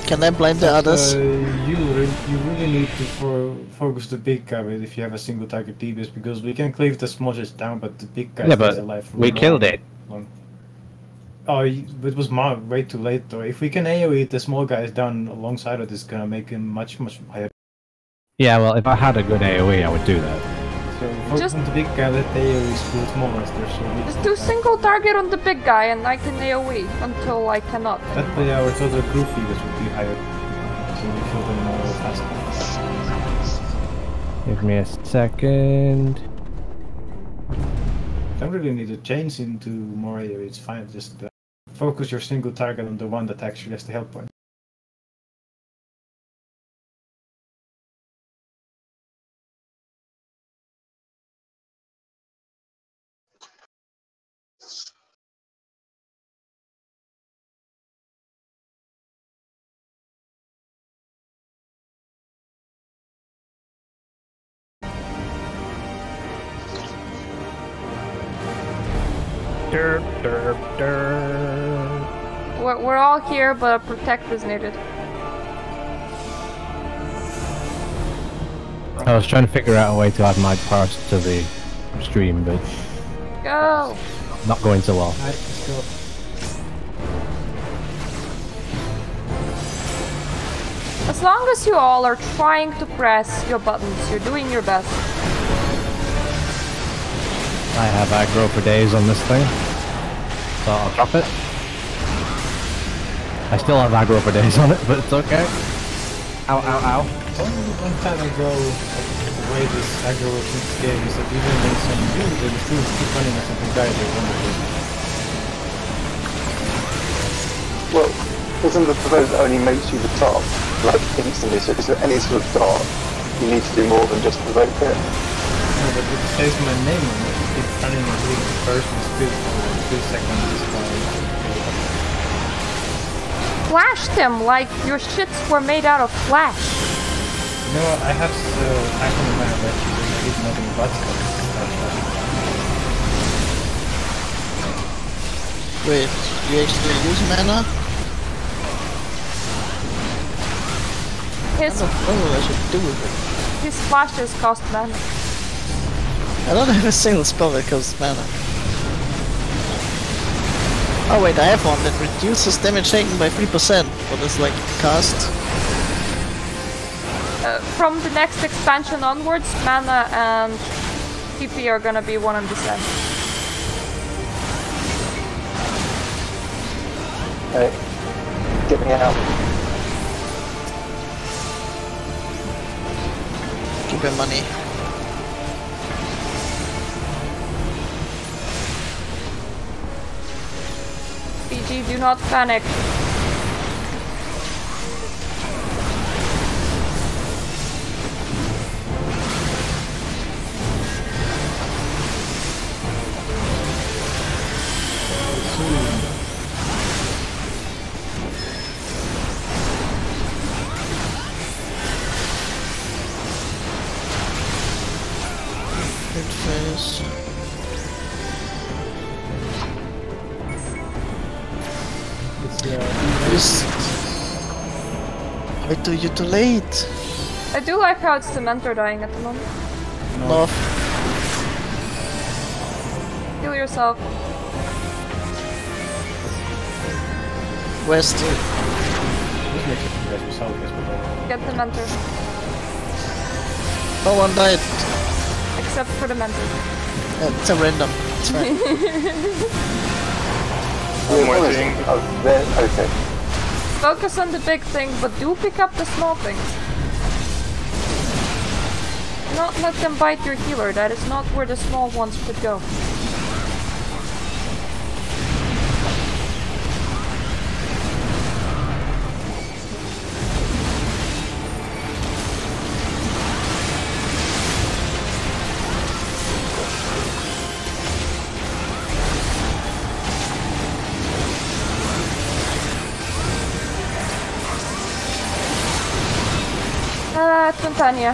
Can I blame the others? You really need to focus the big guy if you have a single target DPS, because we can cleave the small just down, but the big guy is alive. We killed it. Oh, it was way too late though. If we can AoE the small guys down alongside of this, gonna make him much higher. Yeah, well, if I had a good AoE, I would do that. So focus on the big guy, let the AoE school small monsters. So Just do single target on the big guy and I can AoE until I cannot. that way our total group leaders would be higher. So we kill them more faster. Give me a second. Don't really need to change into more AoE, it's fine. Just focus your single target on the one that actually has the health point. Derp, derp, derp. We're all here, but protect is needed. I was trying to figure out a way to add my parts to the stream, but Go! not going so well. Alright, let's go. As long as you all are trying to press your buttons, you're doing your best. I have aggro for days on this thing, so I'll drop it. I still have aggro for days on it, but it's okay. Ow, ow, ow. Only one time ago, the way this aggro works in this game is that even when some build, the troops keep running or something died, they wonderful. Well, doesn't the provoke only makes you the top, like instantly? So if there's any sort of dot, you need to do more than just provoke it. No, but it says my name on it. It's running a really personal speed for 2 seconds. Flash them like your shits were made out of flash. You know what, I have icon in my direction, I did nothing but Wait, you actually use mana? I don't know what I should do with it. His flashes cost mana. I don't have a single spell that costs mana. Oh wait, I have one that reduces damage taken by 3%. What is like cast? From the next expansion onwards, mana and PP are gonna be 1 and the same. Hey, get me out. Keep your money. PG, do not panic. Good face. Wait till you're too late. I do like how it's the mentor dying at the moment. No. Heal yourself. West. Get the mentor. No one died. Except for the mentor. It's a random. It's fine. One more thing. Oh, there, okay. Focus on the big thing, but do pick up the small things. Do not let them bite your healer. That is not where the small ones should go. Tantania.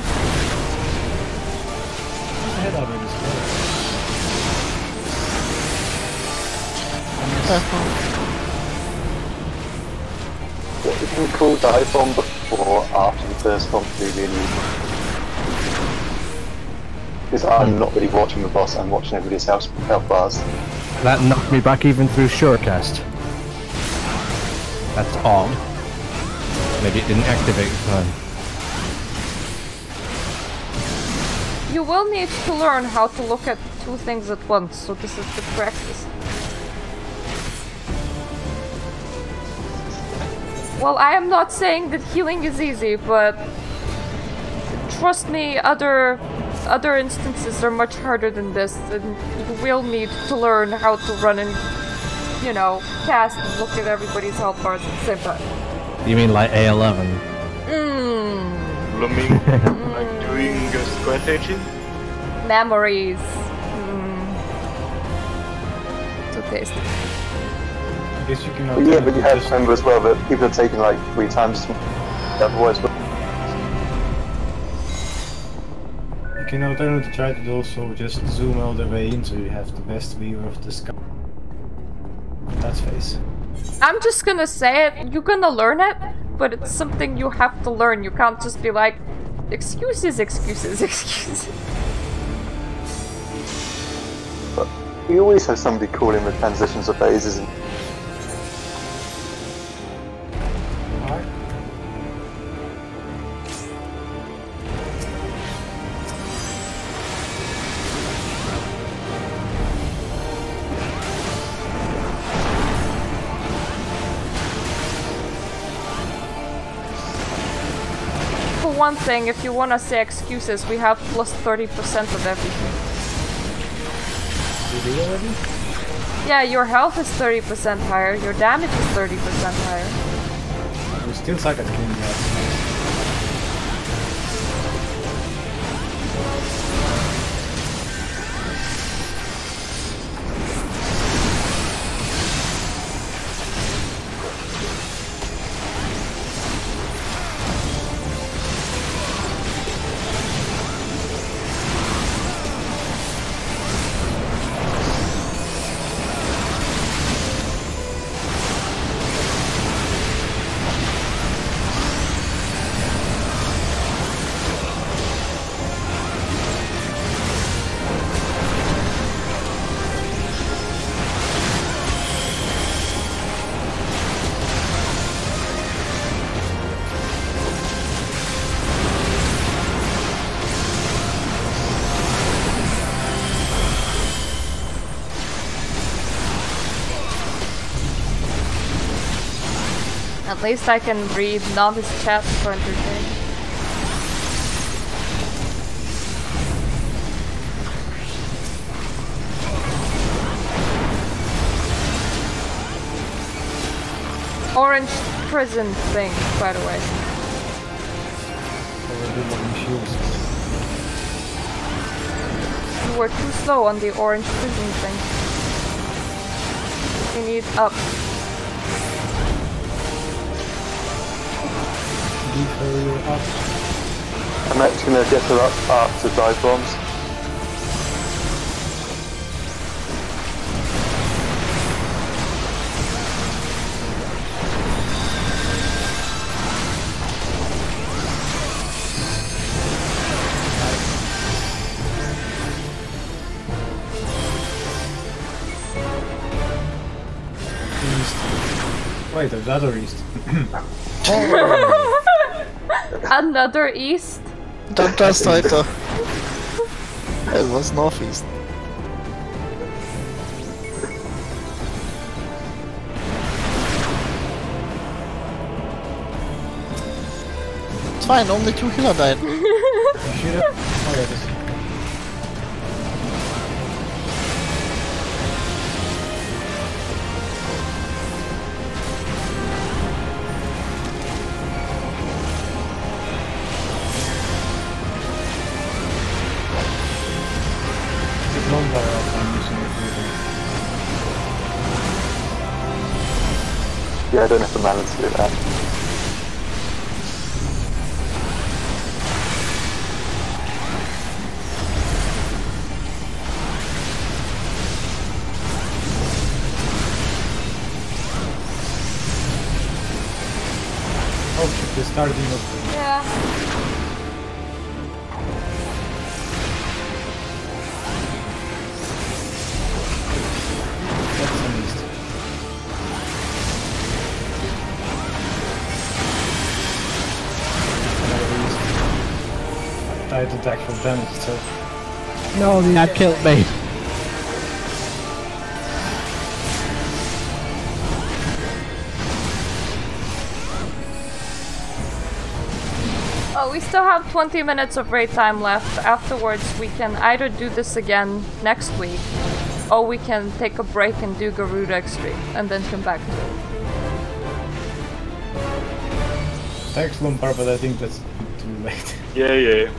What we can call dive bomb before after the first bomb to be really easy. Because I'm not really watching the boss, I'm watching everybody's health bars. That knocked me back even through Surecast. That's odd. Maybe it didn't activate in time. You will need to learn how to look at 2 things at once, so this is the practice. Well, I am not saying that healing is easy, but trust me, other instances are much harder than this, and you will need to learn how to run and, you know, cast and look at everybody's health bars at the same time. You mean like A11? Blooming, like doing strategy? Memories. So tasty. I guess you can Yeah, but you have to remember as well that people are taking like 3 times otherwise. You can alternatively try to also just zoom all the way in so you have the best view of the sky. That's face. I'm just gonna say it, you're gonna learn it, but it's something you have to learn. You can't just be like, excuses, excuses, excuses. But we always have somebody calling the transitions of phases. And One thing, if you wanna say excuses, we have plus 30% of everything. You do already? Yeah, your health is 30% higher, your damage is 30% higher. We still suck at killing that. At least I can read novice chat for entertainment. Orange prison thing, by the way. You were too slow on the orange prison thing. You need up. I'm actually going to get her up after dive bombs. Wait, there's other east. Another east? Don't trust heute. It was northeast. It's fine, only 2 healer died. Yoshida? Oh yeah, this. Yeah, I don't have the mana to do that. Oh shit, they started in the... Yeah. That's an east. Died to actual damage itself. No, that killed me. Oh, we still have 20 minutes of raid time left. Afterwards, we can either do this again next week, or we can take a break and do Garuda Extreme, and then come back to it. Thanks, Lumpar, but I think that's too late. Yeah.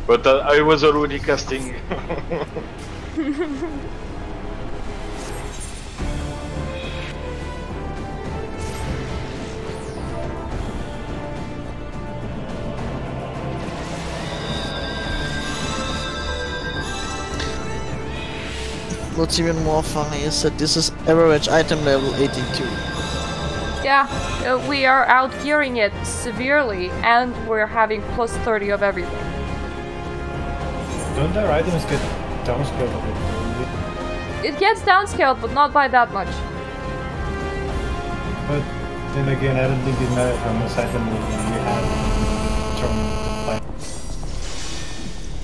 But I was already casting. what's even more funny is that this is average item level 82. Yeah, we are outgearing it severely, and we're having plus 30 of everything. Don't their items get downscaled a bit? It gets downscaled, but not by that much. But then again, I don't think it matters how much item you have from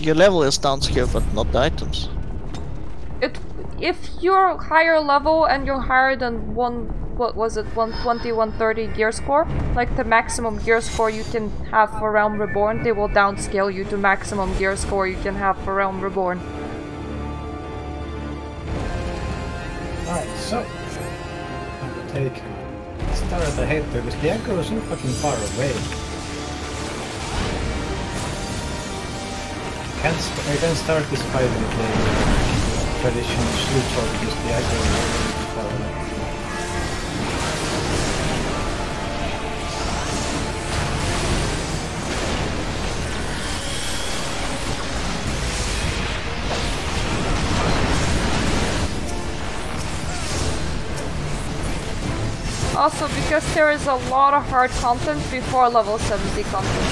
Your level is downscaled, but not the items. If you're higher level and you're higher than 120, 130 gear score, like the maximum gear score you can have for Realm Reborn, they will downscale you to maximum gear score you can have for Realm Reborn. Alright, so I'm gonna take Star at the head because the echo is so fucking far away. I can start this fight with the traditional shield sword because the echo is really far away. Also, because there is a lot of hard content before level 70 content,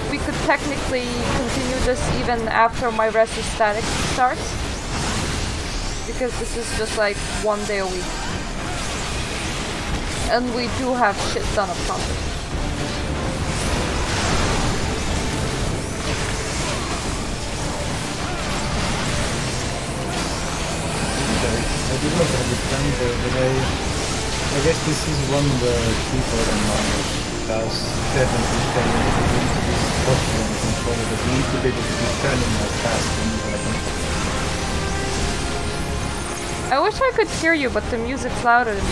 we could technically continue this even after my Resu static starts, because this is just like 1 day a week. And we do have shit ton of content. I did not understand I guess this is one of the people that does definitely stay into this posture and control it. We need to be able to be turning as fast and I wish I could hear you, but the music's louder than me.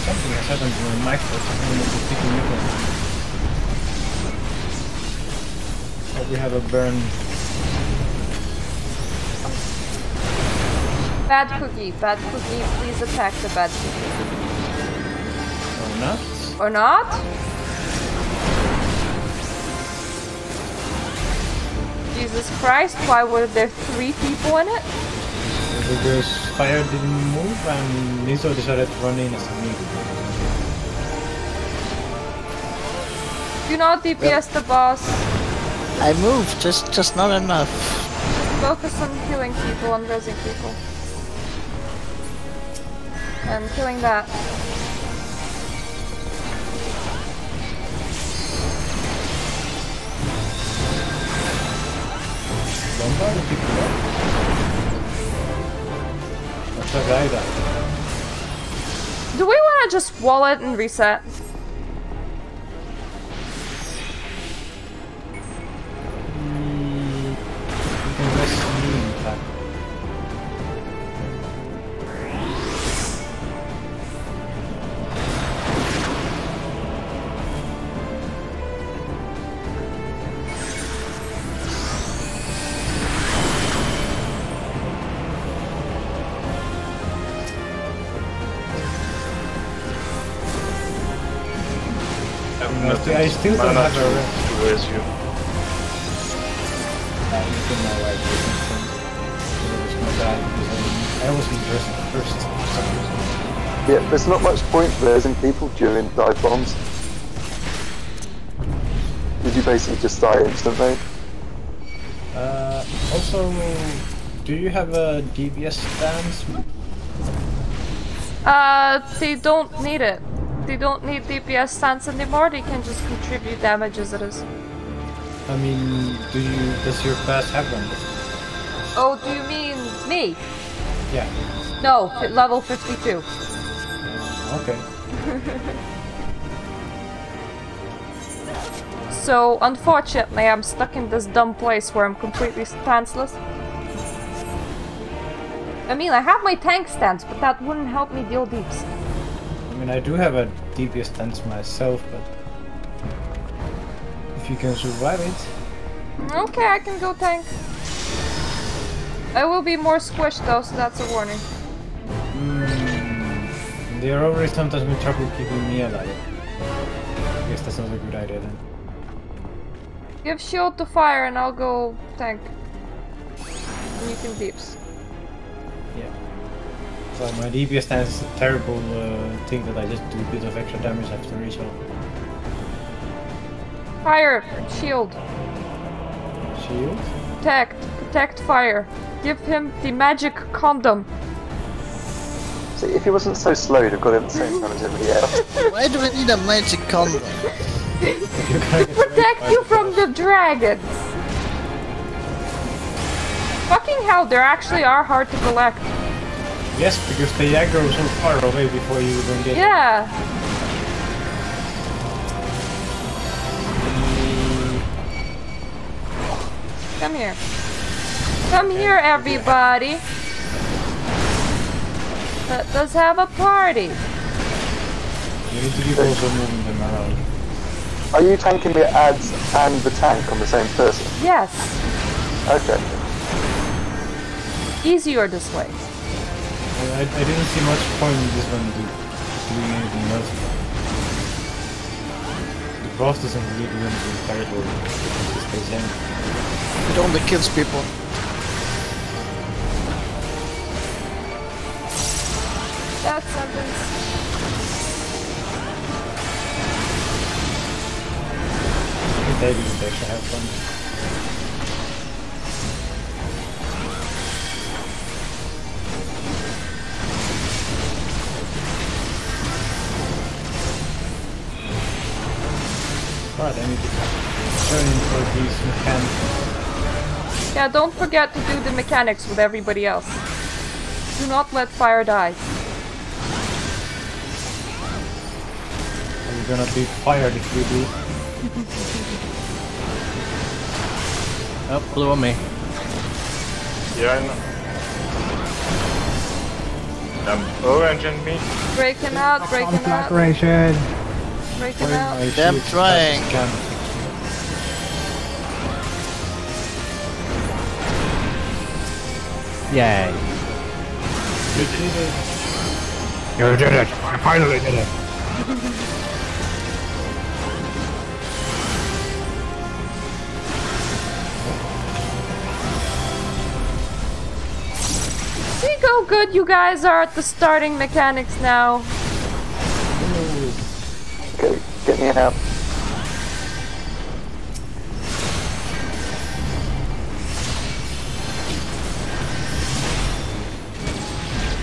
Something has happened to my microphone. Oh, we have a burn. Bad cookie, please attack the bad cookie. Or not? Or not? Jesus Christ, why were there 3 people in it? Because fire didn't move and Niso decided to run in as a meat. Do not DPS the boss. I moved, just not enough. Focus on killing people and rezzing people. And killing that. Lombard people up. That's a guy that. Do we want to just wall it and reset? I still don't have a where's you? I wasn't dressed first for some reason. Yeah, there's not much point raising people during dive bombs. Did you basically just die instantly? Also, do you have a DPS stance? They don't need it. They don't need DPS stance anymore, they can just contribute damage as it is. I mean, does your class have one? Oh, do you mean me? Yeah. No, level 52. Okay. So, unfortunately, I'm stuck in this dumb place where I'm completely stanceless. I mean, I have my tank stance, but that wouldn't help me deal deeps. I mean, I do have a DPS stance myself, but if you can survive it. Okay, I can go tank. I will be more squished though, so that's a warning. They're already sometimes in trouble keeping me alive. I guess that's not a good idea then. Give shield to fire and I'll go tank. And you can deeps. Yeah. So my DPS stance is a terrible thing that I just do a bit of extra damage after resolve. Fire! Shield! Shield? Protect fire. Give him the magic condom. See, if he wasn't so slow, he'd have got it at the same time as everybody else. Why do we need a magic condom? To protect you from the dragons! Fucking hell, they actually are hard to collect. Yes, because they aggro so far away before you even get Yeah! Come here. Come here, everybody! Let's have a party! You need to keep also moving them around. Are you tanking the ads and the tank on the same person? Yes! Okay. Easier this way. I didn't see much point in this one doing anything else. The boss doesn't really do anything terrible. It just stays in. It only kills people. That sentence. They didn't actually have fun. Right, I need to turn into these mechanics. Yeah, don't forget to do the mechanics with everybody else. Do not let fire die. Are you gonna be fired if you do? Oh, blew on me. Yeah, I know. Orange and me. Break him out, break him out. Conflagration. Break him out. Them trying. Yay. You did it. You did it. I finally did it. See how good you guys are at the starting mechanics now. Okay, get me out.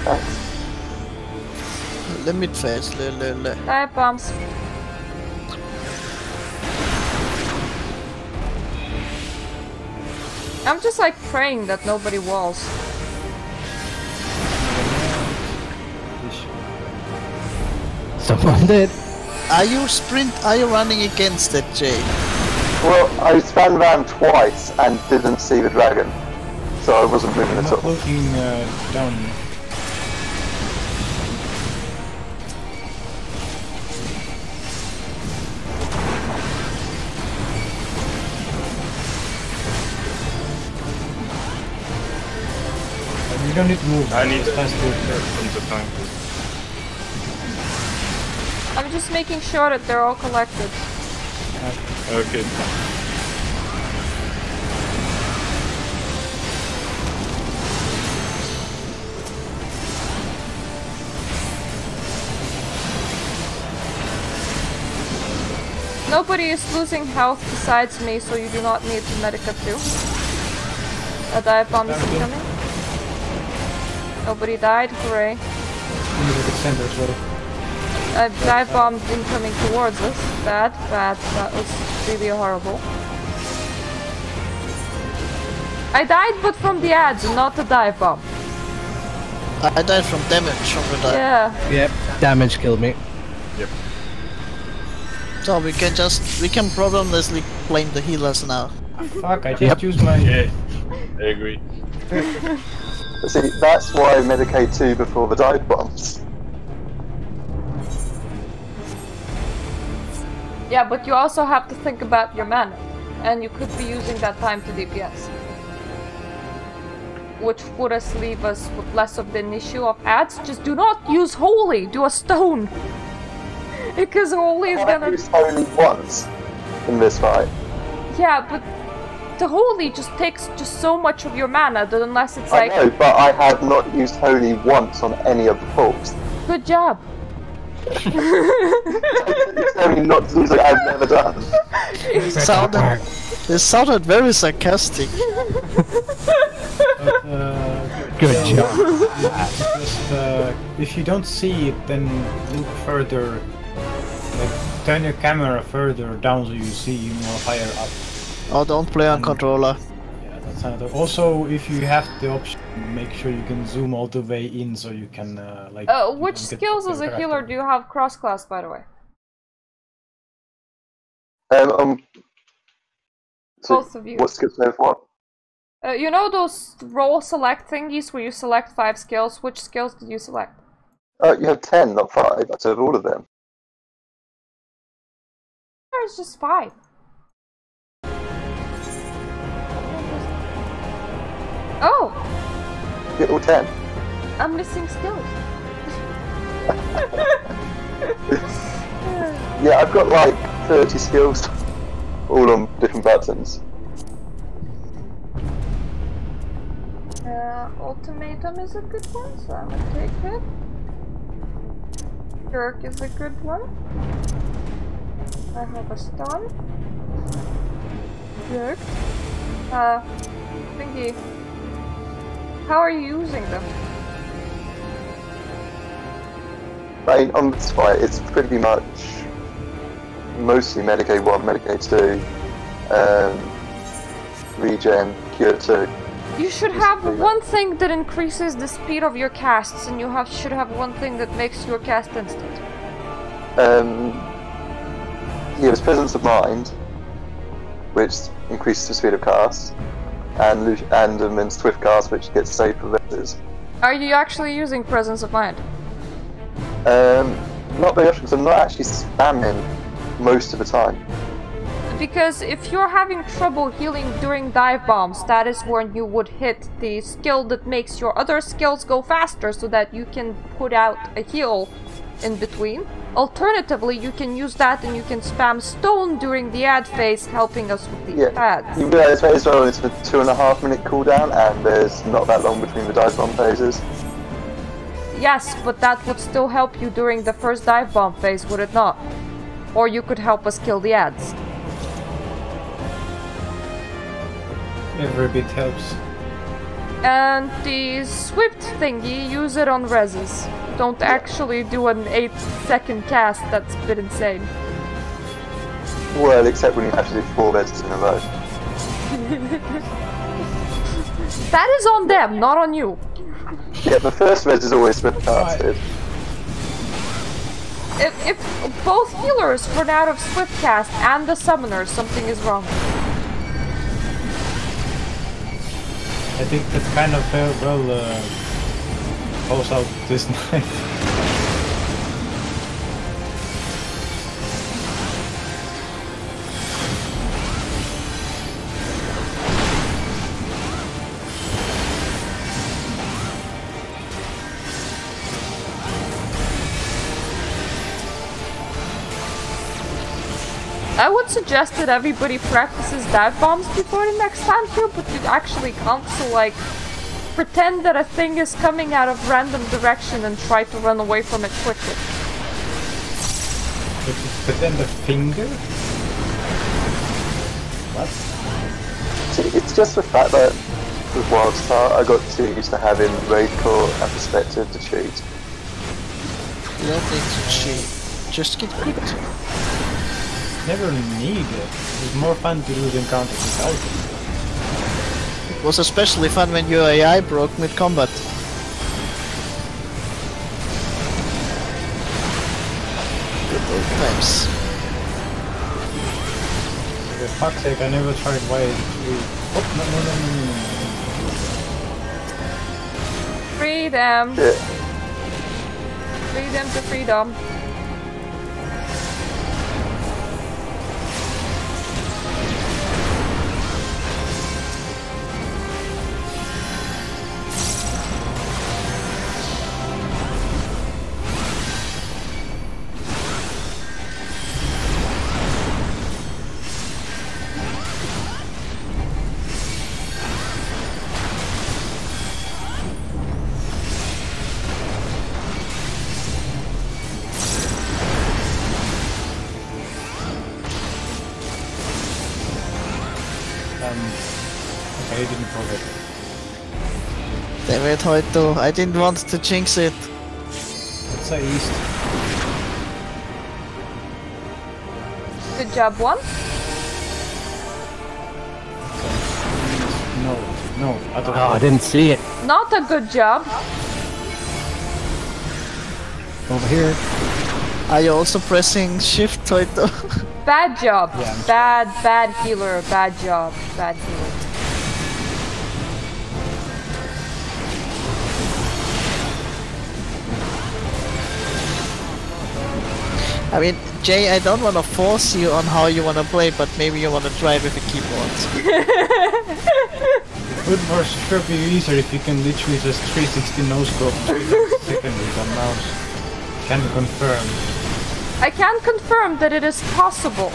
Thanks. Limit phase, Dive bombs. I'm just like praying that nobody walls. Someone did. Are you running against that, Jay? Well, I span around twice and didn't see the dragon, so I wasn't moving I'm at not all. looking down. You don't need to move. I need to That's good. from the time. I'm just making sure that they're all collected. Okay. Nobody is losing health besides me, so you do not need to medica too. A dive bomb is incoming. Nobody died, hooray. You need to center as well. A dive bomb incoming towards us. Bad, bad. That was really horrible. I died, but from the ads, not the dive bomb. I died from damage from the dive. Yeah. Yep, damage killed me. Yep. So we can problemlessly blame the healers now. Fuck, I just used my... Yeah, I agree. See, that's why I medicate 2 before the dive bombs. Yeah, but you also have to think about your mana. And you could be using that time to DPS. which would leave us with less of an issue of ads. Just do not use holy, do a stone. Because holy is gonna... I used holy once in this fight. Yeah, but the holy just takes just so much of your mana that unless it's I like... know, but I have not used holy once on any of the folks. Good job. It's telling me not to do something I've never done. It sounded very sarcastic. Good job. Just, if you don't see it, then look further. Like, turn your camera further down so you see more higher up. Oh, don't play on controller. Yeah, that's another. Also, if you have the option, make sure you can zoom all the way in so you can like. Which skills as a healer do you have cross-class, by the way? So Both of you. what skills do I have what? You know those roll select thingies where you select 5 skills? Which skills did you select? You have 10, not 5. I took all of them. There's just 5. Oh! Get all 10. I'm missing skills. Yeah, I've got like 30 skills, all on different buttons. Ultimatum is a good one, so I'm gonna take it. Jerk is a good one. I have a stun. Jerk. Thingy. How are you using them? I mean, on this fight, it's pretty much mostly Medicaid 1, Medicaid 2, regen, cure 2. You should have one thing that increases the speed of your casts, and you should have one thing that makes your cast instant. Yeah, it's Presence of Mind, which increases the speed of cast, and then Swift Cast, which gets saved for vectors. Are you actually using Presence of Mind? Not very often, because I'm not actually spamming most of the time. Because if you're having trouble healing during dive bombs, that is when you would hit the skill that makes your other skills go faster so that you can put out a heal in between. Alternatively, you can use that and you can spam stone during the ad phase, helping us with the ads. You realize that as well, it's a 2.5 minute cooldown and there's not that long between the dive bomb phases. Yes, but that would still help you during the first dive bomb phase, would it not? Or you could help us kill the ads. Every bit helps. And the Swift thingy, use it on reses. Don't actually do an 8-second cast, that's a bit insane. Well, except when you have to do 4 reses in a row. That is on them, not on you. Yeah, the first res is always Swift casted. If both healers run out of Swift cast and the summoners, something is wrong. I think that kind of falls out this night. I would suggest that everybody practices dive bombs before the next time here, but you actually can't, so like, pretend that a thing is coming out of random direction and try to run away from it quickly. Pretend a finger? What? See, it's just the fact that with WildStar I got too used to having Raid Core and Perspective to cheat. You don't need to cheat, just get good. Never need it. It's more fun to do the encounters without it. It was especially fun when your AI broke mid-combat. Good old times. For fuck's sake, I never tried Wild 3. Oh, no. Freedom! Yeah. Freedom to freedom. I didn't forget. Damn it, Hoito. I didn't want to jinx it. Let's say east. Good job, one. No, I don't Oh, I didn't see it. Not a good job. Over here. Are you also pressing shift, Hoito? Bad job. Yeah, Bad healer. Bad job. Bad healer. I mean, Jay, I don't want to force you on how you want to play, but maybe you want to try it with a keyboard. It would for sure be easier if you can literally just 360 no-scope 3 seconds with a mouse. Can confirm. I can confirm that it is possible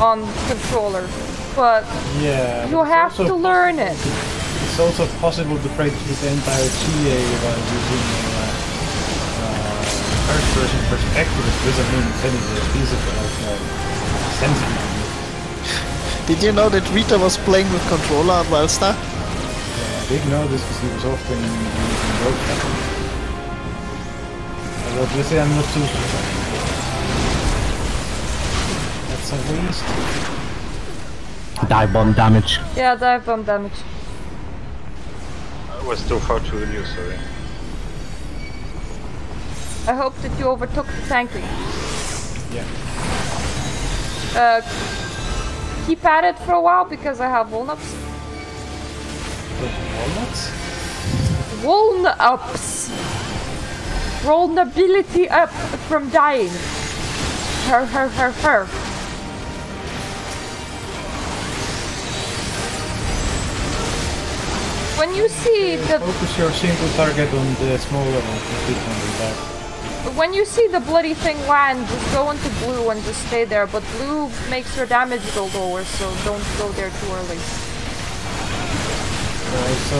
on controller, but Yeah. you have to learn it. It's also possible to play through the entire GA while using first-person perspective. It doesn't mean it's any feasible, like sensible. Did you know that Rita was playing with controller on Wildstar? Yeah, I did know this because he was often using road traffic. But obviously I'm not too sure. That's a waste. Dive bomb damage. Yeah, dive bomb damage. I was too far to you, sorry. I hope that you overtook the tanking. Yeah. Keep at it for a while because I have walnuts. Walnuts? Walnuts! Vulnerability up from dying. Her. When you see the... Focus your single target on the smaller one, the big one in back. When you see the bloody thing land, just go into blue and just stay there, but blue makes your damage go lower, so don't go there too early. So...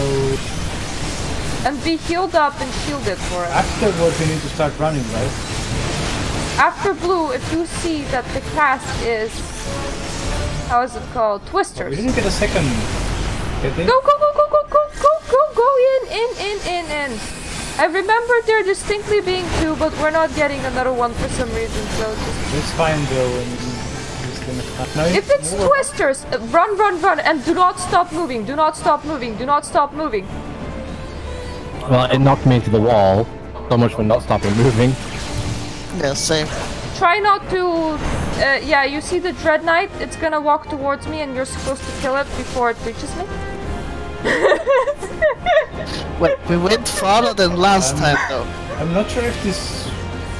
And be healed up and shielded for it. Afterwards you need to start running, right? After blue, if you see that the cast is... How is it called? Twisters. We didn't get a second. Get in? Go in. I remember there distinctly being two, but we're not getting another one for some reason, so just... It's fine though. No, if it's twisters, run, and do not stop moving, do not stop moving. Well, it knocked me into the wall. So much for not stopping moving. Yeah, same. Try not to... yeah, you see the Dread Knight? It's gonna walk towards me and you're supposed to kill it before it reaches me. Wait, we went farther than last time though. I'm not sure if this...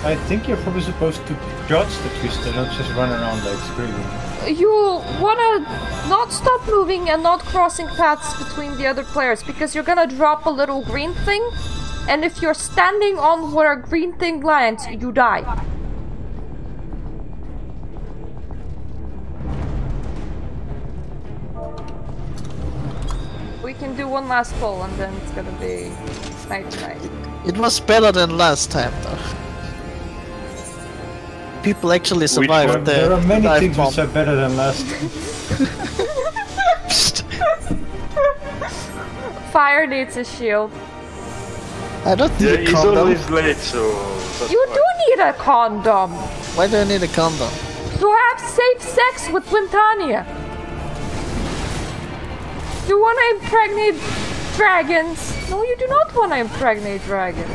I think you're probably supposed to dodge the twister, not just run around like screaming. You wanna not stop moving and not crossing paths between the other players, because you're gonna drop a little green thing, and if you're standing on where a green thing lands, you die. We can do one last pull and then it's gonna be night tonight. It was better than last time though. People actually survived There are many dive things bomb. which are better than last time. Fire needs a shield. I don't need Yeah, a he's condom. always late, so... that's You fine. do need a condom Why do I need a condom? to have safe sex with Quintania. You wanna impregnate dragons? No, you do not wanna impregnate dragons.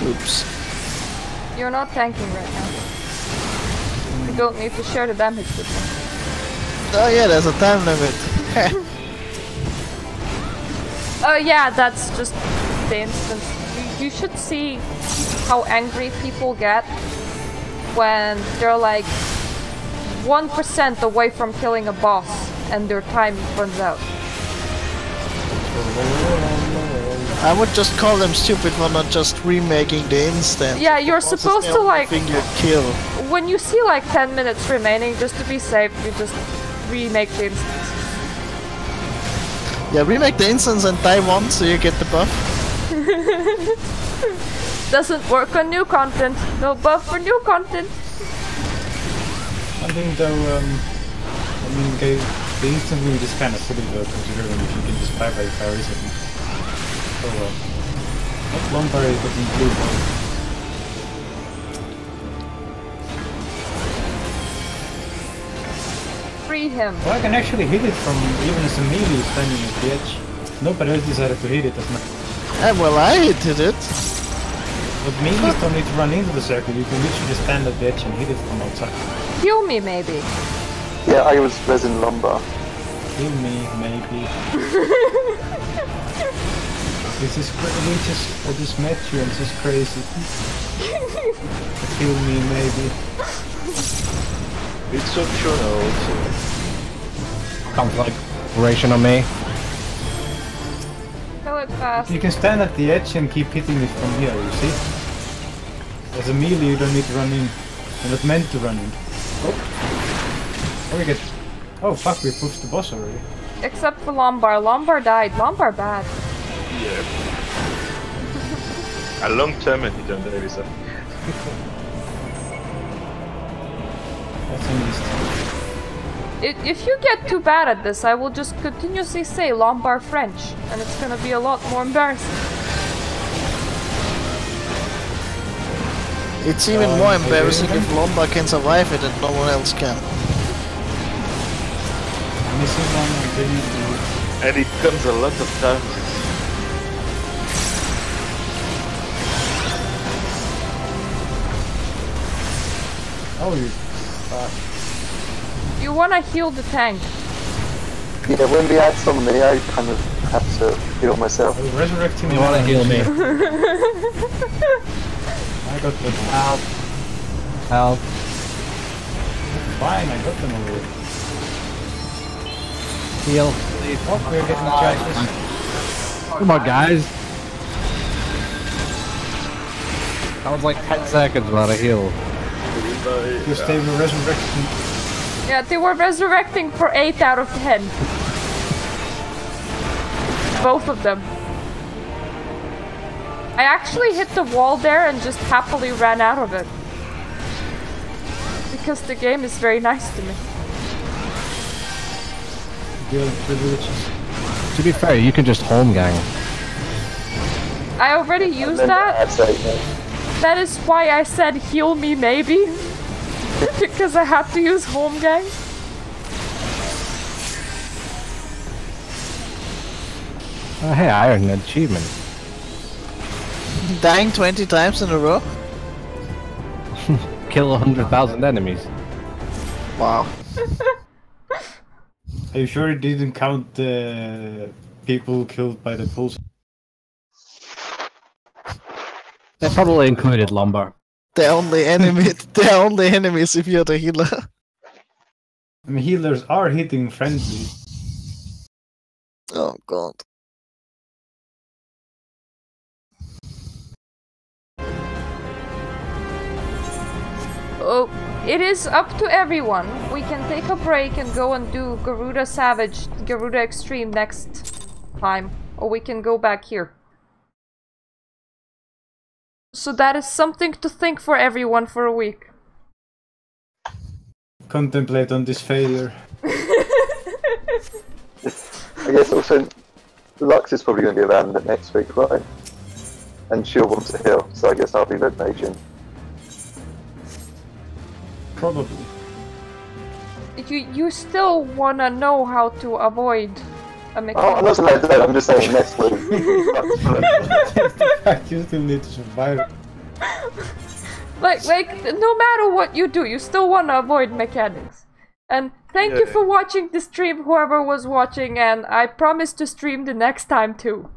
Oops. You're not tanking right now. You don't need to share the damage with me. Oh yeah, there's a time limit. Oh yeah, that's just the instance. You should see how angry people get when they're like 1% away from killing a boss and their time runs out. I would just call them stupid for not just remaking the instant. Yeah, you're supposed to like... Thing you kill. When you see like 10 minutes remaining, just to be safe, you just remake the instance. Yeah, remake the instance and die once so you get the buff. Doesn't work on new content. No buff for new content. I think though, I mean, okay, the instant move is kind of silly though, considering if you can just bye-bye carries it. Oh well. Not one parry doesn't include one. Free him. Well, I can actually hit it from even as a melee standing at the edge. Nobody else decided to hit it as much. Well, I hit it. But melees don't need to run into the circle, you can literally just stand at the edge and hit it from outside. Heal me, maybe. Yeah, I was resin lumbar. Heal me, maybe. This is I just met you and this is crazy. Heal me, maybe. It's optional. Comes like ration on me. Kill it fast. You can stand at the edge and keep hitting it from here, you see? As a melee you don't need to run in. You're not meant to run in. Oh. Oh, we get... Oh fuck, we pushed the boss already. Except for Lombard. Lombard died. Lombard bad. Yeah. A long time and he done there is a... That's a mistake. If you get too bad at this, I will just continuously say Lombard French, and it's gonna be a lot more embarrassing. It's even more embarrassing if Lombard can survive it and no one else can. Missing one and it comes a lot of times. Oh, you... You wanna heal the tank. Yeah, when we add some me, I kind of have to heal myself. Oh, resurrecting You wanna heal me? I got the... Help. Help. Fine, I got them already. Heal. Oh, we're getting charges. Come on, guys. That was like 10 seconds without a heal. Because they were resurrecting. Yeah, they were resurrecting for 8 out of 10. Both of them. I actually hit the wall there and just happily ran out of it. Because the game is very nice to me. Guild privileges. To be fair, you can just home gang. I already used that. That is why I said heal me maybe. Because I had to use home gang. Oh hey, I earned an achievement. Dying 20 times in a row? Kill 100,000 enemies. Wow. Are you sure it didn't count the people killed by the pulse? They probably included Lombard. They're only enemies if you're the healer. I mean, healers are hitting friendly. Oh god. Oh, it is up to everyone. We can take a break and go and do Garuda Savage, Garuda Extreme next time. Or we can go back here. So that is something to think for everyone for a week. Contemplate on this failure. I guess also Lux is probably going to be around next week, right? And she'll want to heal, so I guess I'll be Red Nation. Probably. You still wanna know how to avoid a mechanic. Oh, I'm not saying that, I'm just saying next week. You still need to survive. Like, no matter what you do, you still wanna avoid mechanics. And thank you for watching the stream, whoever was watching, and I promise to stream the next time too.